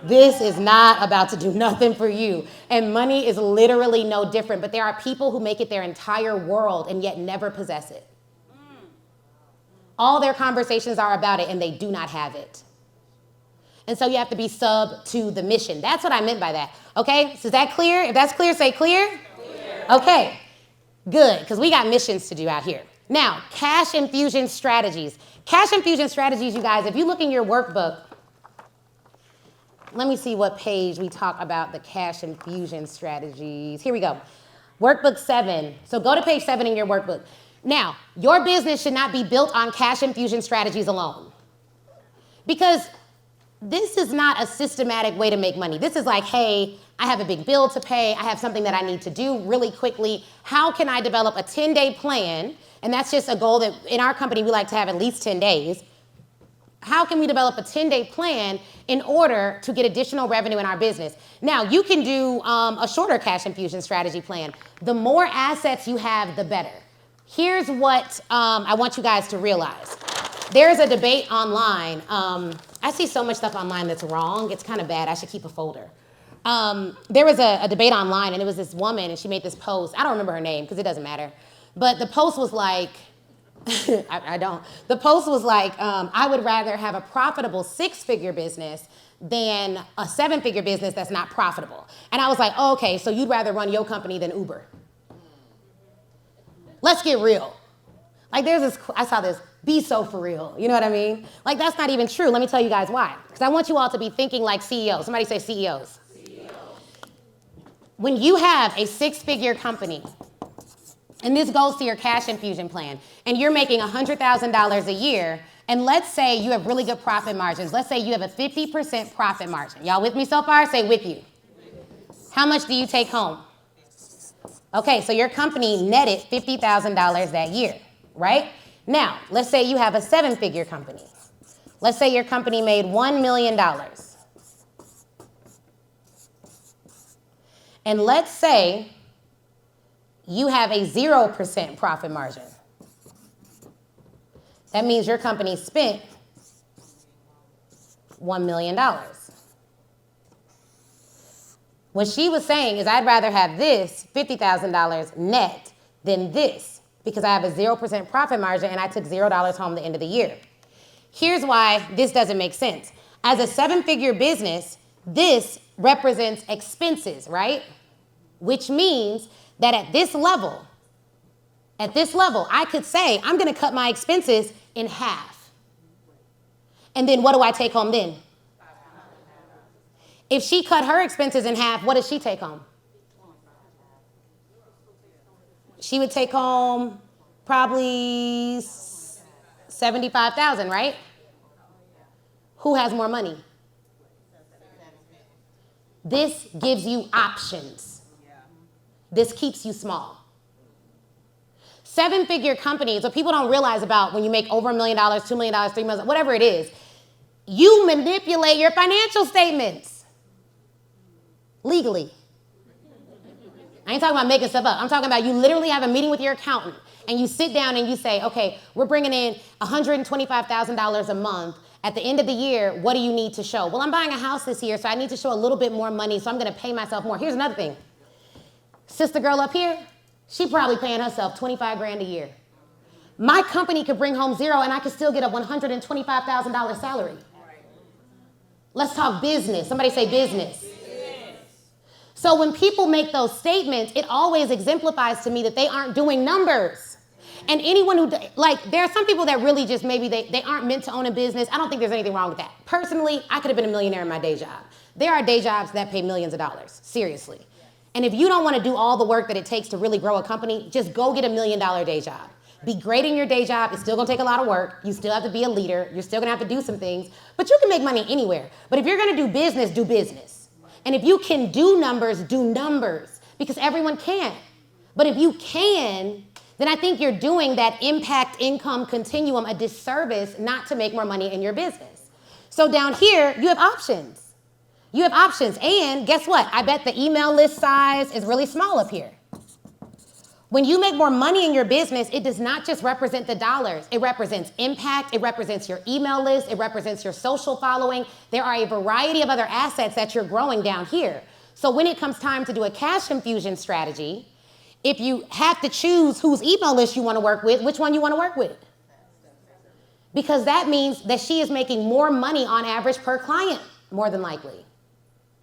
This is not about to do nothing for you. And money is literally no different. But there are people who make it their entire world and yet never possess it. All their conversations are about it and they do not have it. And so you have to be sub to the mission. That's what I meant by that. Okay? So is that clear? If that's clear, say clear. Clear. Okay. Good, because we got missions to do out here. Now, cash infusion strategies. Cash infusion strategies, you guys, if you look in your workbook, let me see what page we talk about the cash infusion strategies. Here we go. Workbook 7. So go to page 7 in your workbook. Now, your business should not be built on cash infusion strategies alone. Because this is not a systematic way to make money. This is like, hey, I have a big bill to pay. I have something that I need to do really quickly. How can I develop a 10-day plan? And that's just a goal that in our company we like to have at least 10 days. How can we develop a 10-day plan in order to get additional revenue in our business? Now, you can do a shorter cash infusion strategy plan. The more assets you have, the better. Here's what I want you guys to realize. There's a debate online. I see so much stuff online that's wrong. It's kind of bad. I should keep a folder. There was a debate online, and it was this woman, and she made this post. I don't remember her name because it doesn't matter. But the post was like, I don't. The post was like, I would rather have a profitable 6-figure business than a 7-figure business that's not profitable. And I was like, oh, okay, so you'd rather run your company than Uber. Let's get real. Like there's this, I saw this, be so for real. You know what I mean? Like that's not even true. Let me tell you guys why. Because I want you all to be thinking like CEOs. Somebody say CEOs. When you have a 6-figure company, and this goes to your cash infusion plan, and you're making $100,000 a year, and let's say you have really good profit margins. Let's say you have a 50% profit margin. Y'all with me so far? Say with you. How much do you take home? Okay, so your company netted $50,000 that year, right? Now, let's say you have a 7-figure company. Let's say your company made $1 million. And let's say you have a 0% profit margin. That means your company spent $1 million. What she was saying is I'd rather have this $50,000 net than this because I have a 0% profit margin and I took $0 home the end of the year. Here's why this doesn't make sense. As a 7-figure business, this represents expenses, right? Which means that at this level, I could say I'm going to cut my expenses in half. And then what do I take home then? If she cut her expenses in half, what does she take home? She would take home probably $75,000, right? Who has more money? This gives you options. This keeps you small. 7-figure companies, what people don't realize about when you make over $1 million, $2 million, $3 million, whatever it is, you manipulate your financial statements legally. I ain't talking about making stuff up. I'm talking about you literally have a meeting with your accountant and you sit down and you say, okay, we're bringing in $125,000 a month. At the end of the year, what do you need to show? Well, I'm buying a house this year, so I need to show a little bit more money, so I'm going to pay myself more. Here's another thing. Sister girl up here, she probably paying herself $25,000 a year. My company could bring home $0 and I could still get a $125,000 salary. Let's talk business. Somebody say business. So when people make those statements, it always exemplifies to me that they aren't doing numbers. And anyone who, like, there are some people that really just maybe they aren't meant to own a business. I don't think there's anything wrong with that. Personally, I could have been a millionaire in my day job. There are day jobs that pay millions of dollars, seriously. And if you don't want to do all the work that it takes to really grow a company, just go get $1 million day job. Be great in your day job. It's still going to take a lot of work. You still have to be a leader. You're still going to have to do some things. But you can make money anywhere. But if you're going to do business, do business. And if you can do numbers, because everyone can. But if you can, then I think you're doing that impact income continuum a disservice not to make more money in your business. So down here, you have options. You have options. And guess what? I bet the email list size is really small up here. When you make more money in your business, it does not just represent the dollars. It represents impact. It represents your email list. It represents your social following. There are a variety of other assets that you're growing down here. So when it comes time to do a cash infusion strategy, if you have to choose whose email list you want to work with, which one you want to work with? Because that means that she is making more money on average per client, more than likely.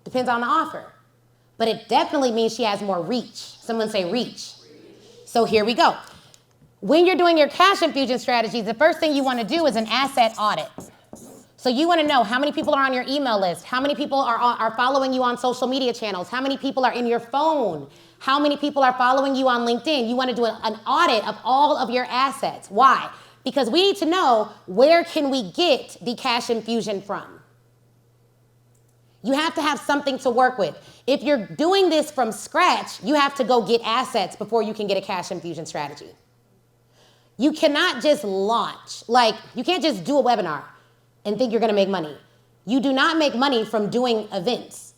Depends on the offer. But it definitely means she has more reach. Someone say reach. So here we go. When you're doing your cash infusion strategies, the first thing you want to do is an asset audit. So you want to know how many people are on your email list, how many people are following you on social media channels, how many people are in your phone, how many people are following you on LinkedIn. You want to do an audit of all of your assets. Why? Because we need to know where can we get the cash infusion from. You have to have something to work with. If you're doing this from scratch, you have to go get assets before you can get a cash infusion strategy. You cannot just launch. Like, you can't just do a webinar and think you're going to make money. You do not make money from doing events.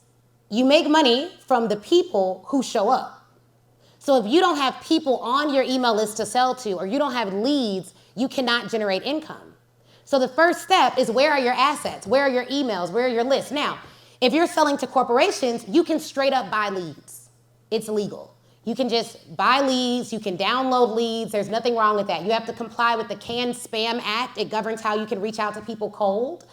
You make money from the people who show up. So if you don't have people on your email list to sell to, or you don't have leads, you cannot generate income. So the first step is, where are your assets? Where are your emails? Where are your lists? Now, if you're selling to corporations, you can straight up buy leads. It's legal. You can just buy leads. You can download leads. There's nothing wrong with that. You have to comply with the Canned Spam Act. It governs how you can reach out to people cold.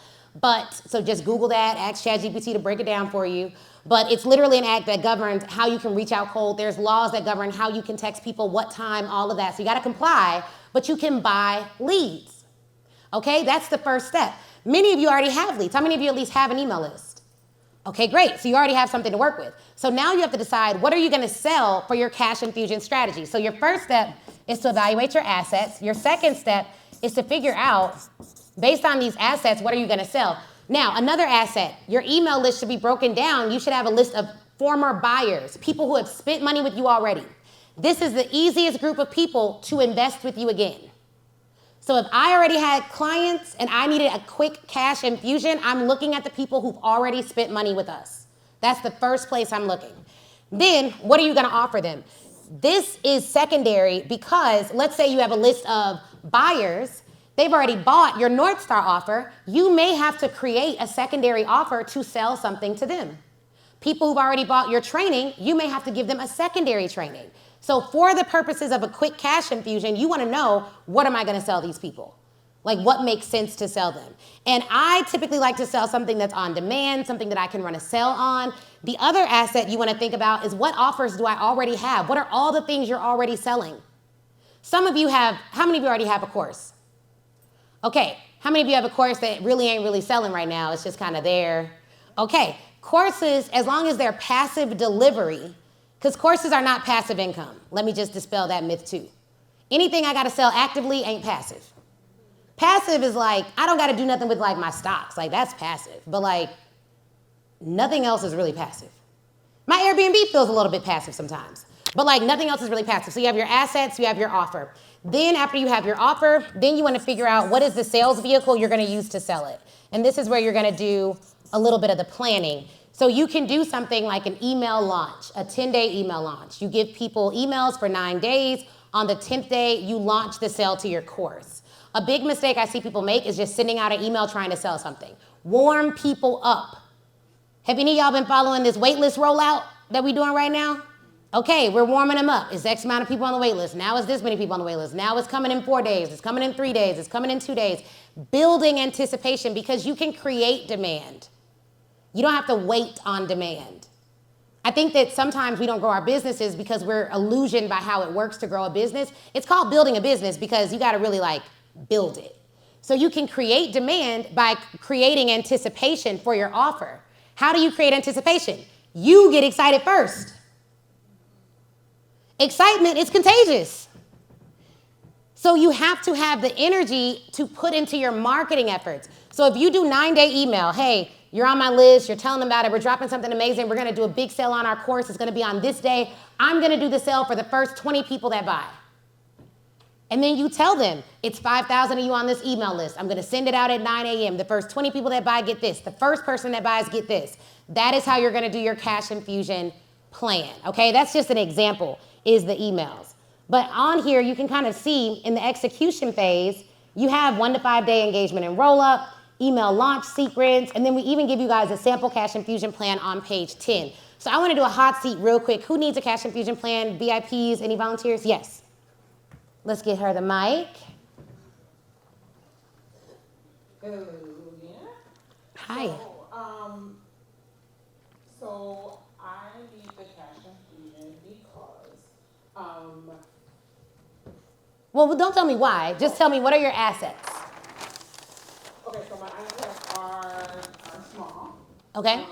So just Google that, ask ChatGPT to break it down for you. But it's literally an act that governs how you can reach out cold. There's laws that govern how you can text people, what time, all of that. So you got to comply, but you can buy leads. Okay, that's the first step. Many of you already have leads. How many of you at least have an email list? Okay, great. So you already have something to work with. So now you have to decide, what are you going to sell for your cash infusion strategy? So your first step is to evaluate your assets. Your second step is to figure out, based on these assets, what are you going to sell? Now, another asset, your email list should be broken down. You should have a list of former buyers, people who have spent money with you already. This is the easiest group of people to invest with you again. So if I already had clients and I needed a quick cash infusion, I'm looking at the people who've already spent money with us. That's the first place I'm looking. Then, what are you going to offer them? This is secondary because let's say you have a list of buyers. They've already bought your North Star offer. You may have to create a secondary offer to sell something to them. People who've already bought your training, you may have to give them a secondary training. So for the purposes of a quick cash infusion, you want to know, what am I going to sell these people? Like, what makes sense to sell them? And I typically like to sell something that's on demand, something that I can run a sale on. The other asset you want to think about is, what offers do I already have? What are all the things you're already selling? Some of you have, how many of you already have a course? Okay, how many of you have a course that really ain't really selling right now? It's just kind of there. Okay, courses, as long as they're passive delivery, because courses are not passive income. Let me just dispel that myth too. Anything I got to sell actively ain't passive. Passive is like, I don't got to do nothing with like my stocks. Like, that's passive. But like, nothing else is really passive. My Airbnb feels a little bit passive sometimes. But like, nothing else is really passive. So you have your assets, you have your offer. Then after you have your offer, then you want to figure out, what is the sales vehicle you're going to use to sell it. And this is where you're going to do a little bit of the planning. So you can do something like an email launch, a 10-day email launch. You give people emails for 9 days. On the 10th day, you launch the sale to your course. A big mistake I see people make is just sending out an email trying to sell something. Warm people up. Have any of y'all been following this waitlist rollout that we're doing right now? Okay, we're warming them up. It's X amount of people on the wait list. Now it's this many people on the wait list. Now it's coming in 4 days. It's coming in 3 days. It's coming in 2 days. Building anticipation, because you can create demand. You don't have to wait on demand. I think that sometimes we don't grow our businesses because we're illusioned by how it works to grow a business. It's called building a business because you got to really like build it. So you can create demand by creating anticipation for your offer. How do you create anticipation? You get excited first. Excitement is contagious. So you have to have the energy to put into your marketing efforts. So if you do 9-day email, hey, you're on my list, you're telling them about it, we're dropping something amazing, we're gonna do a big sale on our course, it's gonna be on this day, I'm gonna do the sale for the first 20 people that buy. And then you tell them, it's 5,000 of you on this email list. I'm gonna send it out at 9 a.m. The first 20 people that buy get this. The first person that buys get this. That is how you're gonna do your cash infusion plan, okay? That's just an example, is the emails. But on here, you can kind of see in the execution phase, you have 1 to 5 day engagement and roll up, email launch secrets, and then we even give you guys a sample cash infusion plan on page 10. So I wanna do a hot seat real quick. Who needs a cash infusion plan? VIPs, any volunteers? Yes. Let's get her the mic. Hello, yeah. Hi. So I need the cash infusion because, Well, don't tell me why. Just tell me, what are your assets? okay, so my assets are small. Okay.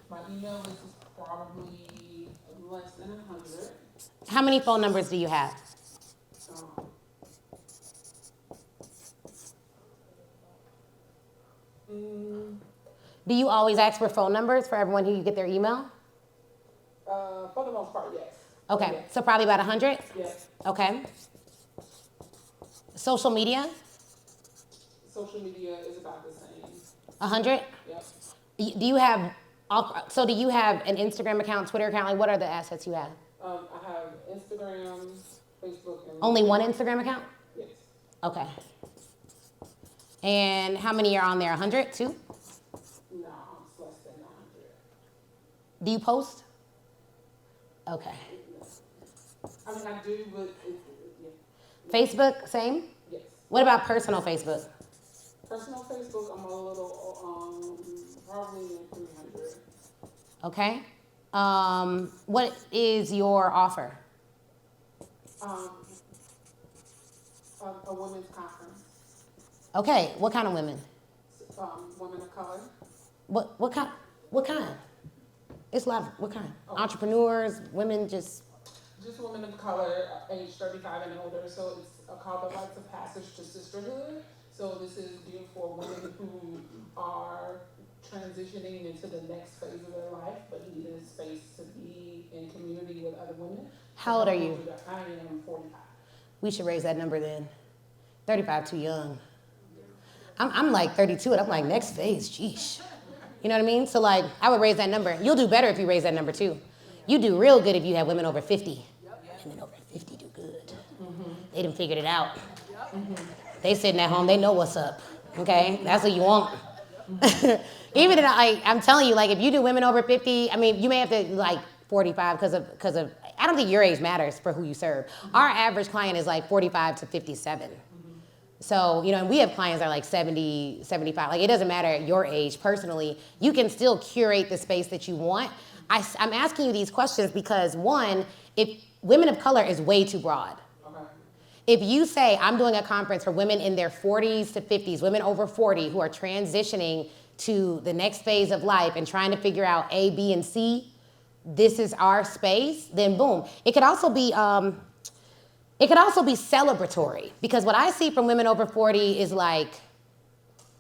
My email list is probably less than 100. How many phone numbers do you have? Do you always ask for phone numbers for everyone who you get their email? For the most part, yes. Okay, Yes. so probably about 100? Yes. Okay. Social media? Social media is about the same. 100? Yep. Do you have an Instagram account, Twitter account? Like, what are the assets you have? I have Instagram, Facebook, and Only one Instagram account? Yes. Okay. And how many are on there? 100? 2? No, it's less than 100. Do you post? Okay. I mean, I do, but yeah. Facebook, same? Yes. What about personal Facebook? Personal Facebook, I'm a little, probably 300. Okay. What is your offer? A women's conference. Okay. What kind of women? Women of color. What kind? What kind? It's a lot. What kind? Entrepreneurs, women, just women of color, age 35 and older. So it's called the Rites of Passage to Sisterhood. So this is geared for women who are transitioning into the next phase of their life, but need a space to be in community with other women. How old are you? I am 45. We should raise that number then. 35, too young. I'm like 32, and I'm like, next phase, sheesh. You know what I mean? So like, I would raise that number. You'll do better if you raise that number too. You do real good if you have women over 50. Women over 50 do good. They done figured it out. They sitting at home, they know what's up. Okay, that's what you want. Even if, like, I'm telling you, like, if you do women over 50, I mean, you may have to like 45 because of I don't think your age matters for who you serve. Our average client is like 45 to 57. So, you know, and we have clients that are like 70, 75. Like, it doesn't matter your age personally. You can still curate the space that you want. I'm asking you these questions because, one, if women of color is way too broad. Okay. If you say, I'm doing a conference for women in their 40s to 50s, women over 40 who are transitioning to the next phase of life and trying to figure out A, B, and C, this is our space, then boom. It could also be celebratory, because what I see from women over 40 is like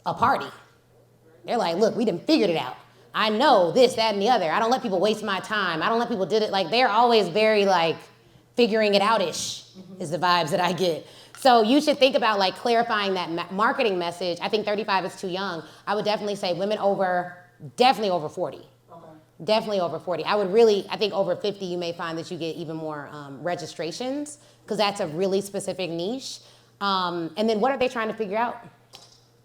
a party. They're like, look, we done figured it out. I know this, that, and the other. I don't let people waste my time. I don't let people do it. Like, they're always very like figuring it out-ish is the vibes that I get. So you should think about like clarifying that marketing message. I think 35 is too young. I would definitely say women definitely over 40. Okay. Definitely over 40. I think over 50 you may find that you get even more registrations, because that's a really specific niche. And then what are they trying to figure out?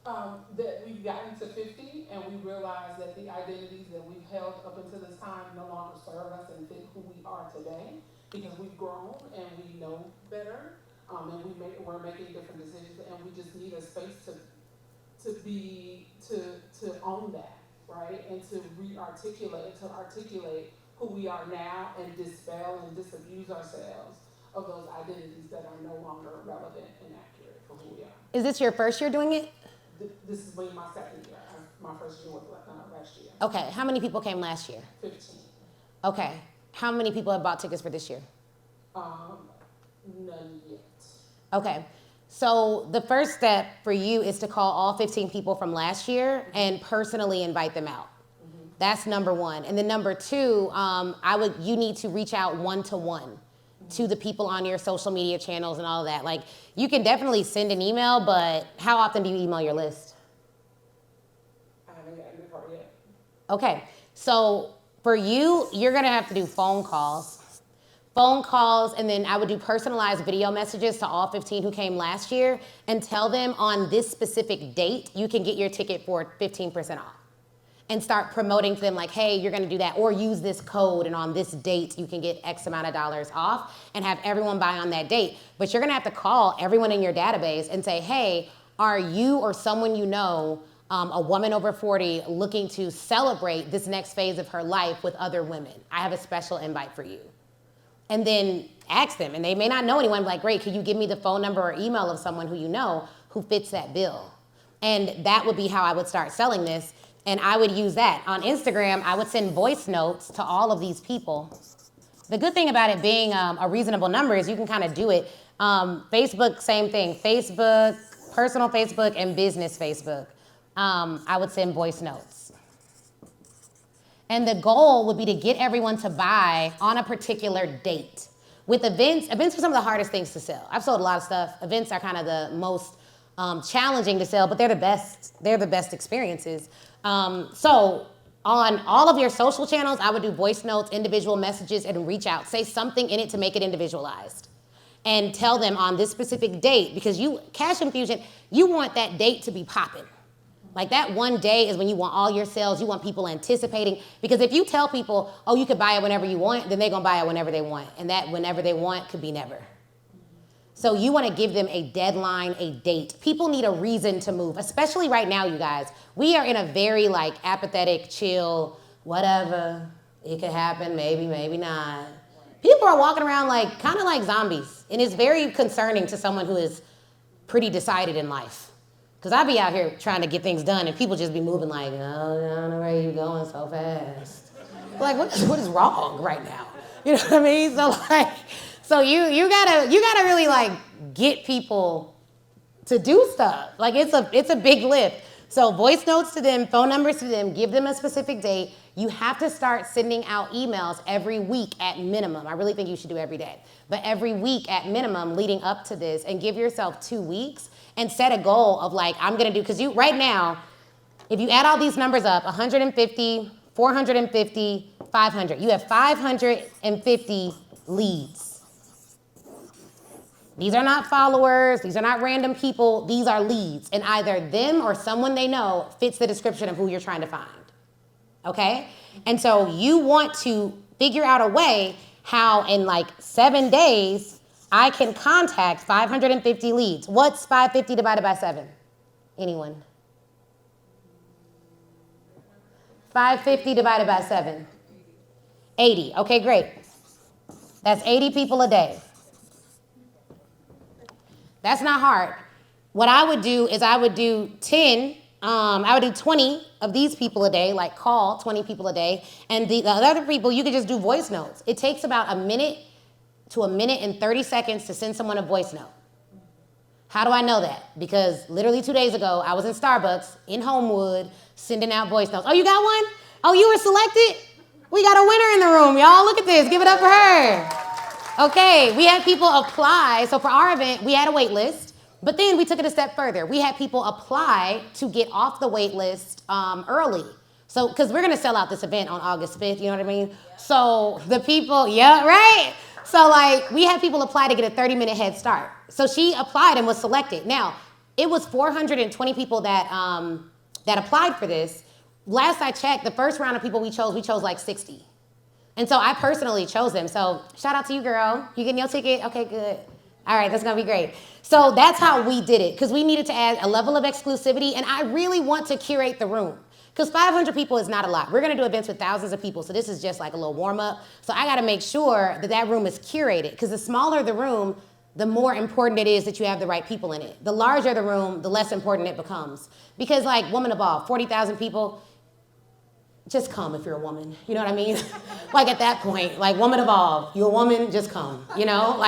That we've gotten to 50 and we realize that the identities that we've held up until this time no longer serve us and fit who we are today, because we've grown and we know better, and we're making different decisions, and we just need a space to own that, right? And to articulate who we are now and dispel and disabuse ourselves of those identities that are no longer relevant and accurate for who we are. Is this your first year doing it? This is my second year. My first year was last year. Okay, how many people came last year? 15. Okay, how many people have bought tickets for this year? None yet. Okay, So the first step for you is to call all 15 people from last year and personally invite them out. That's number one. And then number two, you need to reach out one-to-one to the people on your social media channels and all of that. Like, you can definitely send an email, but how often do you email your list? I haven't gotten the part yet. Okay, so for you, you're gonna have to do phone calls. Phone calls, and then I would do personalized video messages to all 15 who came last year and tell them on this specific date, you can get your ticket for 15% off. And start promoting to them like, hey, you're gonna do that, or use this code, and on this date, you can get X amount of dollars off, and have everyone buy on that date. But you're gonna have to call everyone in your database and say, hey, are you or someone you know, a woman over 40 looking to celebrate this next phase of her life with other women? I have a special invite for you. And then ask them, and they may not know anyone, like, great, could you give me the phone number or email of someone who you know who fits that bill? And that would be how I would start selling this, and I would use that. On Instagram, I would send voice notes to all of these people. The good thing about it being a reasonable number is you can kind of do it. Facebook, same thing. Facebook, personal Facebook, and business Facebook. I would send voice notes. And the goal would be to get everyone to buy on a particular date. With events are some of the hardest things to sell. I've sold a lot of stuff. Events are kind of the most challenging to sell, but they're the best. They're the best experiences. So on all of your social channels, I would do voice notes, individual messages, and reach out. Say something in it to make it individualized. And tell them on this specific date, because Cash Infusion, you want that date to be popping. Like, that one day is when you want all your sales, you want people anticipating. Because if you tell people, oh, you could buy it whenever you want, then they're gonna buy it whenever they want. And that whenever they want could be never. So you wanna give them a deadline, a date. People need a reason to move, especially right now, you guys. We are in a very apathetic, chill, whatever, it could happen, maybe, maybe not. People are walking around kind of like zombies. And it's very concerning to someone who is pretty decided in life. Because I be out here trying to get things done, and people just be moving like, oh, I don't know where you going so fast. Like, what is wrong right now? You know what I mean? So you gotta really get people to do stuff. Like, it's a big lift. So voice notes to them, phone numbers to them, give them a specific date. You have to start sending out emails every week at minimum. I really think you should do every day. But every week at minimum leading up to this, and give yourself 2 weeks and set a goal of I'm gonna do, because right now, if you add all these numbers up, 150, 450, 500, you have 550 leads. These are not followers, these are not random people, these are leads. And either them or someone they know fits the description of who you're trying to find, okay? And so you want to figure out a way how in 7 days, I can contact 550 leads. What's 550 divided by 7? Anyone? 550 divided by 7. 80. Okay, great. That's 80 people a day. That's not hard. What I would do is I would do 20 of these people a day, call 20 people a day. And the other people, you could just do voice notes. It takes about a minute to a minute and 30 seconds to send someone a voice note. How do I know that? Because literally 2 days ago, I was in Starbucks in Homewood sending out voice notes. Oh, you got one? Oh, you were selected? We got a winner in the room, y'all. Look at this. Give it up for her. Okay, we had people apply. So for our event, we had a wait list, but then we took it a step further. We had people apply to get off the wait list early. So, because we're going to sell out this event on August 5th, you know what I mean? So the people, yeah, right? So we had people apply to get a 30-minute head start. So she applied and was selected. Now, it was 420 people that applied for this. Last I checked, the first round of people we chose 60. And so I personally chose them. So shout out to you, girl. You getting your ticket? Okay, good. All right, that's gonna be great. So that's how we did it, because we needed to add a level of exclusivity, and I really want to curate the room. Because 500 people is not a lot. We're gonna do events with thousands of people, so this is just a little warm up. So I gotta make sure that room is curated, because the smaller the room, the more important it is that you have the right people in it. The larger the room, the less important it becomes. Because Woman Evolve, 40,000 people, just come if you're a woman, you know what I mean? At that point, Woman Evolve, you're a woman, just come, you know?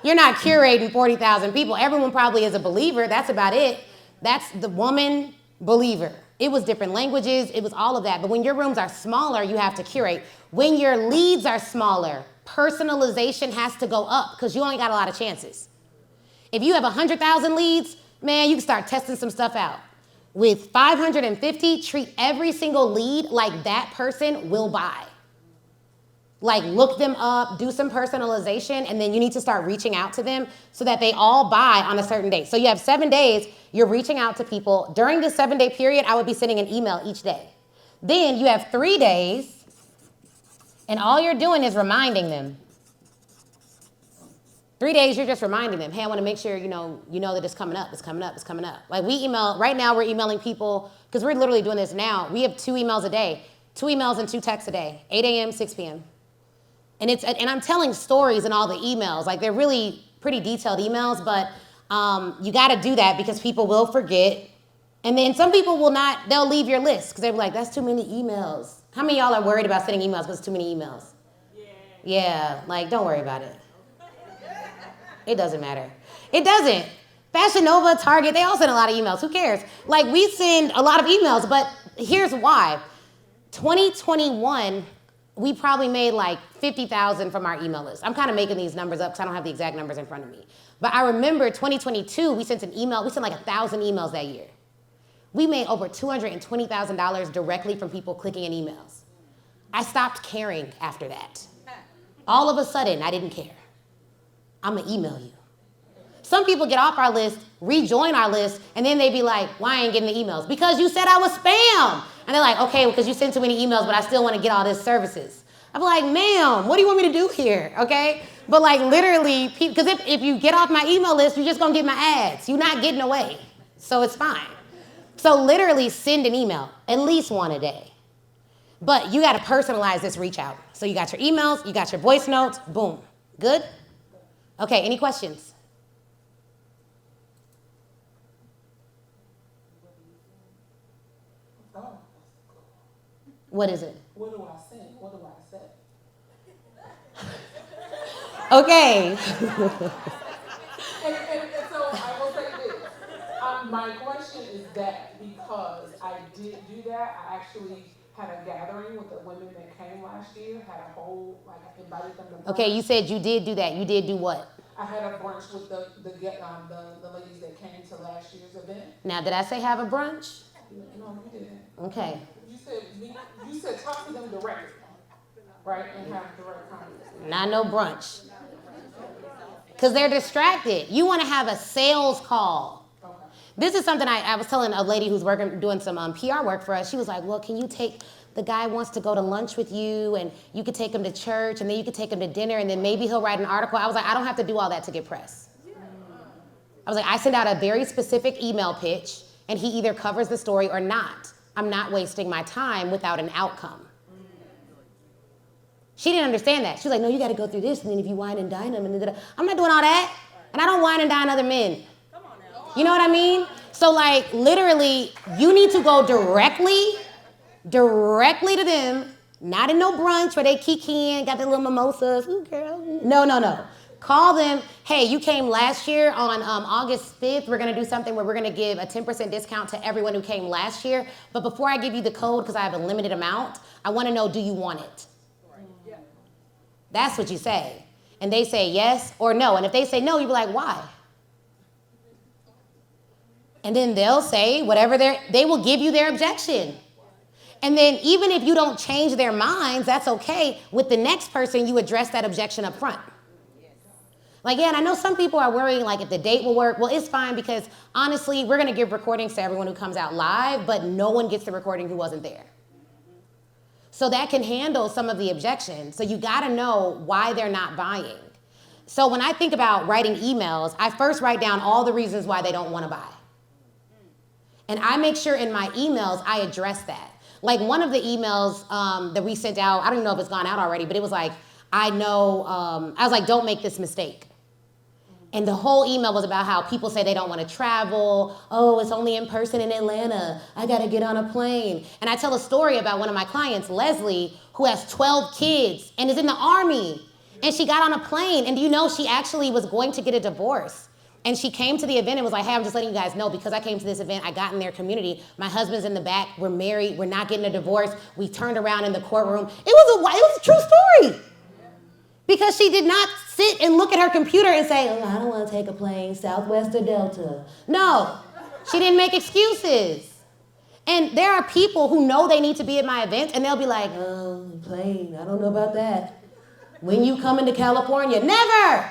You're not curating 40,000 people. Everyone probably is a believer. That's about it. That's the woman believer. It was different languages. It was all of that. But when your rooms are smaller, you have to curate. When your leads are smaller, personalization has to go up because you only got a lot of chances. If you have 100,000 leads, man, you can start testing some stuff out. With 550, treat every single lead like that person will buy. Like look them up, do some personalization, and then you need to start reaching out to them so that they all buy on a certain date. So you have 7 days, you're reaching out to people. During this 7-day period, I would be sending an email each day. Then you have 3 days, and all you're doing is reminding them. 3 days, you're just reminding them, hey, I want to make sure you know that it's coming up, it's coming up, it's coming up. Like right now we're emailing people, because we're literally doing this now. We have 2 emails a day, 2 emails and 2 texts a day, 8 a.m., 6 p.m. And I'm telling stories in all the emails. Like they're really pretty detailed emails, but you got to do that because people will forget. And then some people will not, they'll leave your list because they're like, that's too many emails. How many of y'all are worried about sending emails because it's too many emails? Yeah, like don't worry about it. It doesn't matter. It doesn't. Fashion Nova, Target, they all send a lot of emails. Who cares? Like we send a lot of emails, but here's why. 2021, we probably made like 50,000 from our email list. I'm kind of making these numbers up because I don't have the exact numbers in front of me. But I remember 2022, we sent like 1,000 emails that year. We made over $220,000 directly from people clicking in emails. I stopped caring after that. All of a sudden, I didn't care. I'm gonna email you. Some people get off our list, rejoin our list, and then they be like, why I ain't getting the emails? Because you said I was spam. And they're like, okay, because you sent too many emails, but I still want to get all this services. I'm like, ma'am, what do you want me to do here, okay? But like literally, because if you get off my email list, you're just going to get my ads. You're not getting away, so it's fine. So literally send an email, at least 1 a day. But you got to personalize this reach out. So you got your emails, you got your voice notes, boom. Good? Okay, any questions? What is it? What do I say? What do I say? Okay. and so I will say this. My question is that because I did do that, I actually had a gathering with the women that came last year, had a whole, like I invited them to brunch. Okay, you said you did do that. You did do what? I had a brunch with the ladies that came to last year's event. Now, did I say have a brunch? No, you didn't. Okay. You said talk to them directly, right, and have direct conversation. Not no brunch. Because they're distracted. You want to have a sales call. Okay. This is something I was telling a lady who's doing some PR work for us. She was like, well, can you take, the guy wants to go to lunch with you, and you could take him to church, and then you could take him to dinner, and then maybe he'll write an article. I was like, I don't have to do all that to get press. I was like, I send out a very specific email pitch, and he either covers the story or not. I'm not wasting my time without an outcome. She didn't understand that. She was like, no, you got to go through this, and then if you wine and dine them, and then I'm not doing all that, and I don't wine and dine other men. You know what I mean? So like literally, you need to go directly to them, not in no brunch where they kikiing, got their little mimosas. Ooh, girl. No. Call them, hey, you came last year on August 5th. We're going to do something where we're going to give a 10% discount to everyone who came last year. But before I give you the code, because I have a limited amount, I want to know, do you want it? That's what you say. And they say yes or no. And if they say no, you be like, why? And then they'll say whatever they will give you their objection. And then even if you don't change their minds, that's okay. With the next person, you address that objection up front. Like, yeah, and I know some people are worrying, like, if the date will work. Well, it's fine because, honestly, we're going to give recordings to everyone who comes out live, but no one gets the recording who wasn't there. So that can handle some of the objections. So you got to know why they're not buying. So when I think about writing emails, I first write down all the reasons why they don't want to buy. And I make sure in my emails I address that. Like one of the emails that we sent out, I don't even know if it's gone out already, but it was like, I was like, don't make this mistake. And the whole email was about how people say they don't want to travel. Oh, it's only in person in Atlanta. I got to get on a plane. And I tell a story about one of my clients, Leslie, who has 12 kids and is in the Army. And she got on a plane, and you know, she actually was going to get a divorce. And she came to the event and was like, hey, I'm just letting you guys know, because I came to this event, I got in their community. My husband's in the back, we're married, we're not getting a divorce. We turned around in the courtroom. It was a true story. Because she did not sit and look at her computer and say, oh, I don't want to take a plane, Southwest or Delta. No, she didn't make excuses. And there are people who know they need to be at my event, and they'll be like, oh, plane, I don't know about that. When you come into California, never.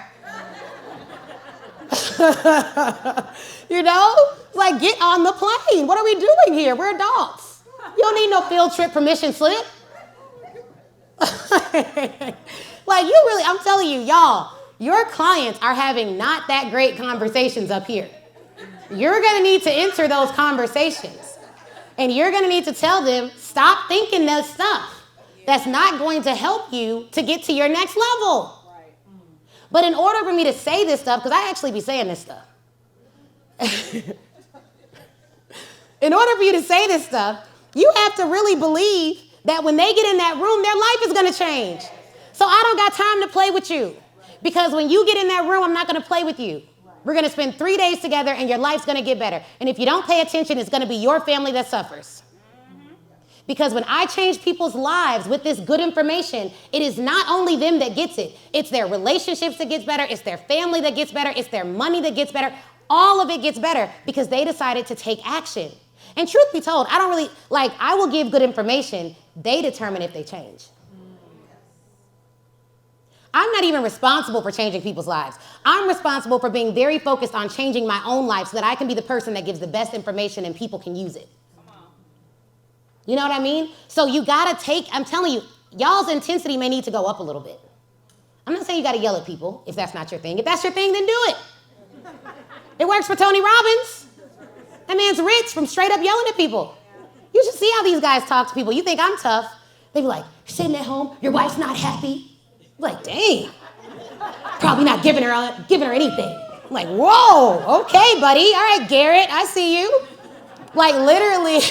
You know, like, get on the plane. What are we doing here? We're adults. You don't need no field trip permission slip. Like, you really, I'm telling you, y'all, your clients are having not that great conversations up here. You're going to need to enter those conversations. And you're going to need to tell them, stop thinking that stuff that's not going to help you to get to your next level. But in order for me to say this stuff, because I actually be saying this stuff. In order for you to say this stuff, you have to really believe that when they get in that room, their life is going to change. So I don't got time to play with you. Because when you get in that room, I'm not going to play with you. We're going to spend 3 days together, and your life's going to get better. And if you don't pay attention, it's going to be your family that suffers. Because when I change people's lives with this good information, it is not only them that gets it. It's their relationships that gets better. It's their family that gets better. It's their money that gets better. All of it gets better because they decided to take action. And truth be told, I don't really, like, I will give good information. They determine if they change. I'm not even responsible for changing people's lives. I'm responsible for being very focused on changing my own life so that I can be the person that gives the best information and people can use it. You know what I mean? So you gotta I'm telling you, y'all's intensity may need to go up a little bit. I'm not saying you gotta yell at people if that's not your thing. If that's your thing, then do it. It works for Tony Robbins. That man's rich from straight up yelling at people. You should see how these guys talk to people. You think I'm tough. They be like, you're sitting at home, your wife's not happy. I'm like, dang. Probably not giving her anything. I'm like, whoa, okay, buddy. All right, Garrett, I see you. Like, literally,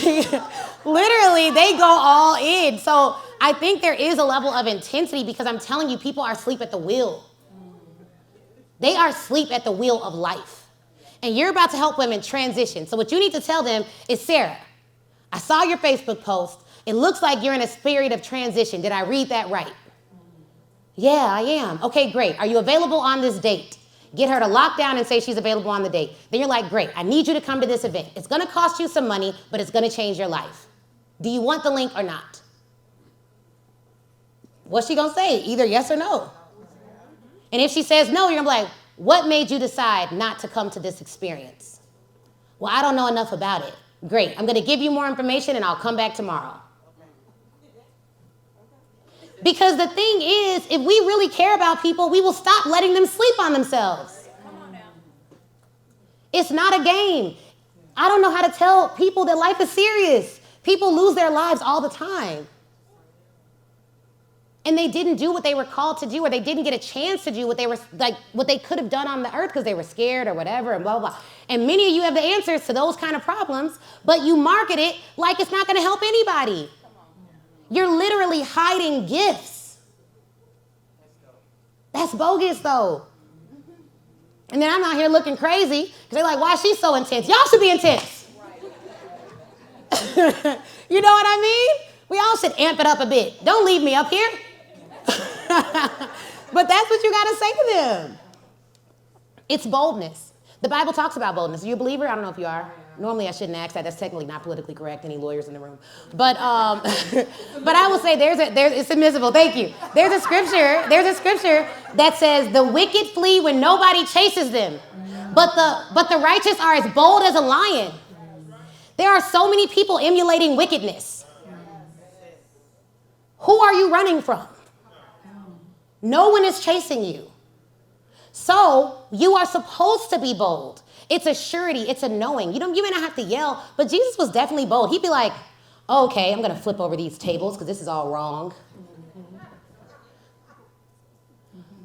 they go all in. So I think there is a level of intensity because I'm telling you, people are asleep at the wheel. They are asleep at the wheel of life. And you're about to help women transition. So what you need to tell them is, Sarah, I saw your Facebook post. It looks like you're in a period of transition. Did I read that right? Yeah, I am. Okay, great. Are you available on this date? Get her to lock down and say she's available on the date. Then you're like, great, I need you to come to this event. It's going to cost you some money, but it's going to change your life. Do you want the link or not? What's she going to say? Either yes or no. And if she says no, you're going to be like, what made you decide not to come to this experience? Well, I don't know enough about it. Great, I'm going to give you more information and I'll come back tomorrow. Because the thing is, if we really care about people, we will stop letting them sleep on themselves. It's not a game. I don't know how to tell people that life is serious. People lose their lives all the time. And they didn't do what they were called to do, or they didn't get a chance to do what they could have done on the earth because they were scared or whatever, and blah, blah, blah. And many of you have the answers to those kind of problems, but you market it like it's not going to help anybody. You're literally hiding gifts. That's bogus, though. And then I'm out here looking crazy because they're like, why is she so intense? Y'all should be intense. You know what I mean? We all should amp it up a bit. Don't leave me up here. But that's what you got to say to them. It's boldness. The Bible talks about boldness. Are you a believer? I don't know if you are. Normally I shouldn't ask that. That's technically not politically correct. Any lawyers in the room? But but I will say it's admissible. Thank you. There's a scripture that says the wicked flee when nobody chases them, but the righteous are as bold as a lion. There are so many people emulating wickedness. Who are you running from? No one is chasing you. So you are supposed to be bold. It's a surety. It's a knowing. You may not have to yell, but Jesus was definitely bold. He'd be like, okay, I'm going to flip over these tables because this is all wrong.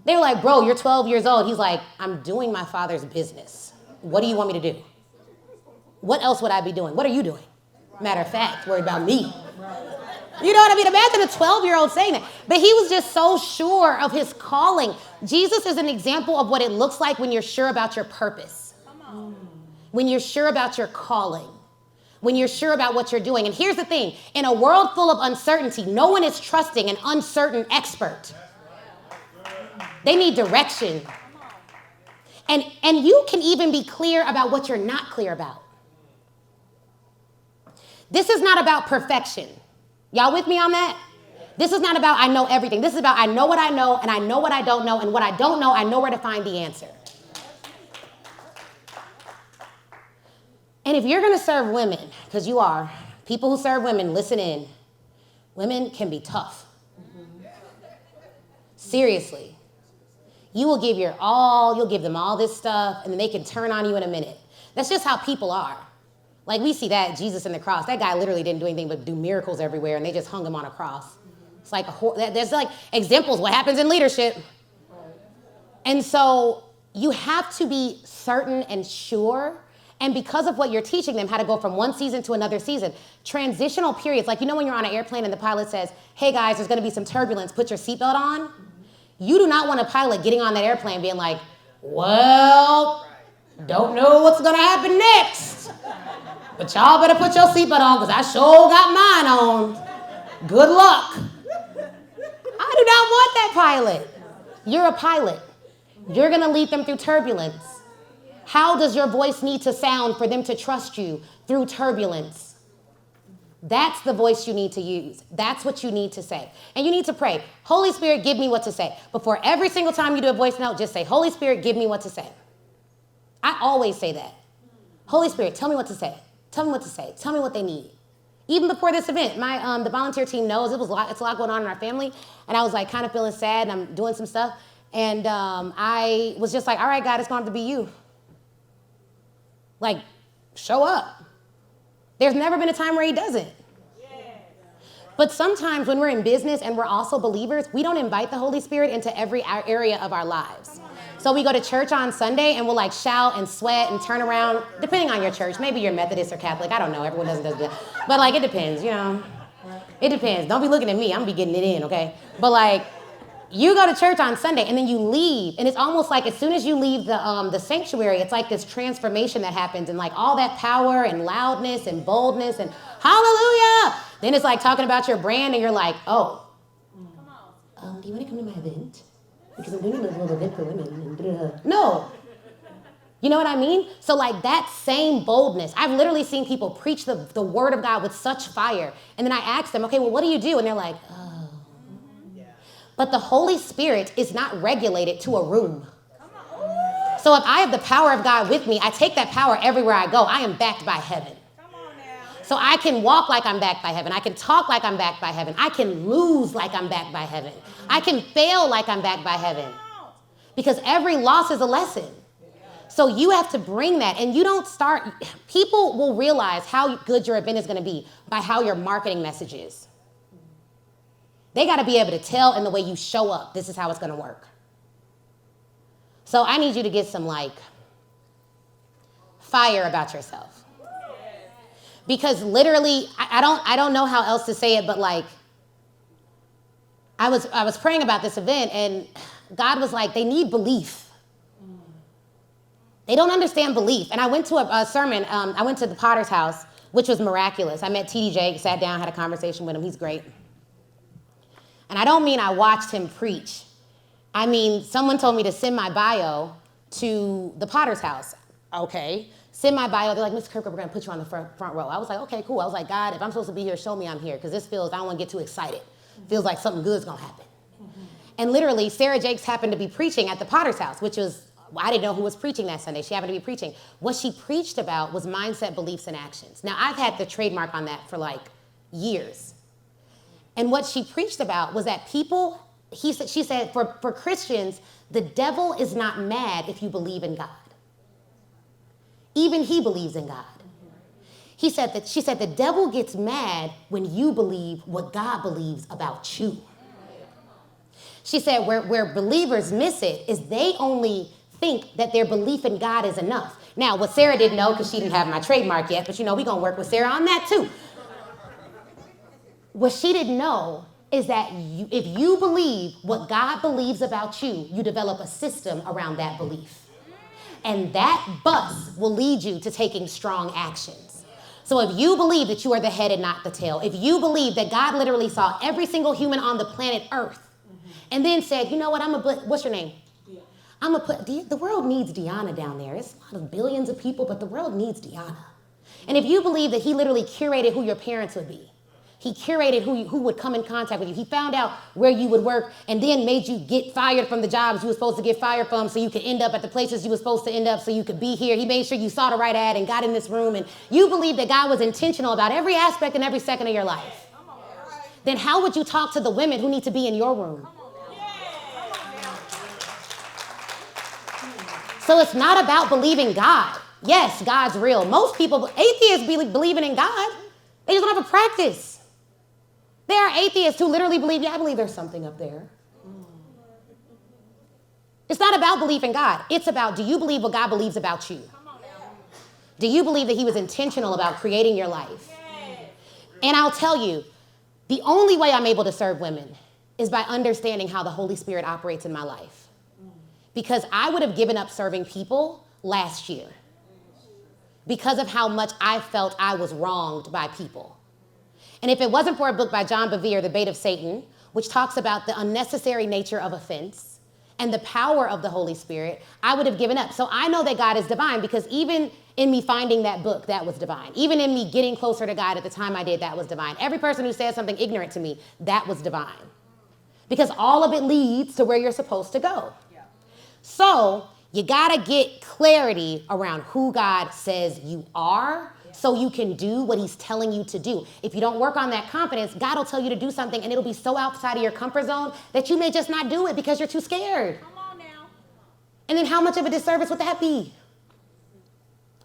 They were like, bro, you're 12 years old. He's like, I'm doing my Father's business. What do you want me to do? What else would I be doing? What are you doing? Matter of fact, worried about me. You know what I mean? Imagine a 12-year-old saying that. But he was just so sure of his calling. Jesus is an example of what it looks like when you're sure about your purpose. When you're sure about your calling. When you're sure about what you're doing. And here's the thing. In a world full of uncertainty, no one is trusting an uncertain expert. They need direction. And you can even be clear about what you're not clear about. This is not about perfection. Y'all with me on that? This is not about I know everything. This is about I know what I know and I know what I don't know, and what I don't know, I know where to find the answer. And if you're going to serve women, because you are, people who serve women, listen in. Women can be tough. Seriously. You will give your all, you'll give them all this stuff, and then they can turn on you in a minute. That's just how people are. Like we see that, Jesus in the cross. That guy literally didn't do anything but do miracles everywhere, and they just hung him on a cross. It's like, there's like examples what happens in leadership. And so you have to be certain and sure. And because of what you're teaching them, how to go from one season to another season, transitional periods, like you know when you're on an airplane and the pilot says, hey guys, there's gonna be some turbulence, put your seatbelt on. You do not want a pilot getting on that airplane being like, well, don't know what's gonna happen next. But y'all better put your seatbelt on because I sure got mine on. Good luck. I do not want that pilot. You're a pilot. You're gonna lead them through turbulence. How does your voice need to sound for them to trust you through turbulence? That's the voice you need to use. That's what you need to say. And you need to pray, Holy Spirit, give me what to say. Before every single time you do a voice note, just say, Holy Spirit, give me what to say. I always say that. Holy Spirit, tell me what to say. Tell me what to say. Tell me what they need. Even before this event, the volunteer team knows it's a lot going on in our family. And I was like kind of feeling sad and I'm doing some stuff. And I was just like, all right, God, it's going to have to be you. Like, show up. There's never been a time where he doesn't. But sometimes when we're in business and we're also believers, we don't invite the Holy Spirit into every area of our lives. So we go to church on Sunday and we'll like shout and sweat and turn around, depending on your church. Maybe you're Methodist or Catholic. I don't know. Everyone does that. But like, it depends, you know. It depends. Don't be looking at me. I'm gonna be getting it in, okay? But like, you go to church on Sunday and then you leave, and it's almost like as soon as you leave the sanctuary, it's like this transformation that happens, and like all that power and loudness and boldness and hallelujah. Then it's like talking about your brand, and you're like, oh, do you want to come to my event? Because I'm doing a little event for women. No. You know what I mean? So like that same boldness, I've literally seen people preach the word of God with such fire, and then I ask them, okay, well, what do you do? And they're like, oh. But the Holy Spirit is not regulated to a room. So if I have the power of God with me, I take that power everywhere I go. I am backed by heaven. So I can walk like I'm backed by heaven. I can talk like I'm backed by heaven. I can lose like I'm backed by heaven. I can fail like I'm backed by heaven. Because every loss is a lesson. So you have to bring that, and you don't start, people will realize how good your event is going to be by how your marketing message is. They got to be able to tell in the way you show up, this is how it's going to work. So I need you to get some like fire about yourself. Because literally, I don't know how else to say it, but like, I was praying about this event, and God was like, they need belief. They don't understand belief. And I went to a sermon, I went to the Potter's house, which was miraculous. I met TD Jakes, sat down, had a conversation with him. He's great. And I don't mean I watched him preach. I mean, someone told me to send my bio to the Potter's house. Okay, send my bio. They're like, Mr. Kirk, we're going to put you on the front row. I was like, okay, cool. I was like, God, if I'm supposed to be here, show me I'm here. Because this feels, I don't want to get too excited. Feels like something good's going to happen. And literally, Sarah Jakes happened to be preaching at the Potter's house, which was, I didn't know who was preaching that Sunday. She happened to be preaching. What she preached about was mindset, beliefs, and actions. Now, I've had the trademark on that for like years. And what she preached about was that people, she said, for Christians, the devil is not mad if you believe in God. Even he believes in God. She said the devil gets mad when you believe what God believes about you. She said where believers miss it is they only think that their belief in God is enough. Now, what Sarah didn't know, because she didn't have my trademark yet, but you know, we're going to work with Sarah on that too. What she didn't know is that if you believe what God believes about you, you develop a system around that belief. And that bus will lead you to taking strong actions. So if you believe that you are the head and not the tail, if you believe that God literally saw every single human on the planet Earth and then said, you know what, what's your name? The world needs Deanna down there. It's a lot of billions of people, but the world needs Deanna. And if you believe that he literally curated who your parents would be, he curated who would come in contact with you. He found out where you would work and then made you get fired from the jobs you were supposed to get fired from so you could end up at the places you were supposed to end up so you could be here. He made sure you saw the right ad and got in this room. And you believe that God was intentional about every aspect and every second of your life. Then how would you talk to the women who need to be in your room? So it's not about believing God. Yes, God's real. Most people, atheists, believing in God. They just don't have a practice. There are atheists who literally believe, I believe there's something up there. It's not about belief in God. It's about, do you believe what God believes about you? Do you believe that he was intentional about creating your life? And I'll tell you, the only way I'm able to serve women is by understanding how the Holy Spirit operates in my life. Because I would have given up serving people last year because of how much I felt I was wronged by people. And if it wasn't for a book by John Bevere, The Bait of Satan, which talks about the unnecessary nature of offense and the power of the Holy Spirit, I would have given up. So I know that God is divine because even in me finding that book, that was divine. Even in me getting closer to God at the time I did, that was divine. Every person who says something ignorant to me, that was divine. Because all of it leads to where you're supposed to go. So you gotta get clarity around who God says you are so you can do what he's telling you to do. If you don't work on that confidence, God will tell you to do something and it'll be so outside of your comfort zone that you may just not do it because you're too scared. Come on now. And then how much of a disservice would that be?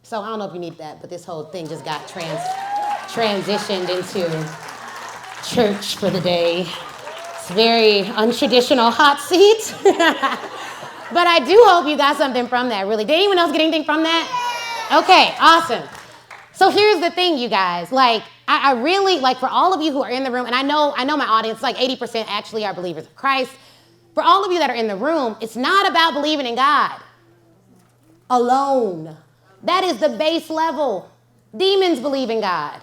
So I don't know if you need that, but this whole thing just got transitioned into church for the day. It's very untraditional hot seat. But I do hope you got something from that, really. Did anyone else get anything from that? Okay, awesome. So here's the thing, you guys. I really, for all of you who are in the room, and I know my audience, 80% actually are believers of Christ. For all of you that are in the room, it's not about believing in God alone. That is the base level. Demons believe in God.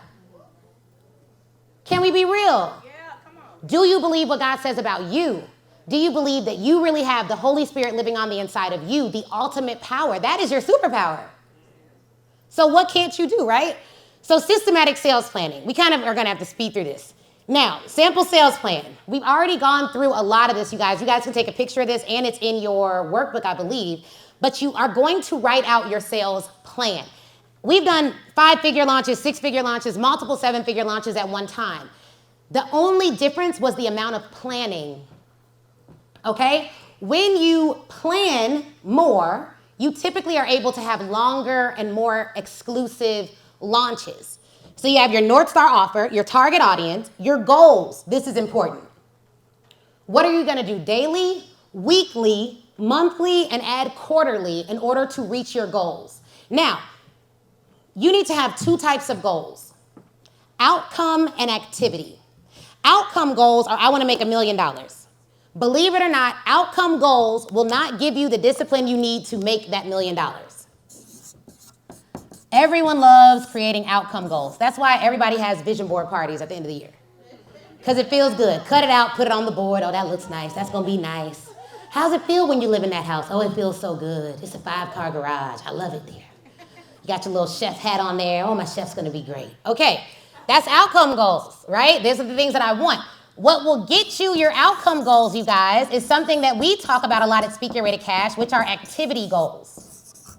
Can we be real? Yeah, come on. Do you believe what God says about you? Do you believe that you really have the Holy Spirit living on the inside of you, the ultimate power? That is your superpower. So what can't you do, right? So systematic sales planning. We kind of are going to have to speed through this. Now, sample sales plan. We've already gone through a lot of this, you guys. You guys can take a picture of this, and it's in your workbook, I believe. But you are going to write out your sales plan. We've done 5-figure launches, 6-figure launches, multiple 7-figure launches at one time. The only difference was the amount of planning. Okay? When you plan more, you typically are able to have longer and more exclusive launches. So you have your North Star offer, your target audience, your goals. This is important. What are you going to do daily, weekly, monthly, and add quarterly in order to reach your goals? Now, you need to have 2 types of goals: outcome and activity. Outcome goals are, I want to make $1 million. Believe it or not, outcome goals will not give you the discipline you need to make that $1 million. Everyone loves creating outcome goals. That's why everybody has vision board parties at the end of the year. Because it feels good. Cut it out, put it on the board. Oh, that looks nice. That's going to be nice. How's it feel when you live in that house? Oh, it feels so good. It's a 5-car garage. I love it there. You got your little chef hat on there. Oh, my chef's going to be great. Okay, that's outcome goals, right? These are the things that I want. What will get you your outcome goals, you guys, is something that we talk about a lot at Speak Your Way to Cash, which are activity goals.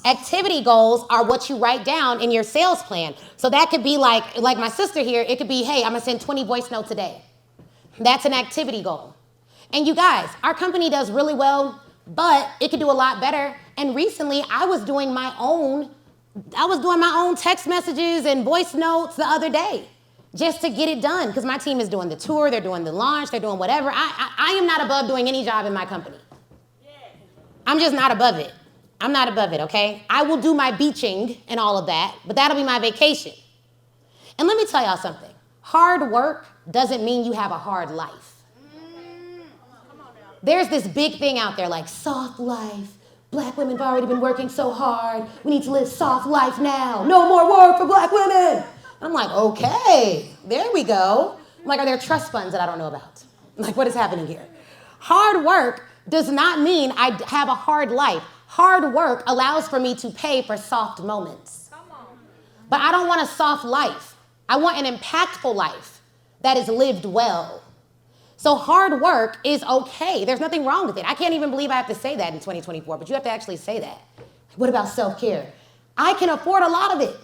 Activity goals are what you write down in your sales plan. So that could be like my sister here, it could be, hey, I'm going to send 20 voice notes a day. That's an activity goal. And you guys, our company does really well, but it could do a lot better. And recently, I was doing my own text messages and voice notes the other day just to get it done, because my team is doing the tour, they're doing the launch, they're doing whatever. I am not above doing any job in my company. I'm just not above it. I'm not above it, okay? I will do my beaching and all of that, but that'll be my vacation. And let me tell y'all something. Hard work doesn't mean you have a hard life. There's this big thing out there like soft life. Black women have already been working so hard. We need to live soft life now. No more work for black women. I'm like, okay, there we go. I'm like, are there trust funds that I don't know about? I'm like, what is happening here? Hard work does not mean I have a hard life. Hard work allows for me to pay for soft moments. But I don't want a soft life. I want an impactful life that is lived well. So hard work is okay. There's nothing wrong with it. I can't even believe I have to say that in 2024, but you have to actually say that. What about self-care? I can afford a lot of it.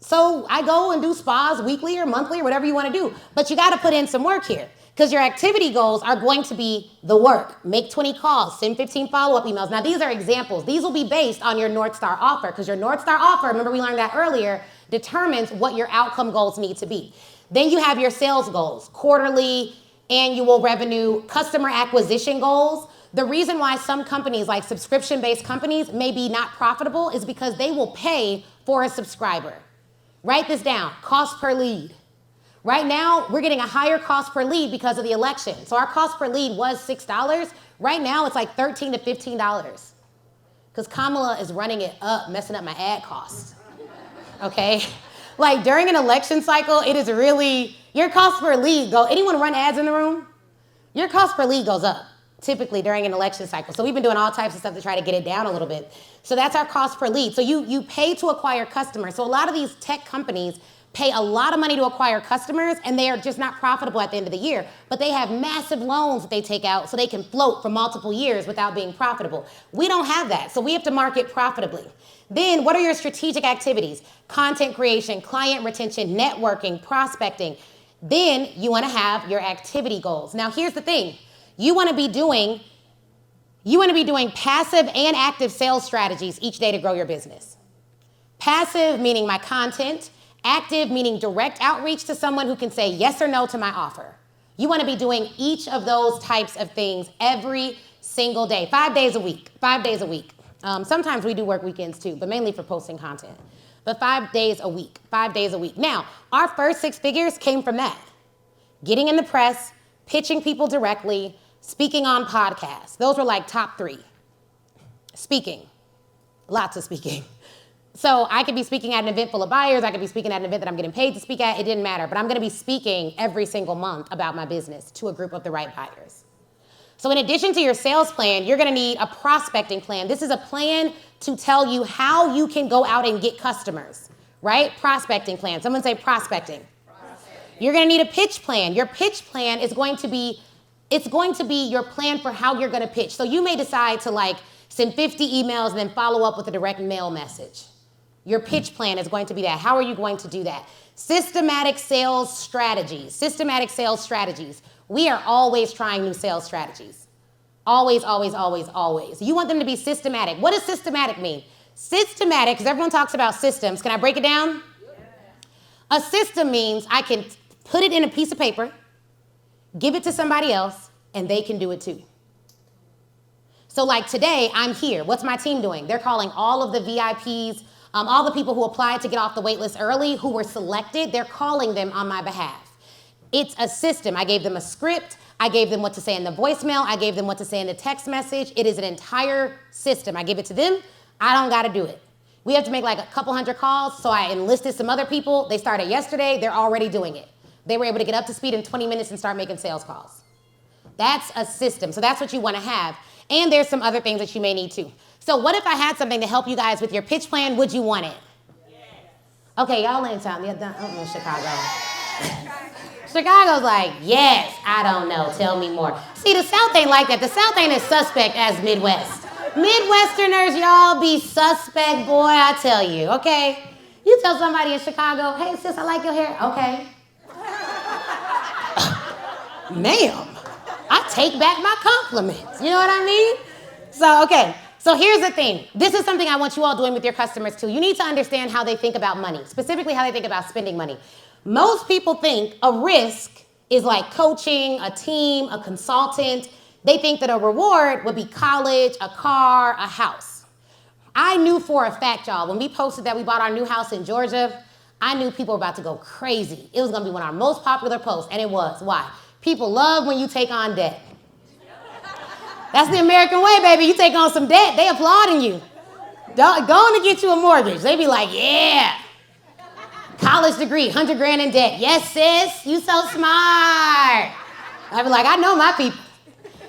So I go and do spas weekly or monthly or whatever you want to do. But you got to put in some work here because your activity goals are going to be the work. Make 20 calls, send 15 follow-up emails. Now, these are examples. These will be based on your North Star offer because your North Star offer, remember we learned that earlier, determines what your outcome goals need to be. Then you have your sales goals, quarterly, annual revenue, customer acquisition goals. The reason why some companies, like subscription-based companies, may be not profitable is because they will pay for a subscriber. Write this down, cost per lead. Right now, we're getting a higher cost per lead because of the election. So our cost per lead was $6. Right now, it's like $13 to $15 because Kamala is running it up, messing up my ad costs, okay? Like during an election cycle, it is really, your cost per lead anyone run ads in the room? Your cost per lead goes up typically during an election cycle. So we've been doing all types of stuff to try to get it down a little bit. So that's our cost per lead. So you pay to acquire customers. So a lot of these tech companies pay a lot of money to acquire customers and they are just not profitable at the end of the year. But they have massive loans that they take out so they can float for multiple years without being profitable. We don't have that. So we have to market profitably. Then what are your strategic activities? Content creation, client retention, networking, prospecting. Then you want to have your activity goals. Now here's the thing. You want to be doing passive and active sales strategies each day to grow your business. Passive meaning my content, active meaning direct outreach to someone who can say yes or no to my offer. You want to be doing each of those types of things every single day, 5 days a week, 5 days a week. Sometimes we do work weekends too, but mainly for posting content. But 5 days a week, 5 days a week. Now, our first 6 figures came from that. Getting in the press, pitching people directly, speaking on podcasts. Those were like top 3. Speaking, lots of speaking. So I could be speaking at an event full of buyers. I could be speaking at an event that I'm getting paid to speak at. It didn't matter, but I'm going to be speaking every single month about my business to a group of the right buyers. So in addition to your sales plan, you're going to need a prospecting plan. This is a plan to tell you how you can go out and get customers, right? Prospecting plan. Someone say prospecting. You're going to need a pitch plan. Your pitch plan is going to be, your plan for how you're going to pitch. So you may decide to send 50 emails and then follow up with a direct mail message. Your pitch plan is going to be that. How are you going to do that? Systematic sales strategies. Systematic sales strategies. We are always trying new sales strategies. Always, always, always, always. You want them to be systematic. What does systematic mean? Systematic, because everyone talks about systems. Can I break it down? A system means I can put it in a piece of paper, give it to somebody else, and they can do it too. So like today, I'm here. What's my team doing? They're calling all of the VIPs, all the people who applied to get off the wait list early, who were selected, they're calling them on my behalf. It's a system. I gave them a script. I gave them what to say in the voicemail. I gave them what to say in the text message. It is an entire system. I give it to them. I don't got to do it. We have to make like a couple hundred calls, so I enlisted some other people. They started yesterday. They're already doing it. They were able to get up to speed in 20 minutes and start making sales calls. That's a system. So that's what you want to have. And there's some other things that you may need too. So what if I had something to help you guys with your pitch plan? Would you want it? Yes. Okay, y'all ain't talking. Chicago. Chicago's like, yes, I don't know. Tell me more. See, the South ain't like that. The South ain't as suspect as Midwest. Midwesterners, y'all be suspect, boy, I tell you, okay? You tell somebody in Chicago, hey, sis, I like your hair. Okay. Ma'am, I take back my compliments. You know what I mean? So, okay. So here's the thing. This is something I want you all doing with your customers too. You need to understand how they think about money, specifically how they think about spending money. Most people think a risk is like coaching, a team, a consultant. They think that a reward would be college, a car, a house. I knew for a fact, y'all, when we posted that we bought our new house in Georgia, I knew people were about to go crazy. It was gonna be one of our most popular posts, and it was. Why? People love when you take on debt. That's the American way, baby. You take on some debt, they applauding you. Going to get you a mortgage. They be like, yeah. College degree, 100 grand in debt. Yes, sis, you so smart. I be like, I know my people.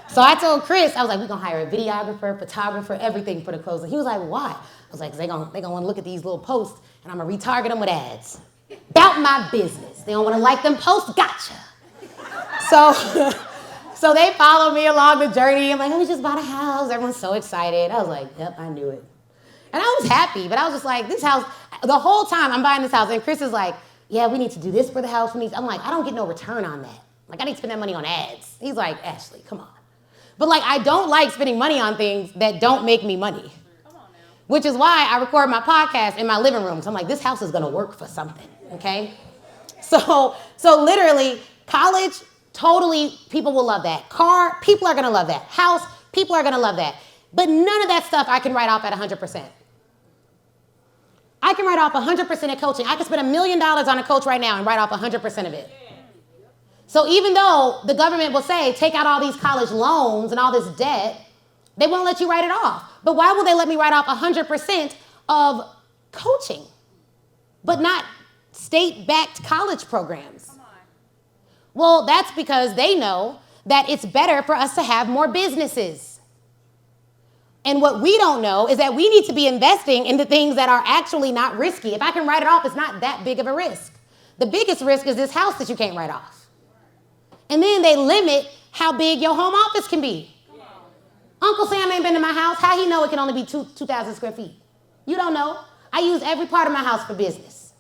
So I told Chris, I was like, we're gonna hire a videographer, photographer, everything for the closing. He was like, why? I was like, because they gonna wanna look at these little posts and I'm gonna retarget them with ads. About my business. They don't wanna like them posts, gotcha. So they followed me along the journey. I'm like, oh, we just bought a house. Everyone's so excited. I was like, yep, I knew it. And I was happy, but I was just like, this house, the whole time I'm buying this house, and Chris is like, yeah, we need to do this for the house. I'm like, I don't get no return on that. Like, I need to spend that money on ads. He's like, Ashley, come on. But like, I don't like spending money on things that don't make me money. Come on now. Which is why I record my podcast in my living room. So I'm like, this house is gonna work for something, okay? So literally, college, totally, people will love that. Car, people are gonna love that. House, people are gonna love that. But none of that stuff I can write off at 100%. I can write off 100% of coaching. I can spend $1 million on a coach right now and write off 100% of it. So even though the government will say, take out all these college loans and all this debt, they won't let you write it off. But why will they let me write off 100% of coaching, but not state-backed college programs? Well, that's because they know that it's better for us to have more businesses. And what we don't know is that we need to be investing in the things that are actually not risky. If I can write it off, it's not that big of a risk. The biggest risk is this house that you can't write off. And then they limit how big your home office can be. Uncle Sam ain't been to my house. How he know it can only be 2,000 square feet? You don't know. I use every part of my house for business.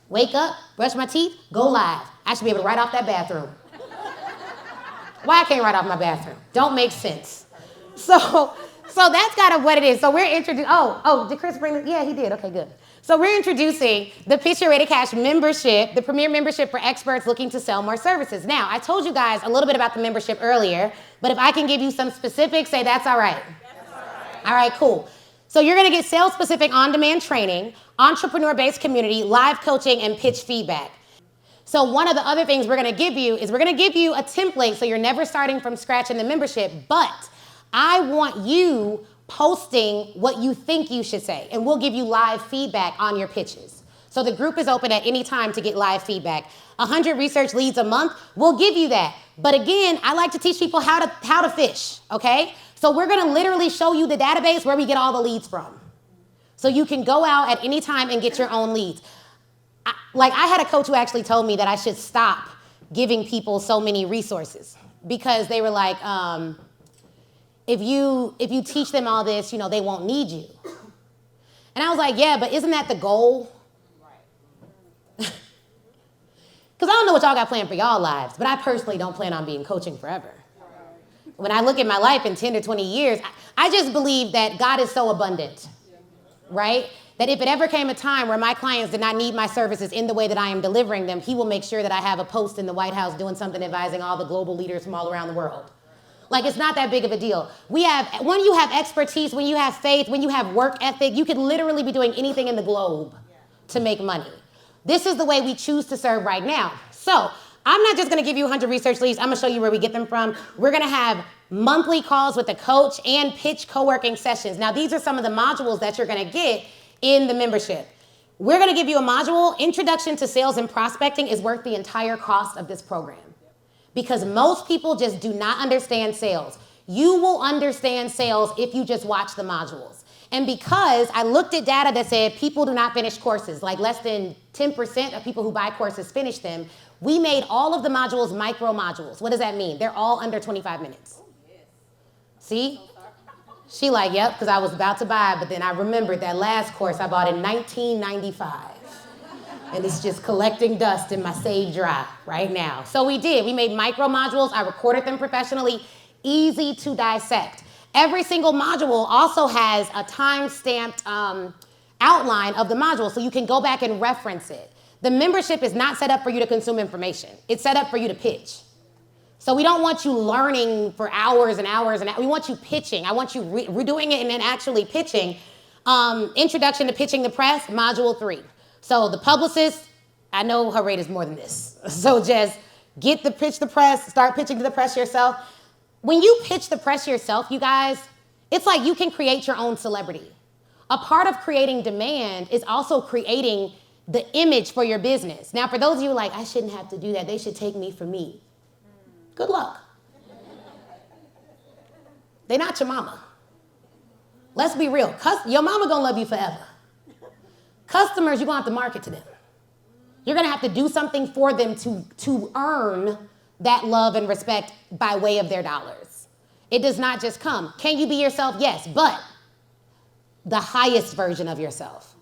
Wake up, brush my teeth, go live. I should be able to write off that bathroom. Why I can't write off my bathroom? Don't make sense. So that's kind of what it is. So we're introducing, did Chris bring it? Yeah, he did. Okay, good. So we're introducing the Pitch Your Way to Cash membership, the premier membership for experts looking to sell more services. Now, I told you guys a little bit about the membership earlier, but if I can give you some specifics, say that's all right. That's all right. All right, cool. So you're gonna get sales-specific on-demand training, entrepreneur-based community, live coaching, and pitch feedback. So one of the other things we're gonna give you is we're gonna give you a template so you're never starting from scratch in the membership, but I want you posting what you think you should say, and we'll give you live feedback on your pitches. So the group is open at any time to get live feedback. 100 research leads a month, we'll give you that. But again, I like to teach people how to fish, okay? So we're gonna literally show you the database where we get all the leads from. So you can go out at any time and get your own leads. I had a coach who actually told me that I should stop giving people so many resources because they were like, if you teach them all this, they won't need you. And I was like, yeah, but isn't that the goal? Because I don't know what y'all got planned for y'all lives, but I personally don't plan on being coaching forever. When I look at my life in 10 to 20 years, I just believe that God is so abundant, right? That if it ever came a time where my clients did not need my services in the way that I am delivering them, he will make sure that I have a post in the White House doing something advising all the global leaders from all around the world. Like, it's not that big of a deal. When you have expertise, when you have faith, when you have work ethic, you could literally be doing anything in the globe to make money. This is the way we choose to serve right now. So I'm not just gonna give you 100 research leads, I'm gonna show you where we get them from. We're gonna have monthly calls with a coach and pitch co-working sessions. Now, these are some of the modules that you're gonna get in the membership. We're gonna give you a module, Introduction to Sales and Prospecting is worth the entire cost of this program. Because most people just do not understand sales. You will understand sales if you just watch the modules. And because I looked at data that said people do not finish courses, like less than 10% of people who buy courses finish them, we made all of the modules micro modules. What does that mean? They're all under 25 minutes. See? She like, yep, because I was about to buy, but then I remembered that last course I bought in 1995. And it's just collecting dust in my save drive right now. So we made micro modules. I recorded them professionally, easy to dissect. Every single module also has a time-stamped outline of the module so you can go back and reference it. The membership is not set up for you to consume information. It's set up for you to pitch. So we don't want you learning for hours and hours and hours. We want you pitching. I want you redoing it and then actually pitching. Introduction to Pitching the Press, Module 3. So the publicist, I know her rate is more than this. So just get the pitch the press, start pitching to the press yourself. When you pitch the press yourself, you guys, it's like you can create your own celebrity. A part of creating demand is also creating the image for your business. Now, for those of you like, I shouldn't have to do that. They should take me for me. Good luck. They're not your mama. Let's be real. Your mama gonna love you forever. Customers, you're gonna have to market to them. You're gonna have to do something for them to earn that love and respect by way of their dollars. It does not just come. Can you be yourself? Yes, but the highest version of yourself.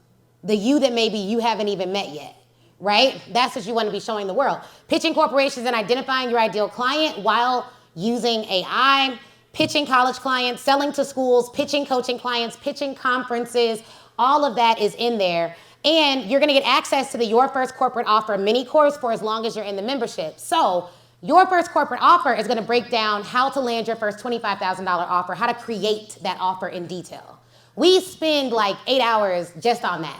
The you that maybe you haven't even met yet, right? That's what you want to be showing the world. Pitching corporations and identifying your ideal client while using AI, pitching college clients, selling to schools, pitching coaching clients, pitching conferences, all of that is in there. And you're gonna get access to the Your First Corporate Offer mini course for as long as you're in the membership. So Your First Corporate Offer is gonna break down how to land your first $25,000 offer, how to create that offer in detail. We spend like 8 hours just on that.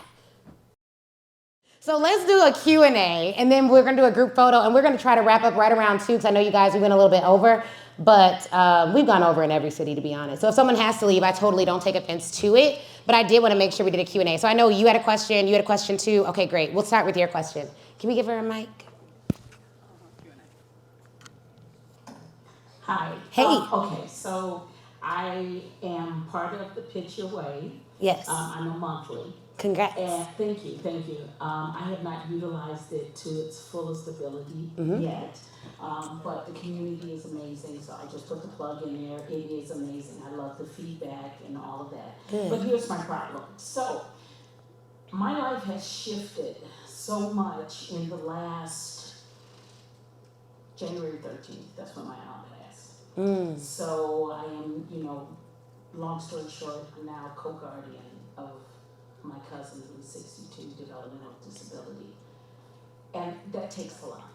So let's do a Q&A, and then we're gonna do a group photo, and we're gonna try to wrap up right around 2, because I know you guys, we went a little bit over, but we've gone over in every city, to be honest. So if someone has to leave, I totally don't take offense to it, but I did wanna make sure we did a Q&A. So I know you had a question too. Okay, great, we'll start with your question. Can we give her a mic? Hi. Hey. Okay, so I am part of the Pitch Your Way. Yes. I'm a monthly. Congrats. And thank you. I have not utilized it to its fullest ability yet, but the community is amazing, so I just put the plug in there. It is amazing. I love the feedback and all of that. Good. But here's my problem. So, my life has shifted so much in the last January 13th. That's when my aunt passed. So I am, long story short, I'm now co-guardian of my cousin who's 62, developmental disability. And that takes a lot.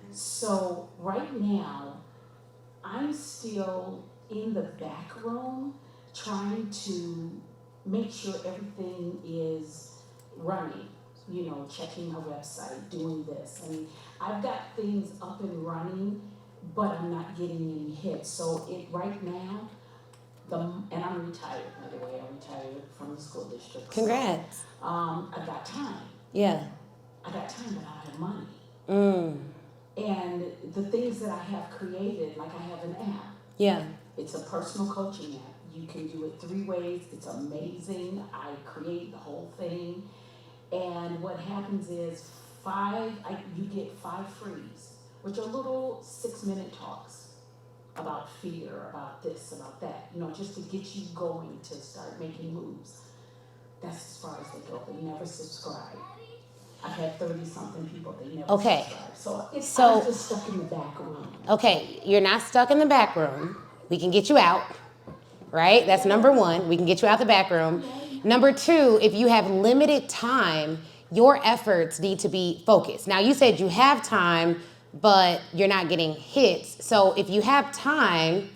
So right now, I'm still in the back room trying to make sure everything is running, checking my website, doing this. I mean, I've got things up and running, but I'm not getting any hits. So right now, and I'm retired, by the way. I retired from the school district. Congrats. So, I got time. Yeah. I got time, but I don't have money. And the things that I have created, like I have an app. Yeah. It's a personal coaching app. You can do it 3 ways. It's amazing. I create the whole thing. And what happens is you get 5 frees, which are little 6-minute talks about fear, about this, about that, just to get you going to start making moves. That's as far as they go. They never subscribe. I've had 30-something people, they never subscribe. So I'm just stuck in the back room. Okay, you're not stuck in the back room. We can get you out, right? That's number 1. We can get you out the back room. Number 2, if you have limited time, your efforts need to be focused. Now, you said you have time, but you're not getting hits. So if you have time,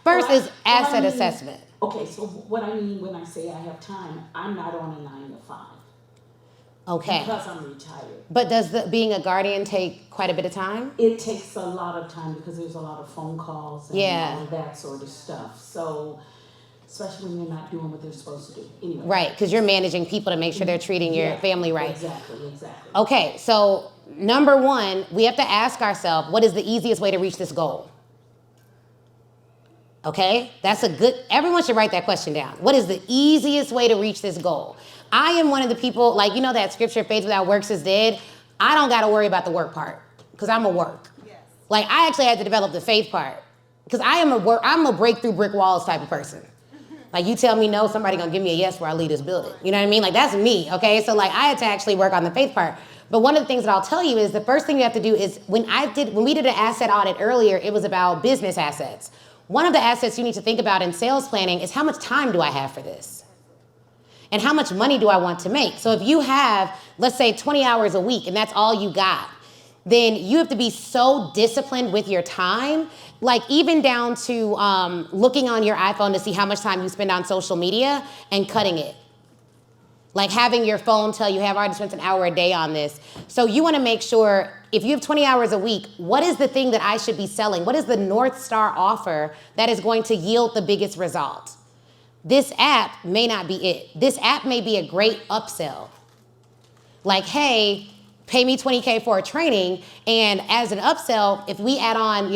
first is asset assessment. Okay, so what I mean when I say I have time, I'm not on a 9 to 5. Okay. Because I'm retired. But does being a guardian take quite a bit of time? It takes a lot of time because there's a lot of phone calls and all of that sort of stuff. So, especially when they're not doing what they're supposed to do. Anyway. Right, because you're managing people to make sure they're treating your family right. Exactly. Okay, so number 1, we have to ask ourselves, what is the easiest way to reach this goal? Okay, everyone should write that question down. What is the easiest way to reach this goal? I am one of the people, that scripture, faith without works is dead. I don't got to worry about the work part because I'm a work. Yes. I actually had to develop the faith part because I'm a break through brick walls type of person. You tell me no, somebody gonna give me a yes where I leave this building. You know what I mean? That's me, okay? So I had to actually work on the faith part. But one of the things that I'll tell you is the first thing you have to do is when we did an asset audit earlier, it was about business assets. One of the assets you need to think about in sales planning is how much time do I have for this? And how much money do I want to make? So if you have, let's say 20 hours a week and that's all you got, then you have to be so disciplined with your time, even down to looking on your iPhone to see how much time you spend on social media and cutting it. Like having your phone tell you, have already spent an hour a day on this. So you want to make sure, if you have 20 hours a week, what is the thing that I should be selling? What is the North Star offer that is going to yield the biggest result? This app may not be it. This app may be a great upsell. Like, hey, pay me $20K for a training, and as an upsell, if we add on,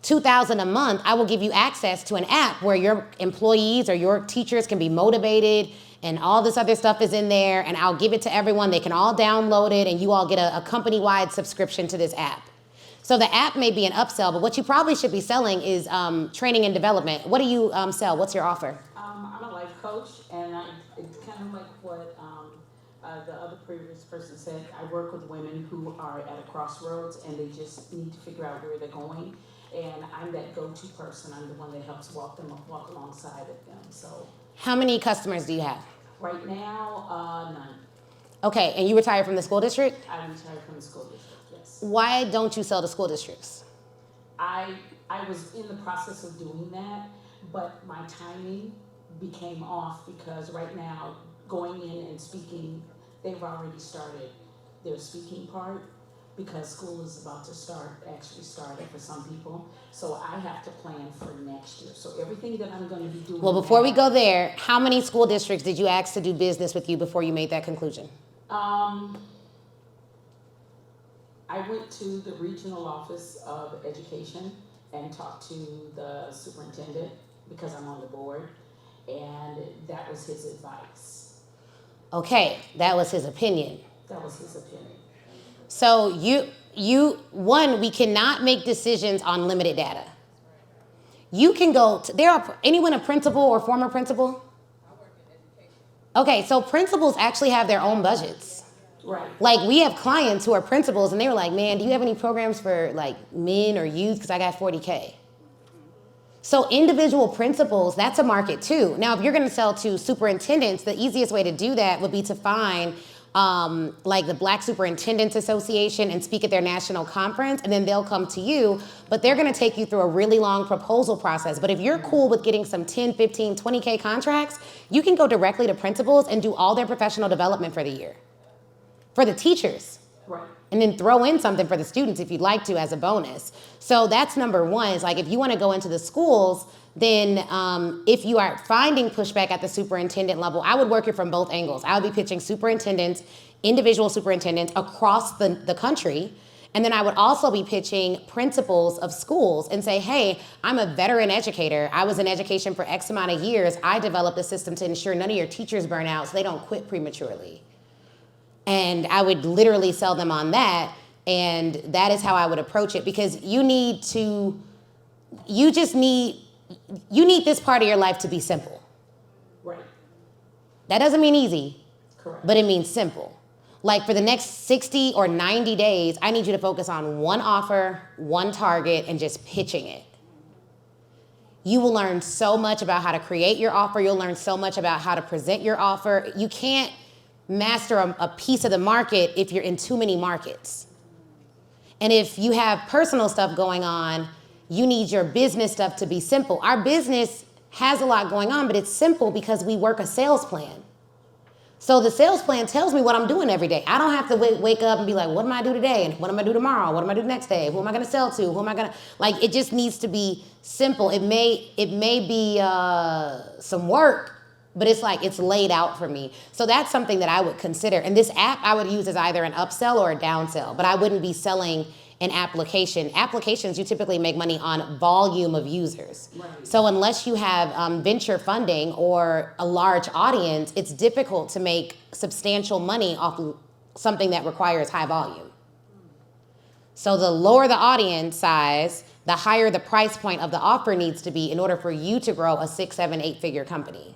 $2,000 a month, I will give you access to an app where your employees or your teachers can be motivated, and all this other stuff is in there, and I'll give it to everyone. They can all download it, and you all get a company-wide subscription to this app. So the app may be an upsell, but what you probably should be selling is training and development. What do you sell? What's your offer? I'm a life coach, and it's kind of like what the other previous person said. I work with women who are at a crossroads, and they just need to figure out where they're going. And I'm that go-to person. I'm the one that helps walk alongside of them. So. How many customers do you have? Right now, none. Okay, and you retired from the school district? I retired from the school district, yes. Why don't you sell to school districts? I was in the process of doing that, but my timing became off because right now, going in and speaking, they've already started their speaking part because school is about to actually start for some people. So I have to plan for next year. So everything that I'm going to be doing. Well, before we go there, how many school districts did you ask to do business with you before you made that conclusion? I went to the regional office of education and talked to the superintendent because I'm on the board, and that was his advice. Okay, that was his opinion. That was his opinion. So we cannot make decisions on limited data. You can go anyone a principal or former principal? I work in education. Okay, so principals actually have their own budgets. Right. Like we have clients who are principals and they were like, man, do you have any programs for like men or youth? Because I got 40K. So individual principals, that's a market too. Now, if you're going to sell to superintendents, the easiest way to do that would be to find like the Black Superintendents Association and speak at their national conference, and then they'll come to you, but they're gonna take you through a really long proposal process. But if you're cool with getting some 10, 15, 20K contracts, you can go directly to principals and do all their professional development for the year. For the teachers. Right. And then throw in something for the students if you'd like to as a bonus. So that's number one, is like if you wanna go into the schools, then if you are finding pushback at the superintendent level, I would work it from both angles. I would be pitching superintendents, individual superintendents across the country. And then I would also be pitching principals of schools and say, hey, I'm a veteran educator. I was in education for X amount of years. I developed a system to ensure none of your teachers burn out so they don't quit prematurely. And I would literally sell them on that. And that is how I would approach it, because you need this part of your life to be simple. Right. That doesn't mean easy. Correct. But it means simple. Like for the next 60 or 90 days, I need you to focus on one offer, one target, and just pitching it. You will learn so much about how to create your offer. You'll learn so much about how to present your offer. You can't master a piece of the market if you're in too many markets. And if you have personal stuff going on, you need your business stuff to be simple. Our business has a lot going on, but it's simple because we work a sales plan. So the sales plan tells me what I'm doing every day. I don't have to wake up and be like, what am I do today? And what am I do tomorrow? What am I do the next day? Who am I going to sell to? Who am I going to, like, it just needs to be simple. It may be some work, but it's like, it's laid out for me. So that's something that I would consider. And this app I would use as either an upsell or a downsell, but I wouldn't be selling an application. Applications, you typically make money on volume of users. Right. So unless you have venture funding or a large audience, it's difficult to make substantial money off something that requires high volume. So the lower the audience size, the higher the price point of the offer needs to be in order for you to grow a 6, 7, 8-figure company.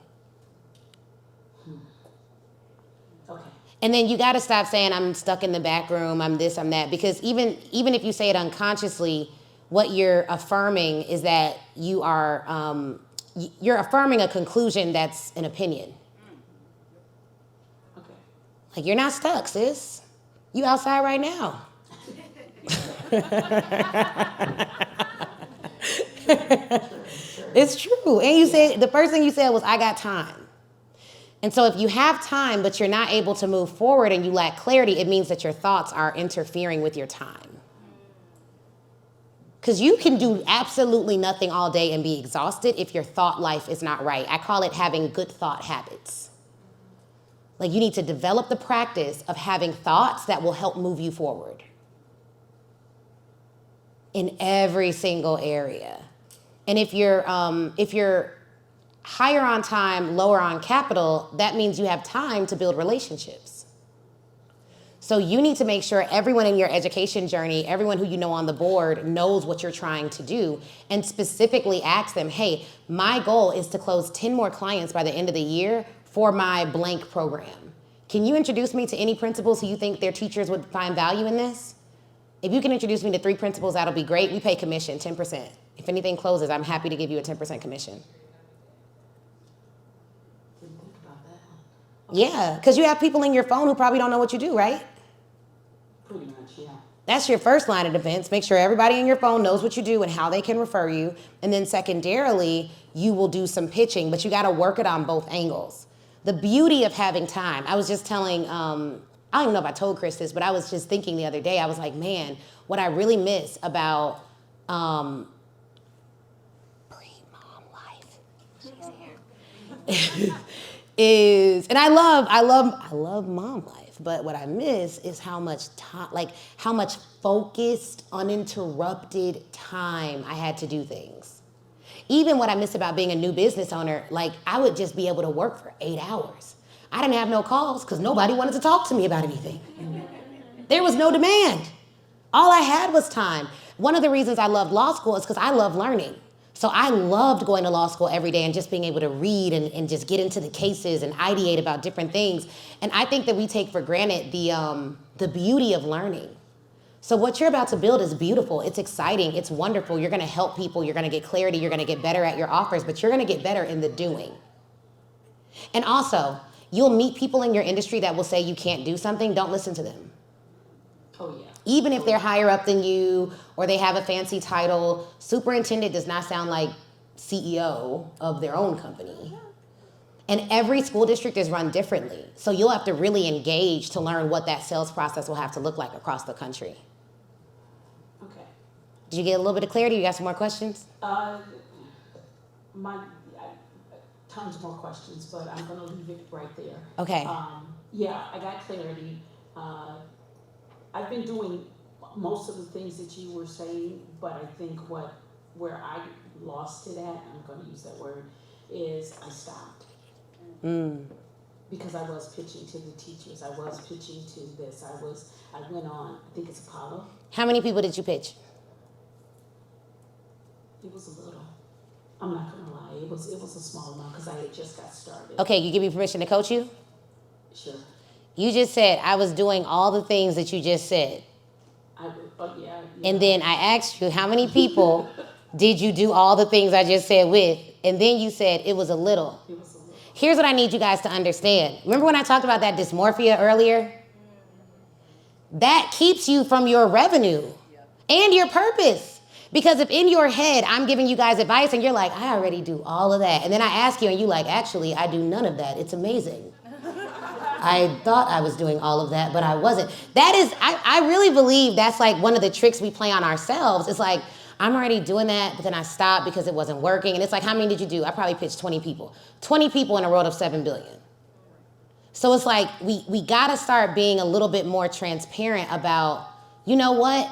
And then you got to stop saying, I'm stuck in the back room, I'm this, I'm that. Because even if you say it unconsciously, what you're affirming is that you are, you're affirming a conclusion that's an opinion. Okay. Like, you're not stuck, sis. You outside right now. It's true. And you said, the first thing you said was, I got time. And so if you have time, but you're not able to move forward and you lack clarity, it means that your thoughts are interfering with your time. Because you can do absolutely nothing all day and be exhausted if your thought life is not right. I call it having good thought habits. Like you need to develop the practice of having thoughts that will help move you forward in every single area. And if you're higher on time, lower on capital, that means you have time to build relationships. So you need to make sure everyone in your education journey, everyone who you know on the board knows what you're trying to do, and specifically ask them, hey, my goal is to close 10 more clients by the end of the year for my blank program. Can you introduce me to any principals who you think their teachers would find value in this? If you can introduce me to 3 principals, that'll be great. We pay commission, 10%. If anything closes, I'm happy to give you a 10% commission. Yeah, because you have people in your phone who probably don't know what you do, right? Pretty much, yeah. That's your first line of defense. Make sure everybody in your phone knows what you do and how they can refer you. And then secondarily, you will do some pitching, but you got to work it on both angles. The beauty of having time, I was just telling, I don't even know if I told Chris this, but I was just thinking the other day, I was like, man, what I really miss about pre-mom life is, and I love mom life, but what I miss is how much time, like how much focused, uninterrupted time I had to do things. Even what I miss about being a new business owner, like I would just be able to work for 8 hours. I didn't have no calls because nobody wanted to talk to me about anything. There was no demand. All I had was time. One of the reasons I loved law school is because I love learning. So I loved going to law school every day and just being able to read and just get into the cases and ideate about different things. And I think that we take for granted the beauty of learning. So what you're about to build is beautiful. It's exciting. It's wonderful. You're going to help people. You're going to get clarity. You're going to get better at your offers, but you're going to get better in the doing. And also, you'll meet people in your industry that will say you can't do something. Don't listen to them. Oh, yeah. Even if they're higher up than you or they have a fancy title, superintendent does not sound like CEO of their own company. And every school district is run differently. So you'll have to really engage to learn what that sales process will have to look like across the country. Okay. Did you get a little bit of clarity? You got some more questions? Tons more questions, but I'm going to leave it right there. Okay. Yeah, I got clarity. I've been doing most of the things that you were saying, but I think where I lost it at, I'm going to use that word, is I stopped. Because I was pitching to the teachers. I was pitching to this. I went on, I think it's Apollo. How many people did you pitch? It was a little. I'm not going to lie. It was a small amount because I had just got started. Okay, you give me permission to coach you? Sure. You just said I was doing all the things that you just said. Yeah. And then I asked you, how many people did you do all the things I just said with? And then you said it was a little. It was a little. Here's what I need you guys to understand. Remember when I talked about that dysmorphia earlier? That keeps you from your revenue and your purpose. Because if in your head, I'm giving you guys advice and you're like, I already do all of that. And then I ask you and you like, actually, I do none of that. It's amazing. I thought I was doing all of that, but I wasn't. That is, I really believe that's like one of the tricks we play on ourselves. It's like, I'm already doing that, but then I stopped because it wasn't working. And it's like, how many did you do? I probably pitched 20 people. 20 people in a world of 7 billion. So it's like, we gotta start being a little bit more transparent about, you know what?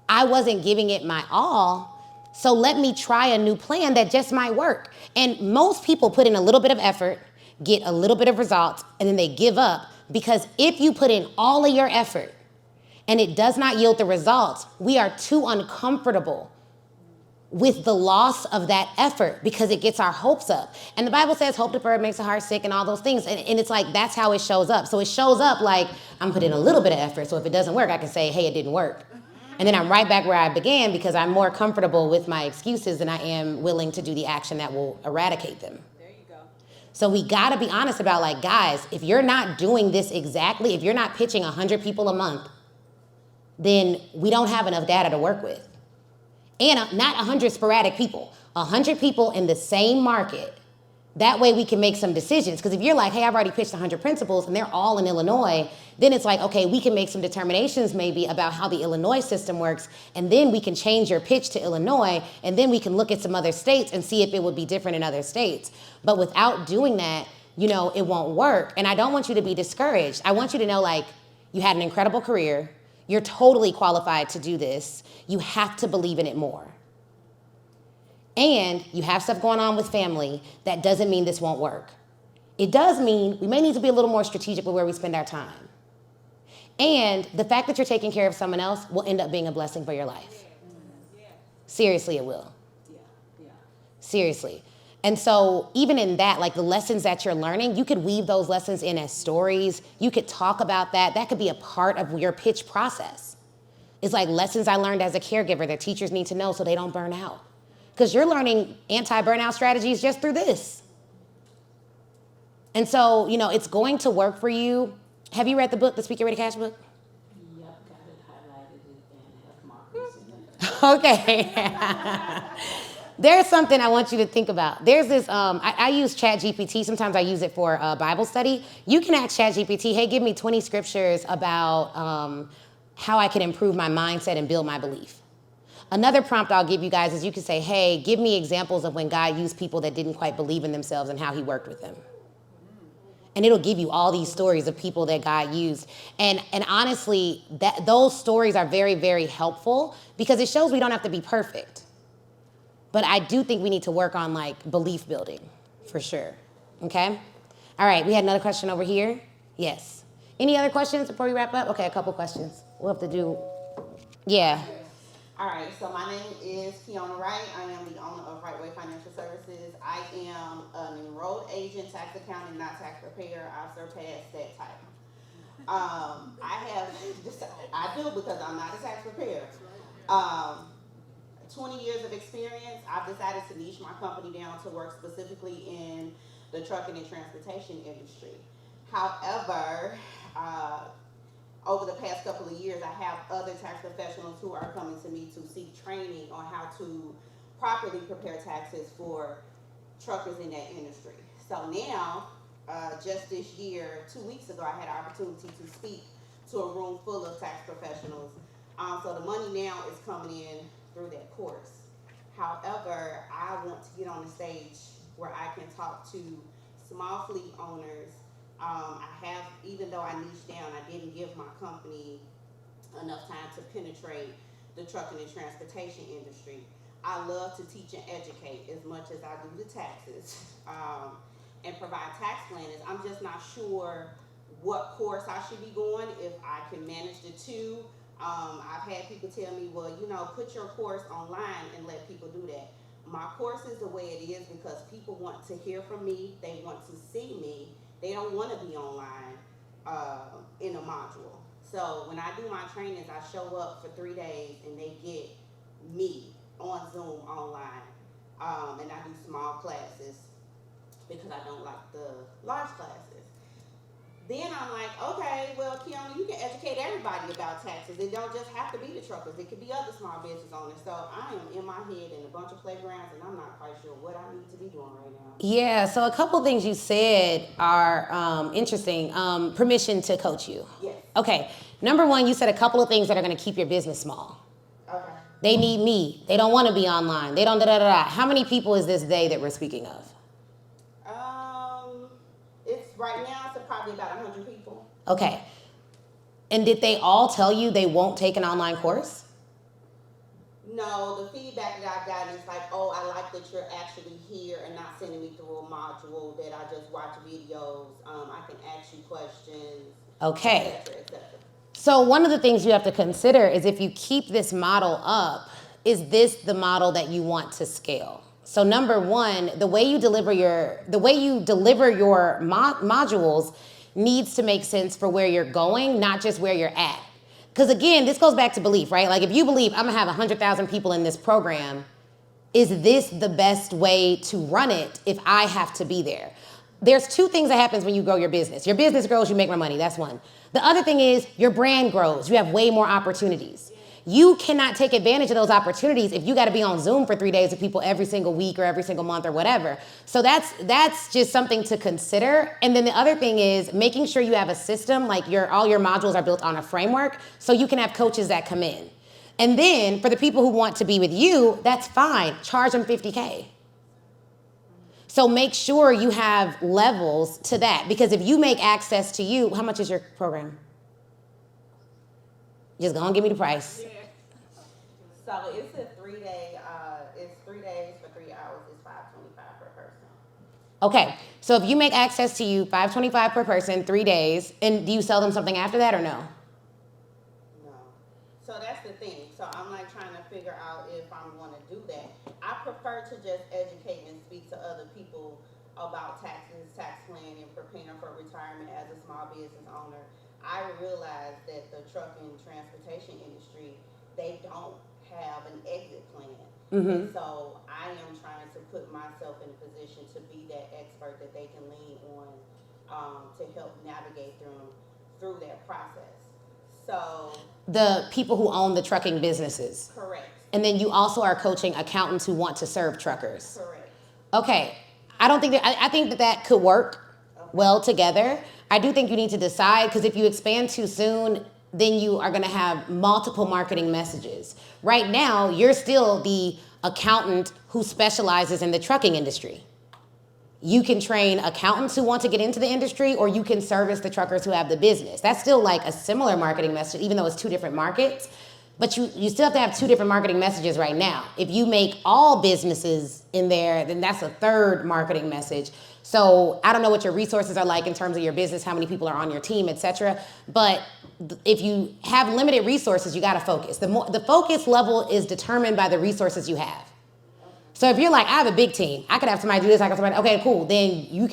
I wasn't giving it my all, so let me try a new plan that just might work. And most people put in a little bit of effort, get a little bit of results, and then they give up. Because if you put in all of your effort and it does not yield the results, we are too uncomfortable with the loss of that effort because it gets our hopes up. And the Bible says hope deferred makes the heart sick and all those things. And it's like, that's how it shows up. So it shows up like, I'm putting a little bit of effort. So if it doesn't work, I can say, hey, it didn't work. And then I'm right back where I began because I'm more comfortable with my excuses than I am willing to do the action that will eradicate them. There you go. So we gotta be honest about like, guys, if you're not doing this exactly, if you're not pitching 100 people a month, then we don't have enough data to work with. And not 100 sporadic people, 100 people in the same market That way we can make some decisions. Because if you're like, hey, I've already pitched 100 principals and they're all in Illinois, then it's like, okay, we can make some determinations maybe about how the Illinois system works, and then we can change your pitch to Illinois, and then we can look at some other states and see if it would be different in other states. But without doing that, you know, it won't work. And I don't want you to be discouraged. I want you to know, like, you had an incredible career. You're totally qualified to do this. You have to believe in it more. And you have stuff going on with family. That doesn't mean this won't work. It does mean we may need to be a little more strategic with where we spend our time. And the fact that you're taking care of someone else will end up being a blessing for your life. Seriously, it will. Seriously. And so even in that, like the lessons that you're learning, you could weave those lessons in as stories. You could talk about that. That could be a part of your pitch process. It's like lessons I learned as a caregiver that teachers need to know so they don't burn out. Because you're learning anti-burnout strategies just through this. And so, you know, it's going to work for you. Have you read the book, the Speak Get Ready Cash book? Yep, got it highlighted and have markers in it. Okay. There's something I want you to think about. There's this, I use ChatGPT. Sometimes I use it for Bible study. You can ask ChatGPT, hey, give me 20 scriptures about how I can improve my mindset and build my belief. Another prompt I'll give you guys is you can say, hey, give me examples of when God used people that didn't quite believe in themselves and how he worked with them. And it'll give you all these stories of people that God used. And honestly, those stories are very, very helpful because it shows we don't have to be perfect. But I do think we need to work on like belief building for sure. Okay? All right, we had another question over here. Yes. Any other questions before we wrap up? Okay, a couple questions. We'll have to do, yeah. All right, so my name is Kiona Wright. I am the owner of Right Way Financial Services. I am an enrolled agent, tax accountant, not tax preparer. I've surpassed that title. I do because I'm not a tax preparer. 20 years of experience. I've decided to niche my company down to work specifically in the trucking and transportation industry. However, over the past couple of years, I have other tax professionals who are coming to me to seek training on how to properly prepare taxes for truckers in that industry. So now, just this year, 2 weeks ago, I had an opportunity to speak to a room full of tax professionals. So the money now is coming in through that course. However, I want to get on the stage where I can talk to small fleet owners. Even though I niched down, I didn't give my company enough time to penetrate the trucking and transportation industry. I love to teach and educate as much as I do the taxes and provide tax planners. I'm just not sure what course I should be going, if I can manage the two. I've had people tell me, well, you know, put your course online and let people do that. My course is the way it is because people want to hear from me. They want to see me. They don't want to be online in a module. So when I do my trainings, I show up for 3 days and they get me on Zoom online. And I do small classes because I don't like the large classes. Then I'm like, okay, well, Kiona, you can educate everybody about taxes. It don't just have to be the truckers. It could be other small business owners. So I am in my head in a bunch of playgrounds, and I'm not quite sure what I need to be doing right now. Yeah, so a couple things you said are interesting. Permission to coach you. Yes. Okay, number one, you said a couple of things that are going to keep your business small. Okay. They need me. They don't want to be online. They don't da-da-da-da. How many people is this day that we're speaking of? It's right now, it's probably about 100 people. Okay. And did they all tell you they won't take an online course? No, the feedback that I've gotten is like, oh, I like that you're actually here and not sending me through a module, that I just watch videos, I can ask you questions, Okay. et cetera, et cetera. So one of the things you have to consider is if you keep this model up, is this the model that you want to scale? So number one, the way you deliver your modules needs to make sense for where you're going, not just where you're at. Because again, this goes back to belief, right? Like if you believe I'm gonna have 100,000 people in this program, is this the best way to run it if I have to be there? There's two things that happens when you grow your business. Your business grows, you make more money, that's one. The other thing is your brand grows, you have way more opportunities. You cannot take advantage of those opportunities if you got to be on Zoom for 3 days with people every single week or every single month or whatever. So that's just something to consider. And then the other thing is making sure you have a system, like all your modules are built on a framework, so you can have coaches that come in. And then for the people who want to be with you, that's fine. Charge them $50K. So make sure you have levels to that, because if you make access to you, how much is your program? Just go and give me the price. So it's a 3-day, it's 3 days for 3 hours, it's $525 per person. Okay, so if you make access to you, $525 per person, 3 days, and do you sell them something after that or no? No. So that's the thing. So I'm like trying to figure out if I'm going to do that. I prefer to just educate and speak to other people about taxes, tax planning, preparing for retirement as a small business owner. I realize that the trucking transportation industry, they don't have an exit plan. And so I am trying to put myself in a position to be that expert that they can lean on to help navigate through that process. So the people who own the trucking businesses. Correct. And then you also are coaching accountants who want to serve truckers. Correct. Okay, I think that could work well together. I do think you need to decide, because if you expand too soon, then you are going to have multiple marketing messages. Right now, you're still the accountant who specializes in the trucking industry. You can train accountants who want to get into the industry, or you can service the truckers who have the business. That's still like a similar marketing message, even though it's 2 different markets. But you still have to have 2 different marketing messages right now. If you make all businesses in there, then that's a 3rd marketing message. So I don't know what your resources are like in terms of your business, how many people are on your team, etc. But if you have limited resources, you got to focus. The focus level is determined by the resources you have. So if you're like, I have a big team, I could have somebody do this, I could have somebody, okay, cool, then you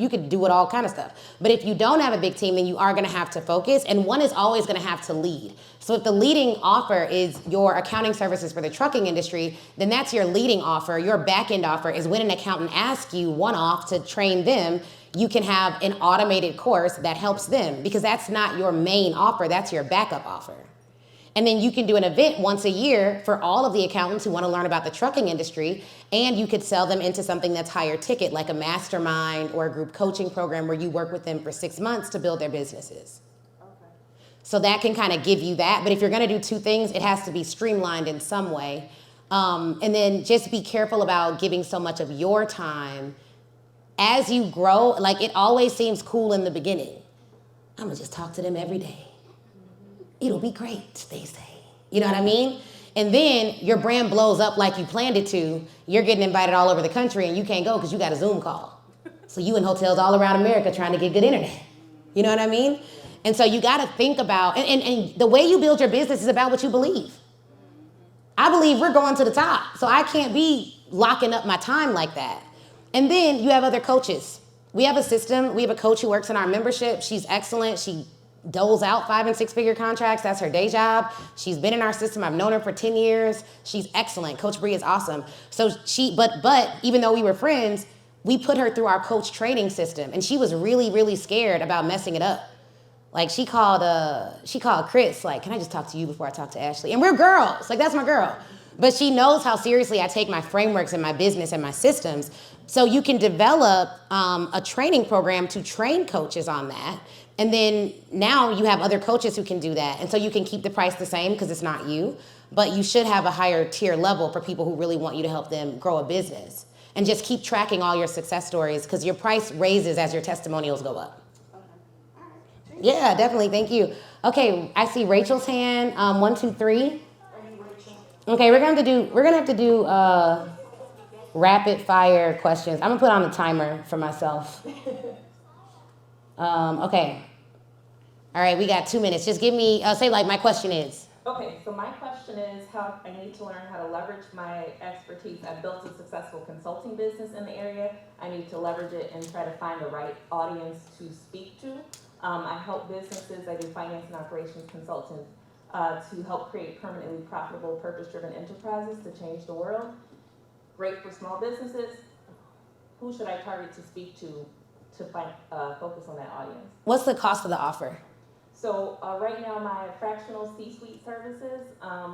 could do it all kind of stuff. But if you don't have a big team, then you are going to have to focus, and one is always going to have to lead. So if the leading offer is your accounting services for the trucking industry, then that's your leading offer. Your back-end offer is when an accountant asks you one-off to train them, you can have an automated course that helps them, because that's not your main offer, that's your backup offer. And then you can do an event once a year for all of the accountants who want to learn about the trucking industry, and you could sell them into something that's higher ticket, like a mastermind or a group coaching program where you work with them for 6 months to build their businesses. Okay. So that can kind of give you that. But if you're going to do 2 things, it has to be streamlined in some way. And then just be careful about giving so much of your time. As you grow, like, it always seems cool in the beginning. I'm going to just talk to them every day. It'll be great, they say. You know what I mean? And then your brand blows up like you planned it to. You're getting invited all over the country, and you can't go because you got a Zoom call. So you in hotels all around America trying to get good internet. You know what I mean? And so you got to think about, and the way you build your business is about what you believe. I believe we're going to the top, so I can't be locking up my time like that. And then you have other coaches. We have a system. We have a coach who works in our membership. She's excellent. She doles out 5- and 6-figure contracts. That's her day job. She's been in our system. I've known her for 10 years. She's excellent. Coach Bree is awesome. So but even though we were friends, we put her through our coach training system, and she was really, really scared about messing it up. Like, she called Chris, like, can I just talk to you before I talk to Ashley? And we're girls. Like, that's my girl. But she knows how seriously I take my frameworks and my business and my systems. So you can develop a training program to train coaches on that. And then now you have other coaches who can do that. And so you can keep the price the same because it's not you, but you should have a higher tier level for people who really want you to help them grow a business. And just keep tracking all your success stories, because your price raises as your testimonials go up. Okay. Yeah, definitely. Thank you. Okay, I see Rachel's hand. 1, 2, 3. Okay, we're gonna have to do rapid fire questions. I'm gonna put on a timer for myself. Okay. All right, we got 2 minutes. Just give me, say like my question is. Okay, so my question is how I need to learn how to leverage my expertise. I've built a successful consulting business in the area. I need to leverage it and try to find the right audience to speak to. I help businesses, I do finance and operations consultant to help create permanently profitable, purpose-driven enterprises to change the world. Great for small businesses. Who should I target to speak to find, focus on that audience? What's the cost of the offer? So right now my fractional C-suite services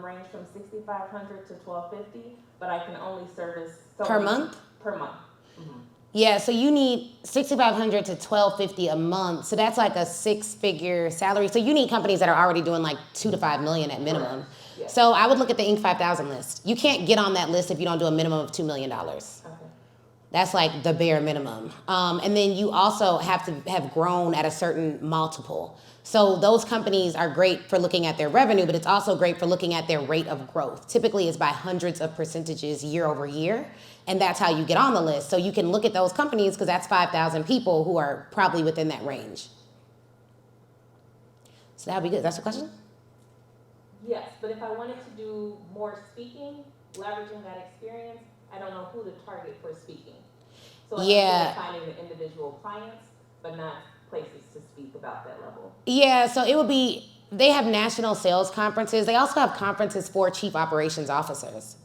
range from $6,500 to $1,250, but I can only service Per month? Per month. Mm-hmm. Yeah, so you need $6,500 to $1,250 a month. So that's like a 6-figure salary. So you need companies that are already doing like 2 to 5 million at minimum. Yeah. So I would look at the Inc. 5000 list. You can't get on that list if you don't do a minimum of $2 million. Okay. That's like the bare minimum. And then you also have to have grown at a certain multiple. So those companies are great for looking at their revenue, but it's also great for looking at their rate of growth. Typically it's by hundreds of percentages year over year. And that's how you get on the list. So you can look at those companies because that's 5,000 people who are probably within that range. So that would be good. That's the question? Yes, but if I wanted to do more speaking, leveraging that experience, I don't know who to target for speaking. So I'm finding the individual clients, but not places to speak about that level. Yeah, so it would be, they have national sales conferences. They also have conferences for chief operations officers.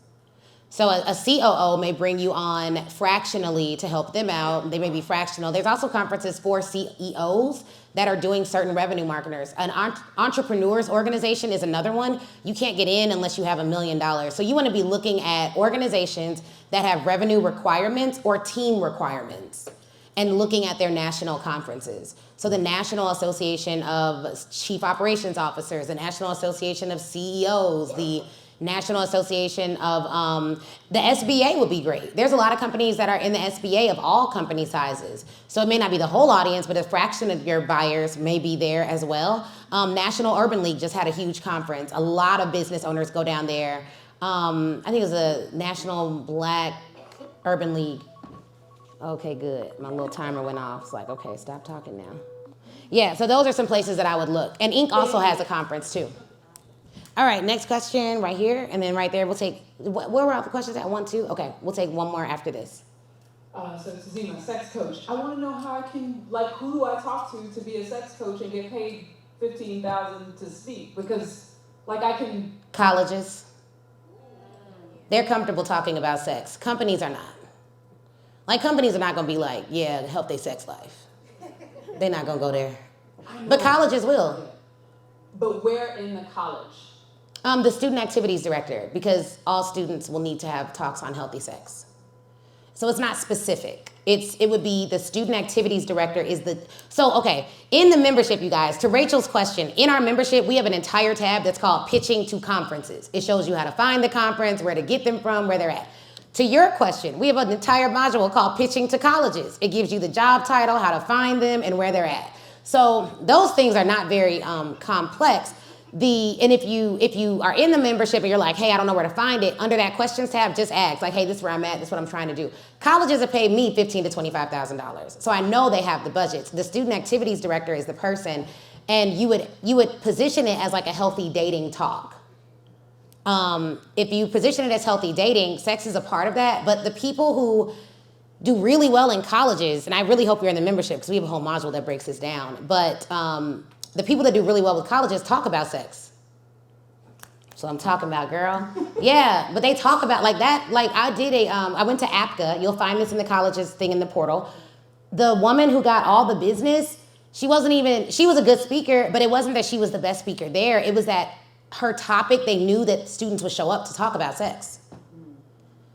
So a COO may bring you on fractionally to help them out. They may be fractional. There's also conferences for CEOs that are doing certain revenue marketers. An entrepreneurs organization is another one. You can't get in unless you have $1 million. So you want to be looking at organizations that have revenue requirements or team requirements and looking at their national conferences. So the National Association of Chief Operations Officers, the National Association of CEOs, the National Association of, the SBA would be great. There's a lot of companies that are in the SBA of all company sizes. So it may not be the whole audience, but a fraction of your buyers may be there as well. National Urban League just had a huge conference. A lot of business owners go down there. I think it was a National Black Urban League. Okay, good. My little timer went off. It's like, okay, stop talking now. Yeah, so those are some places that I would look. And Inc. also has a conference too. All right, next question right here, and then right there we'll take, where were all the questions at? 1, 2? Okay, we'll take one more after this. So this is Zima, sex coach. I want to know how I can, like, who do I talk to be a sex coach and get paid $15,000 to speak? Because, like, I can... Colleges. They're comfortable talking about sex. Companies are not. Like, companies are not going to be like, yeah, help their sex life. They're not going to go there. But colleges will. But where in the college? The student activities director, because all students will need to have talks on healthy sex. So it's not specific. It would be the student activities director is the, so okay, in the membership, you guys, to Rachel's question, in our membership, we have an entire tab that's called Pitching to Conferences. It shows you how to find the conference, where to get them from, where they're at. To your question, we have an entire module called Pitching to Colleges. It gives you the job title, how to find them, and where they're at. So those things are not very complex. And if you are in the membership and you're like, hey, I don't know where to find it, under that questions tab, just ask, like, hey, this is where I'm at, this is what I'm trying to do. Colleges have paid me $15,000 to $25,000. So I know they have the budgets. The student activities director is the person, and you would position it as like a healthy dating talk. If you position it as healthy dating, sex is a part of that, but the people who do really well in colleges, and I really hope you're in the membership because we have a whole module that breaks this down, but the people that do really well with colleges talk about sex. So I'm talking about, girl. Yeah, but they talk about like that. Like I went to APCA. You'll find this in the colleges thing in the portal. The woman who got all the business, she was a good speaker, but it wasn't that she was the best speaker there. It was that her topic, they knew that students would show up to talk about sex.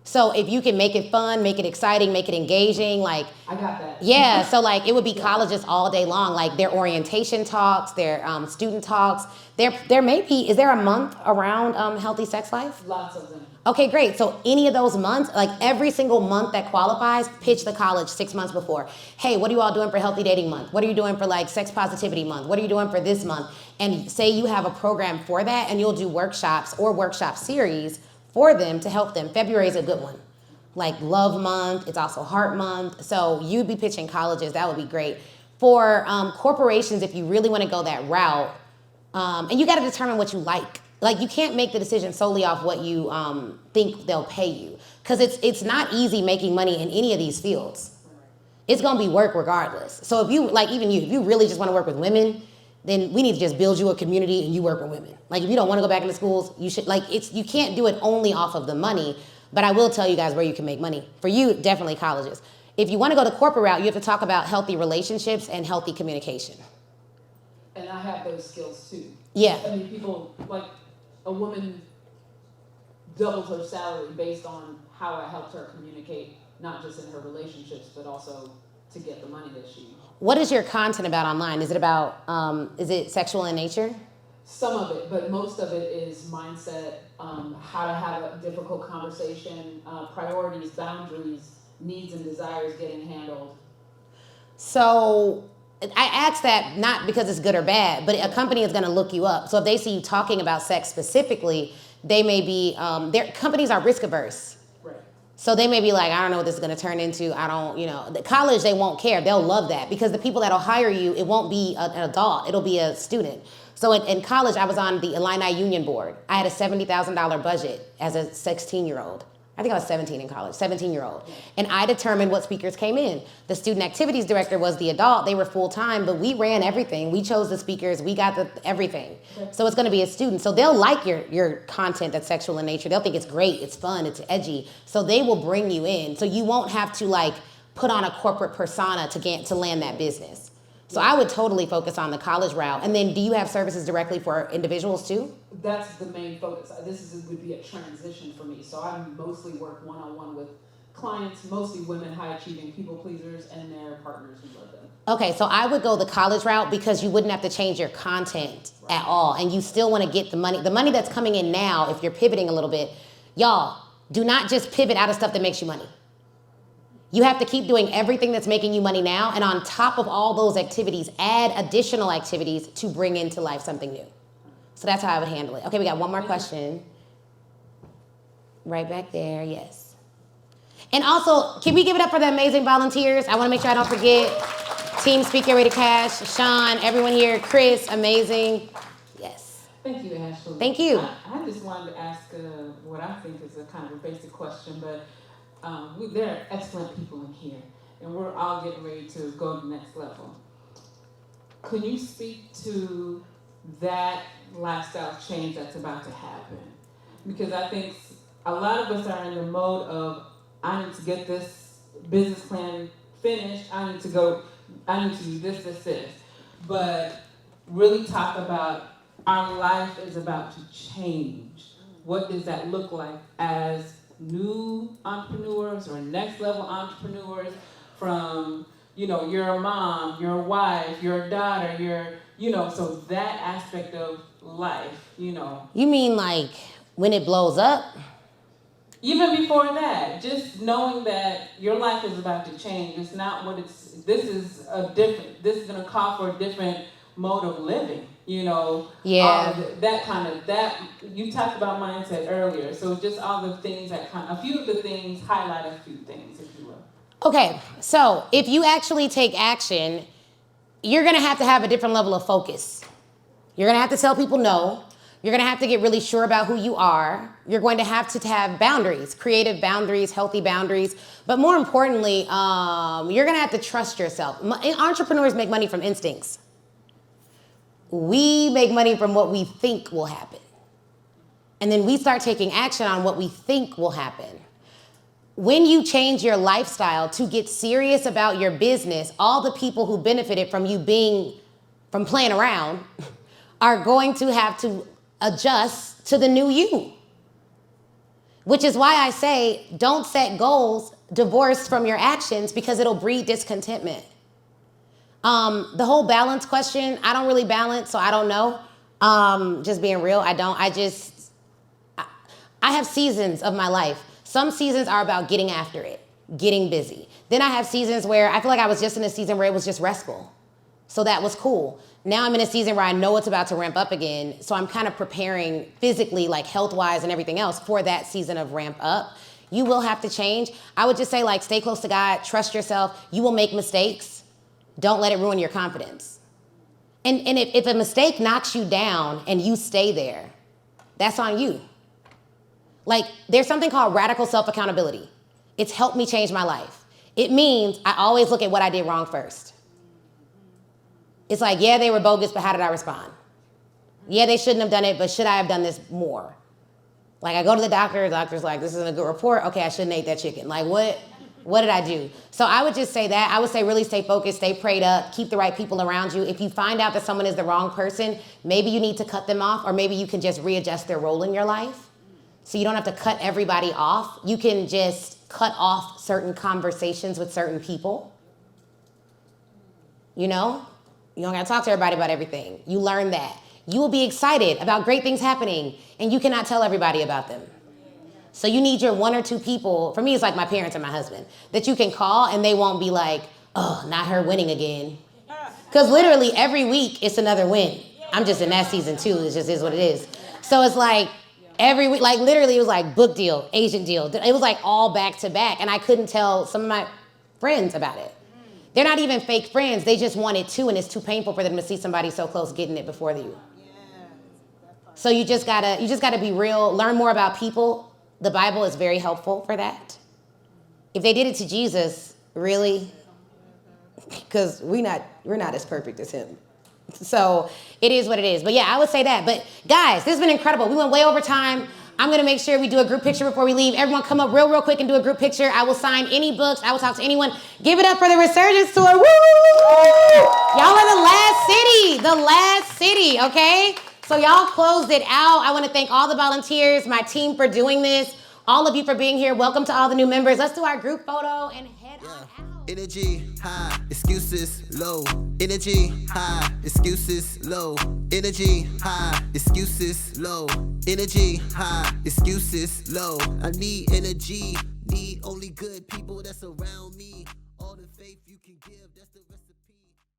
So if you can make it fun, make it exciting, make it engaging, like... I got that. Yeah, so like it would be colleges all day long, like their orientation talks, their student talks. There may be, is there a month around healthy sex life? Lots of them. Okay, great. So any of those months, like every single month that qualifies, pitch the college 6 months before. Hey, what are you all doing for Healthy Dating Month? What are you doing for like Sex Positivity Month? What are you doing for this month? And say you have a program for that and you'll do workshops or workshop series for them to help them. February is a good one. Like Love Month, it's also Heart Month. So you'd be pitching colleges, that would be great. For corporations, if you really want to go that route, and you got to determine what you like. Like you can't make the decision solely off what you think they'll pay you. Because it's not easy making money in any of these fields. It's going to be work regardless. So if you, like even you, if you really just want to work with women, then we need to just build you a community and you work with women. Like if you don't want to go back into schools, you should, like you can't do it only off of the money, but I will tell you guys where you can make money. For you, definitely colleges. If you want to go the corporate route, you have to talk about healthy relationships and healthy communication. and I have those skills too. Yeah. I mean, people, like, a woman doubles her salary based on how I helped her communicate, not just in her relationships, but also to get the money that she. What is your content about online? Is it about, is it sexual in nature? Some of it, but most of it is mindset, how to have a difficult conversation, priorities, boundaries, needs and desires getting handled. So I ask that not because it's good or bad, but a company is going to look you up. So if they see you talking about sex specifically, they may be, their companies are risk averse. Right. So they may be like, I don't know what this is going to turn into. I don't, the college, they won't care. They'll love that because the people that'll hire you, it won't be an adult. It'll be a student. So in college, I was on the Illini Union Board. I had a $70,000 budget as a 16-year-old. I think I was 17 in college, 17-year-old. And I determined what speakers came in. The student activities director was the adult. They were full-time, but we ran everything. We chose the speakers. We got everything. So it's going to be a student. So they'll like your content that's sexual in nature. They'll think it's great, it's fun, it's edgy. So they will bring you in. So you won't have to put on a corporate persona to land that business. So I would totally focus on the college route. And then do you have services directly for individuals too? That's the main focus. Would be a transition for me. So I mostly work one-on-one with clients, mostly women, high-achieving people pleasers, and their partners who love them. Okay, so I would go the college route because you wouldn't have to change your content at all. And you still want to get the money that's coming in now, if you're pivoting a little bit. Y'all, do not just pivot out of stuff that makes you money. You have to keep doing everything that's making you money now, and on top of all those activities, add additional activities to bring into life something new. So that's how I would handle it. Okay, we got one more question. Right back there, yes. And also, can we give it up for the amazing volunteers? I want to make sure I don't forget. Team Speak Your Way to Cash, Sean, everyone here, Chris, amazing. Yes. Thank you, Ashley. Thank you. I just wanted to ask what I think is a kind of a basic question, but there are excellent people in here, and we're all getting ready to go to the next level. Can you speak to that lifestyle change that's about to happen? Because I think a lot of us are in the mode of, I need to get this business plan finished, I need to do this. But really talk about our life is about to change. What does that look like as new entrepreneurs or next level entrepreneurs from, you're a mom, you're a wife, you're a daughter, so that aspect of life, You mean like when it blows up? Even before that, just knowing that your life is about to change. It's not this is going to call for a different mode of living, Yeah. That you talked about mindset earlier. So just all the things a few of the things, highlight a few things, if you will. Okay, so if you actually take action, you're going to have a different level of focus. You're going to have to tell people no. You're going to have to get really sure about who you are. You're going to have boundaries, creative boundaries, healthy boundaries. But more importantly, you're going to have to trust yourself. Entrepreneurs make money from instincts. We make money from what we think will happen. And then we start taking action on what we think will happen. When you change your lifestyle to get serious about your business, all the people who benefited from you from playing around are going to have to adjust to the new you. Which is why I say, don't set goals divorced from your actions because it'll breed discontentment. The whole balance question, I don't really balance, so I don't know. Just being real, I don't. I have seasons of my life. Some seasons are about getting after it, getting busy. Then I have seasons where I feel like I was just in a season where it was just restful. So that was cool. Now I'm in a season where I know it's about to ramp up again. So I'm kind of preparing physically, like health-wise and everything else for that season of ramp up. You will have to change. I would just say stay close to God, trust yourself. You will make mistakes. Don't let it ruin your confidence. And if a mistake knocks you down and you stay there, that's on you. There's something called radical self-accountability. It's helped me change my life. It means I always look at what I did wrong first. It's yeah, they were bogus, but how did I respond? Yeah, they shouldn't have done it, but should I have done this more? I go to the doctor's like, this isn't a good report. Okay, I shouldn't have ate that chicken. What? What did I do? So I would just say that. I would say really stay focused, stay prayed up, keep the right people around you. If you find out that someone is the wrong person, maybe you need to cut them off, or maybe you can just readjust their role in your life. So you don't have to cut everybody off. You can just cut off certain conversations with certain people. You know? You don't gotta talk to everybody about everything. You learn that. You will be excited about great things happening, and you cannot tell everybody about them. So you need your one or two people, for me it's like my parents and my husband, that you can call and they won't be like, oh, not her winning again. Because literally every week it's another win. I'm just in that season too, it just is what it is. So it's like every week, like literally it was like book deal, agent deal. It was like all back to back, and I couldn't tell some of my friends about it. They're not even fake friends, they just wanted to, and it's too painful for them to see somebody so close getting it before you. So you just gotta be real, learn more about people. The Bible is very helpful for that. If they did it to Jesus, really? Because we're not as perfect as him. So it is what it is. But yeah, I would say that. But guys, this has been incredible. We went way over time. I'm gonna make sure we do a group picture before we leave. Everyone come up real quick and do a group picture. I will sign any books. I will talk to anyone. Give it up for the Resurgence Tour. Woo! Y'all are the last city, okay? So y'all closed it out. I want to thank all the volunteers, my team for doing this, all of you for being here. Welcome to all the new members. Let's do our group photo and head on out. Energy high, excuses low. Energy high, excuses low. Energy high, excuses low. Energy high, excuses low. I need energy, need only good people that's around me. All the faith you can give, that's the recipe.